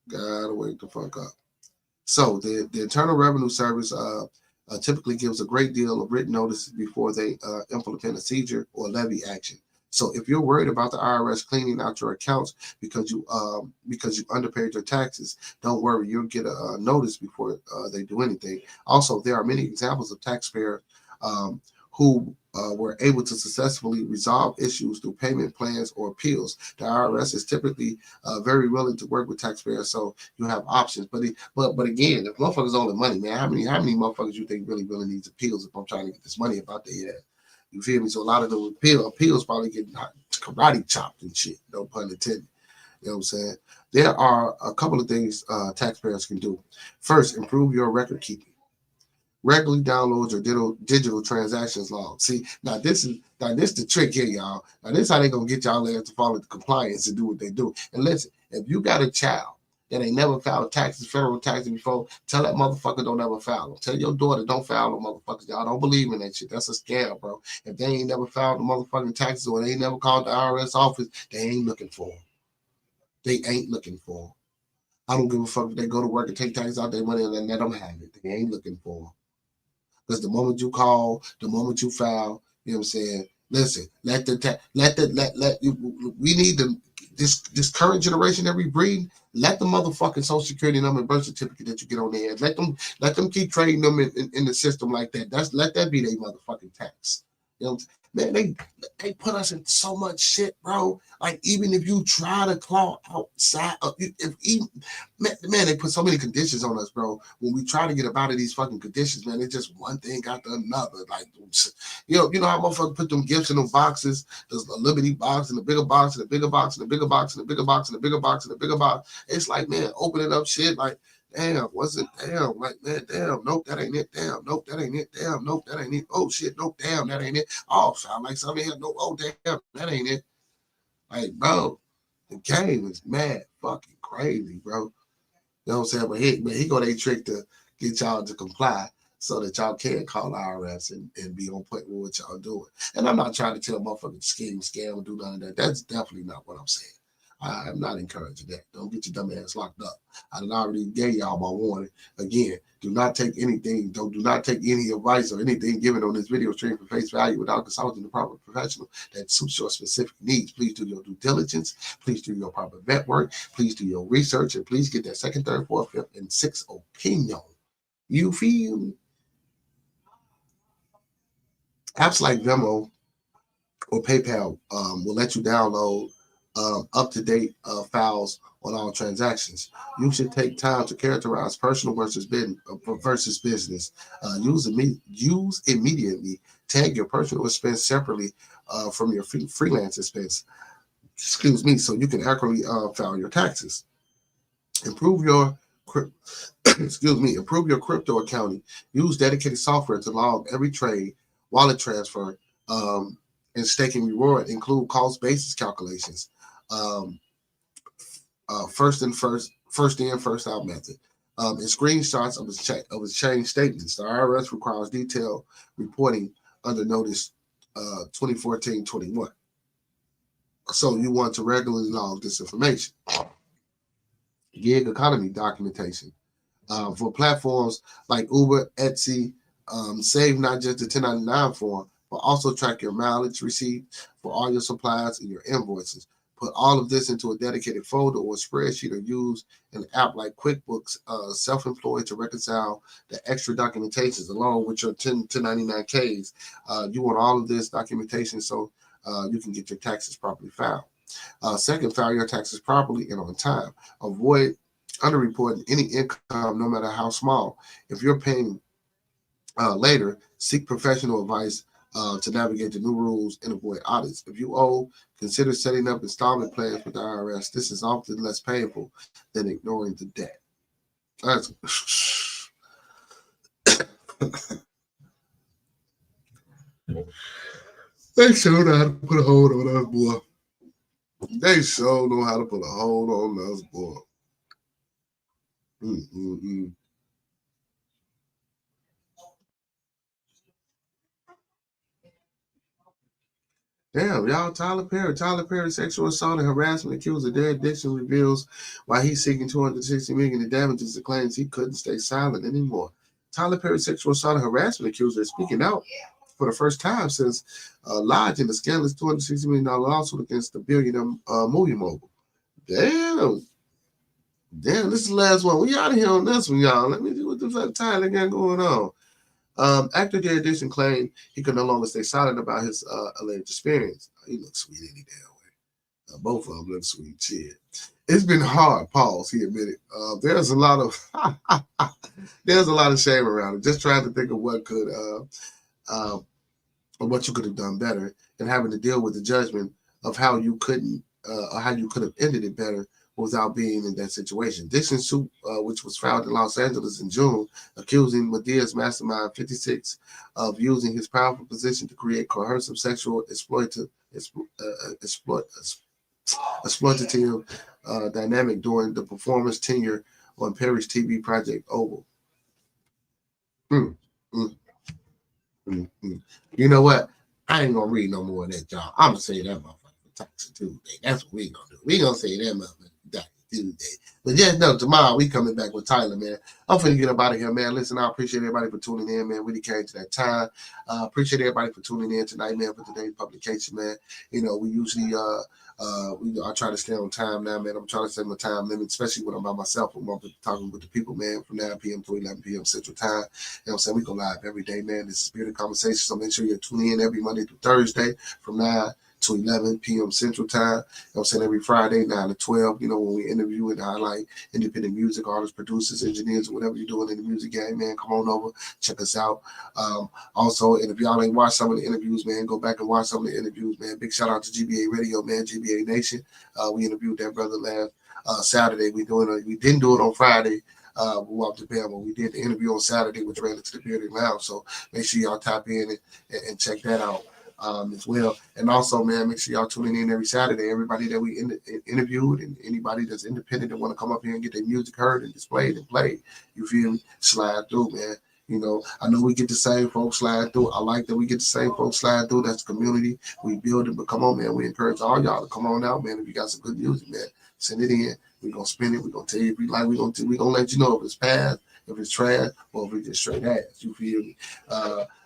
Gotta wake the fuck up. So the Internal Revenue Service typically gives a great deal of written notices before they implement a seizure or levy action. So if you're worried about the IRS cleaning out your accounts because you underpaid your taxes, don't worry. You'll get a notice before they do anything. Also, there are many examples of taxpayers who were able to successfully resolve issues through payment plans or appeals. The IRS is typically very willing to work with taxpayers, so you have options. But again, if motherfuckers owe the money, man, how many motherfuckers you think really needs appeals if I'm trying to get this money about their head? You feel me? So a lot of the appeals probably getting karate chopped and shit. No pun intended. You know what I'm saying? There are a couple of things taxpayers can do. First, improve your record keeping. Regularly download your digital transactions log. See, now this the trick here, y'all. Now this is how they gonna get y'all there to follow the compliance and do what they do. And listen, if you got a child that ain't never filed taxes, federal taxes before, tell that motherfucker don't ever file them. Tell your daughter don't file them motherfuckers. Y'all don't believe in that shit. That's a scam, bro. If they ain't never filed the motherfucking taxes or they ain't never called the IRS office, they ain't looking for them. They ain't looking for them. I don't give a fuck if they go to work and take taxes out their money and then let them have it. They ain't looking for them. Because the moment you call, the moment you file, you know what I'm saying? Listen, we need this current generation that we breed, let the motherfucking social security number and birth certificate that you get on their head. Let them keep trading them in the system like that. Let that be their motherfucking tax. You know what I'm saying? Man, they put us in so much shit, bro. Like, even if you try to claw outside, man, they put so many conditions on us, bro. When we try to get up out of these fucking conditions, man, it's just one thing after another. Like, you know how motherfuckers put them gifts in them boxes. There's a Liberty box and a bigger box and a bigger box and a bigger box and a bigger box and a bigger box and a bigger box. It's like, man, opening up shit like, damn, was it? Damn, like, man, damn, nope, that ain't it. Damn, nope, that ain't it. Damn, nope, that ain't it. Oh, shit, nope, damn, that ain't it. Oh, sound like something here. No, oh, damn, that ain't it. Like, bro, the game is mad fucking crazy, bro. You know what I'm saying? But he got a trick to get y'all to comply so that y'all can call IRS and be on point with what y'all doing. And I'm not trying to tell motherfuckers scheme, scam, do none of that. That's definitely not what I'm saying. I'm not encouraging that. Don't get your dumb ass locked up. I already gave y'all my warning. Again, do not take anything. Do not take any advice or anything given on this video stream for face value without consulting the proper professional that suits your specific needs. Please do your due diligence. Please do your proper vet work. Please do your research. And please get that second, third, fourth, fifth, and sixth opinion. You feel me? Apps like Venmo or PayPal will let you download up-to-date files on all transactions. You should take time to characterize personal versus business. Use immediately. Tag your personal expense separately from your freelance expense. Excuse me, so you can accurately file your taxes. Improve your crypto accounting. Use dedicated software to log every trade, wallet transfer, and staking reward. Include cost basis calculations. First in, first out method. And screenshots of exchange statements. The IRS requires detailed reporting under Notice 2014-21. So you want to regularly log this information. Gig economy documentation. For platforms like Uber, Etsy, save not just the 1099 form, but also track your mileage receipt for all your supplies and your invoices. Put all of this into a dedicated folder or spreadsheet, or use an app like QuickBooks Self-Employed to reconcile the extra documentations along with your 1099Ks. You want all of this documentation so you can get your taxes properly filed. Second, file your taxes properly and on time. Avoid underreporting any income, no matter how small. If you're paying later, seek professional advice to navigate the new rules and avoid audits. If you owe, consider setting up installment plans with the IRS. This is often less painful than ignoring the debt. That's they sure know how to put a hold on us, boy. They sure know how to put a hold on us, boy. Damn, y'all, Tyler Perry sexual assault and harassment accused of dead addiction reveals why he's seeking $260 million in damages and claims he couldn't stay silent anymore. Tyler Perry sexual assault and harassment accuser is speaking out for the first time since lodging the scandalous $260 million lawsuit against the billionaire movie mogul. Damn, this is the last one. We out of here on this one, y'all. Let me see what the fuck Tyler got going on. Actor Jay Dixon claimed he could no longer stay silent about his alleged experience. He looks sweet any damn way. Both of them look sweet. Shit. It's been hard, pause, he admitted. There's a lot of shame around it. Just trying to think of what could or what you could have done better, and having to deal with the judgment of how you couldn't or how you could have ended it better without being in that situation. Dixon's suit, which was filed in Los Angeles in June, accusing Medea's mastermind 56 of using his powerful position to create coercive sexual exploitative dynamic during the performer's tenure on Perry's TV project Oval. You know what? I ain't gonna read no more of that, y'all. I'm gonna say that motherfucker Toxic Tuesday. That's what we gonna do. We gonna say that motherfucker Toxic Tuesday. But just know tomorrow we coming back with Tyler, man. I'm finna get up out of here, man. Listen, I appreciate everybody for tuning in, man. Really came to that time. Appreciate everybody for tuning in tonight, man, for today's publication, man. You know, we usually I try to stay on time now, man. I'm trying to set my time limit, especially when I'm by myself. I'm talking with the people, man, from 9 p.m. to 11 p.m. Central Time. You know what I'm saying? We go live every day, man. This is Bearded Conversation, so make sure you're tuning in every Monday through Thursday from 9 to 11 p.m. Central Time. You know what I'm saying? Every Friday, 9 to 12, you know, when we interview and highlight independent music artists, producers, engineers, whatever you're doing in the music game, man, come on over, check us out. Also, and if y'all ain't watched some of the interviews, man, go back and watch some of the interviews, man. Big shout out to GBA Radio, man, GBA Nation. We interviewed that brother last Saturday. We didn't do it on Friday. We walked to Bama. We did the interview on Saturday, which ran into the Bearded Lounge. So make sure y'all tap in and check that out. As well. And also, man, make sure y'all tuning in every Saturday. Everybody that we interviewed and anybody that's independent and want to come up here and get their music heard and displayed and played, you feel me? Slide through, man. You know, I know we get the same folks slide through. I like that we get the same folks slide through. That's the community. We build it, but come on, man. We encourage all y'all to come on out, man. If you got some good music, man, send it in. We're going to spin it. We're going to tell you if you like. We're going to let you know if it's pass, if it's trash, or if it's just straight ass. You feel me?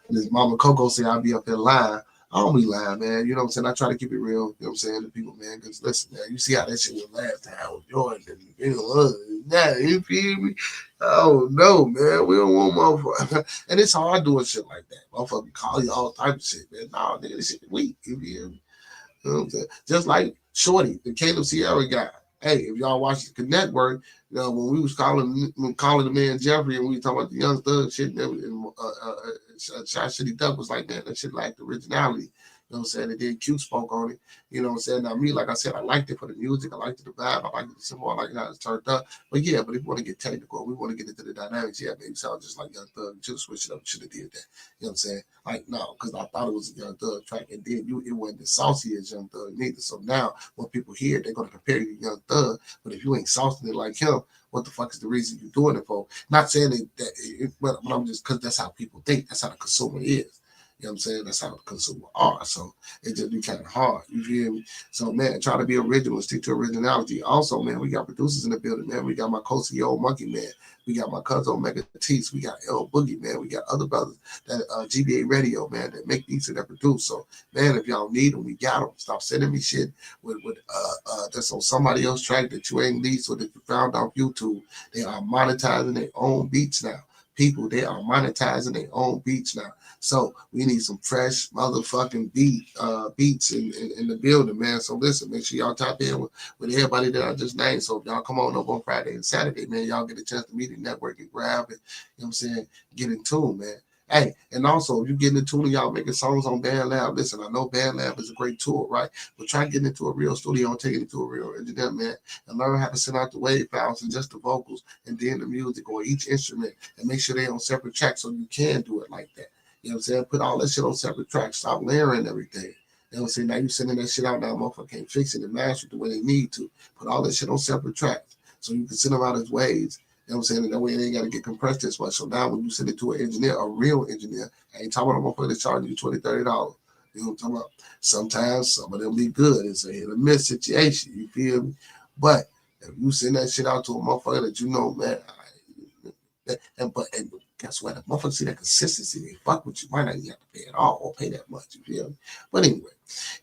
This Mama Coco said I'll be up there lying. I don't be lying, man. You know what I'm saying? I try to keep it real, you know what I'm saying, to people, man. Because listen, man, you see how that shit went last time with Jordan. You know, you feel me? Oh, no, man. We don't want motherfuckers. And it's hard doing shit like that. Motherfucker call you all type of shit, man. Nah, nigga, this shit weak. You feel me? You know what I'm saying? Just like Shorty, the Caleb Sierra guy. Hey, if y'all watch the network, you know, when we was calling the man Jeffrey and we talking about the Young Thug shit, Shot Shitty Duck was like, man, that shit lacked originality. You know what I'm saying? And then Q spoke on it. You know what I'm saying? Now, me, like I said, I liked it for the music. I liked it the vibe. I liked it the symbol. I liked how it's turned up. But yeah, but if we want to get technical, we want to get into the dynamics, yeah, maybe sound just like Young Thug. Should have switched it up. Should have did that. You know what I'm saying? Like, no, because I thought it was a Young Thug track. And then it wasn't as saucy as Young Thug neither. So now when people hear it, they're going to compare you to Young Thug. But if you ain't saucing it like him, what the fuck is the reason you're doing it for? Not saying but I'm just, because that's how people think. That's how the consumer is. You know what I'm saying? That's how the consumer are. So it just be kind of hard. You feel me? So, man, try to be original and stick to originality. Also, man, we got producers in the building, man. We got my co-CEO, Monkey Man. We got my cousin, Omega Tees. We got L Boogie, man. We got other brothers that GBA Radio, man, that make beats and that produce. So, man, if y'all need them, we got them. Stop sending me shit with that's on somebody else's track that you ain't leased or that you found off YouTube. They are monetizing their own beats now. People, they are monetizing their own beats now. So we need some fresh motherfucking beats in the building, man. So listen, make sure y'all tap in with everybody that I just named. So if y'all come on up on Friday and Saturday, man, y'all get a chance to meet and network and grab it. You know what I'm saying? Get in tune, man. Hey, and also, if you get into tune and y'all making songs on BandLab, listen, I know BandLab is a great tool, right? But try getting into a real studio and taking it to a real engineer, man, and learn how to send out the wave files and just the vocals and then the music or each instrument and make sure they're on separate tracks so you can do it like that. You know what I'm saying? Put all that shit on separate tracks. Stop layering everything. You know what I'm saying? Now you sending that shit out now, motherfucker can't fix it and master it the way they need to. Put all that shit on separate tracks so you can send them out as waves. You know what I'm saying? And that way they ain't got to get compressed as much. So now when you send it to an engineer, a real engineer, I ain't talking about a motherfucker that's charging you $20, $30. You know what I'm talking about? Sometimes some of them be good. It's a hit or miss situation. You feel me? But if you send that shit out to a motherfucker that you know, man, and guess what? If motherfuckers see that consistency, they fuck with you. Might not even have to pay it all or pay that much. You feel me? But anyway,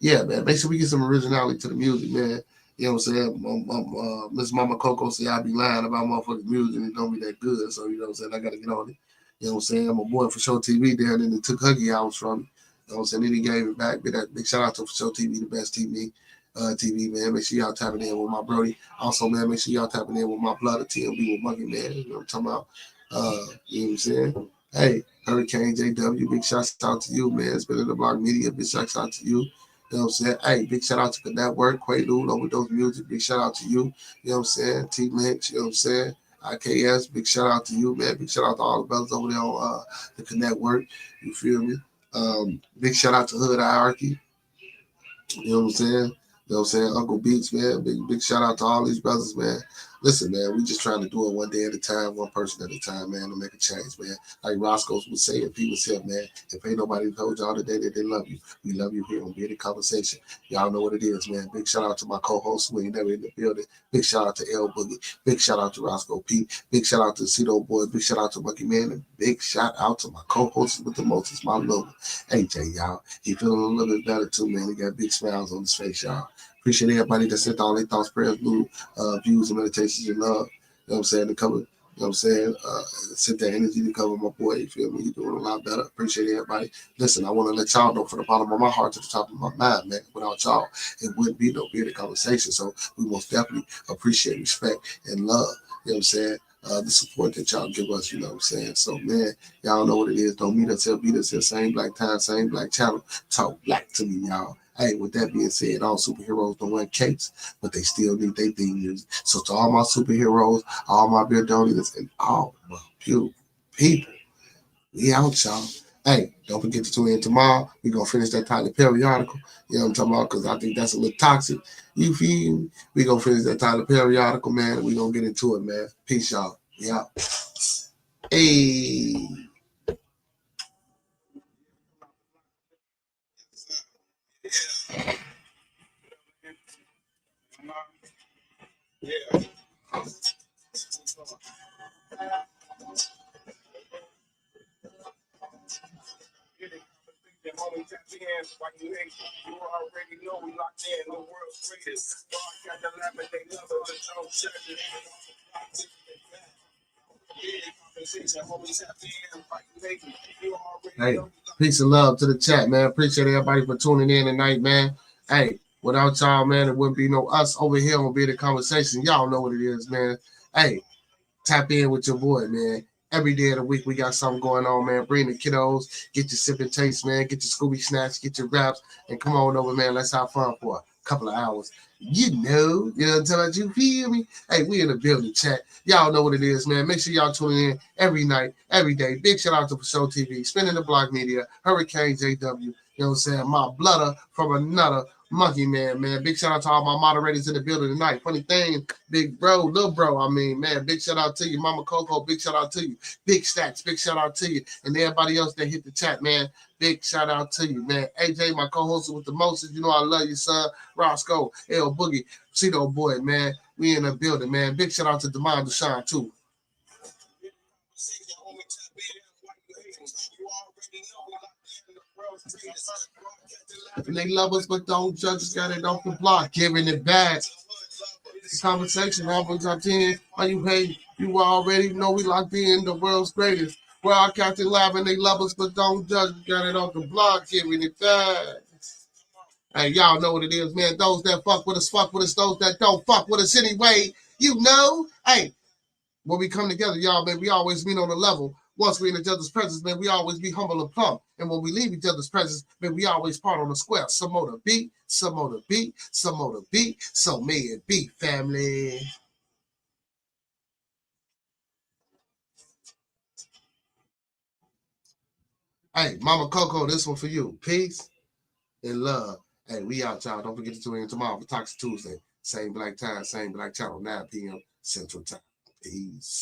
yeah, man, make sure we get some originality to the music, man. You know what I'm saying? Miss Mama Coco say I be lying about motherfucking music and it don't be that good. So, you know what I'm saying? I got to get on it. You know what I'm saying? My boy For Show TV down and they took Huggy Hours from me. You know what I'm saying? Then he gave it back. Big shout out to For Show TV, the best TV, man. Make sure y'all tapping in with my Brody. Also, man, make sure y'all tapping in with my blood of TMB with Monkey, man. You know what I'm talking about? You know what I'm saying? Hey, Hurricane JW, big shout out to you, man. It's been in the block media. Big shout out to you. You know what I'm saying? Hey, big shout out to the network, Quaalude, Overdose Music. Big shout out to you. You know what I'm saying? T-Lynch, you know what I'm saying? IKS, big shout out to you, man. Big shout out to all the brothers over there on the Connect Work. You feel me? Big shout out to Hood Hierarchy. You know what I'm saying? You know what I'm saying? Uncle Beats, man. Big shout out to all these brothers, man. Listen, man, we just trying to do it one day at a time, one person at a time, man, to make a change, man. Like Roscoe would say if he was here, man, if ain't nobody told y'all today that they love you, we love you here on Bearded Conversation. Y'all know what it is, man. Big shout out to my co-host who ain't never in the building. Big shout out to L Boogie. Big shout out to Roscoe P. Big shout out to Cito Boy. Big shout out to Monkey Man. And big shout out to my co-host with the most, my little AJ, y'all. He feeling a little bit better too, man. He got big smiles on his face, y'all. Appreciate everybody that sent all their thoughts, prayers, views, and meditations and love. You know what I'm saying? To cover, you know what I'm saying? Sent that energy to cover my boy. You feel me? You're doing a lot better. Appreciate everybody. Listen, I want to let y'all know from the bottom of my heart to the top of my mind, man. Without y'all, it wouldn't be no Bearded Conversation. So we most definitely appreciate, respect, and love. You know what I'm saying? The support that y'all give us, you know what I'm saying? So, man, y'all know what it is. Don't meet us here, beat us here. Same black time, same black channel. Talk black to me, y'all. Hey, with that being said, all superheroes don't wear capes, but they still need their theme music. So to all my superheroes, all my Beardonians, and all my beautiful people, we out, y'all. Hey, don't forget to tune in tomorrow. We're going to finish that Tyler Perry article. You know what I'm talking about? Because I think that's a little toxic. You feel me? We're going to finish that Tyler Perry article, man. And we're going to get into it, man. Peace, y'all. We out. Hey. Yeah. You already know we locked in the world's greatest. Got the lab, but they love it, but don't check it. Hey, peace and love to the chat, man. Appreciate everybody for tuning in tonight, man. Hey, without y'all, man, it wouldn't be no us over here on Bearded Conversation. Y'all know what it is, man. Hey, tap in with your boy, man. Every day of the week, we got something going on, man. Bring the kiddos, get your sip and taste, man. Get your Scooby snacks, get your wraps, and come on over, man. Let's have fun for a couple of hours. You know what I'm talking about? You feel me? Hey, we in the building, chat. Y'all know what it is, man. Make sure y'all tune in every night, every day. Big shout out to For Show TV, Spinning the Block Media, Hurricane JW. You know what I'm saying? My blooder from another Monkey Man, man. Big shout out to all my moderators in the building tonight. Funny thing, big bro, little bro. I mean, man, big shout out to you, Mama Coco. Big shout out to you, Big Stacks. Big shout out to you, and everybody else that hit the chat, man. Big shout out to you, man. AJ, my co-host with the most. You know I love you, son. Roscoe, L Boogie, Cito Boy, man. We in the building, man. Big shout out to Demond Deshaun too. And they love us, but don't judge us. Got it off the block, giving it back. Conversation, Robert top 10. Are you hey? You already know we locked in the world's greatest. We're our Captain Lab, and they love us, but don't judge. Got it off the block, giving it back. Hey, y'all know what it is, man. Those that fuck with us, fuck with us. Those that don't fuck with us anyway, you know. Hey, when we come together, y'all, man, we always meet on a level. Once we're in each other's presence, man, we always be humble and plumb. And when we leave each other's presence, man, we always part on the square. Some more to beat, some more to beat, some more to beat. So may it be, family. Hey, Mama Coco, this one for you. Peace and love. Hey, we out, y'all. Don't forget to tune in tomorrow for Toxic Tuesday. Same black time, same black channel, 9 p.m. Central Time. Peace.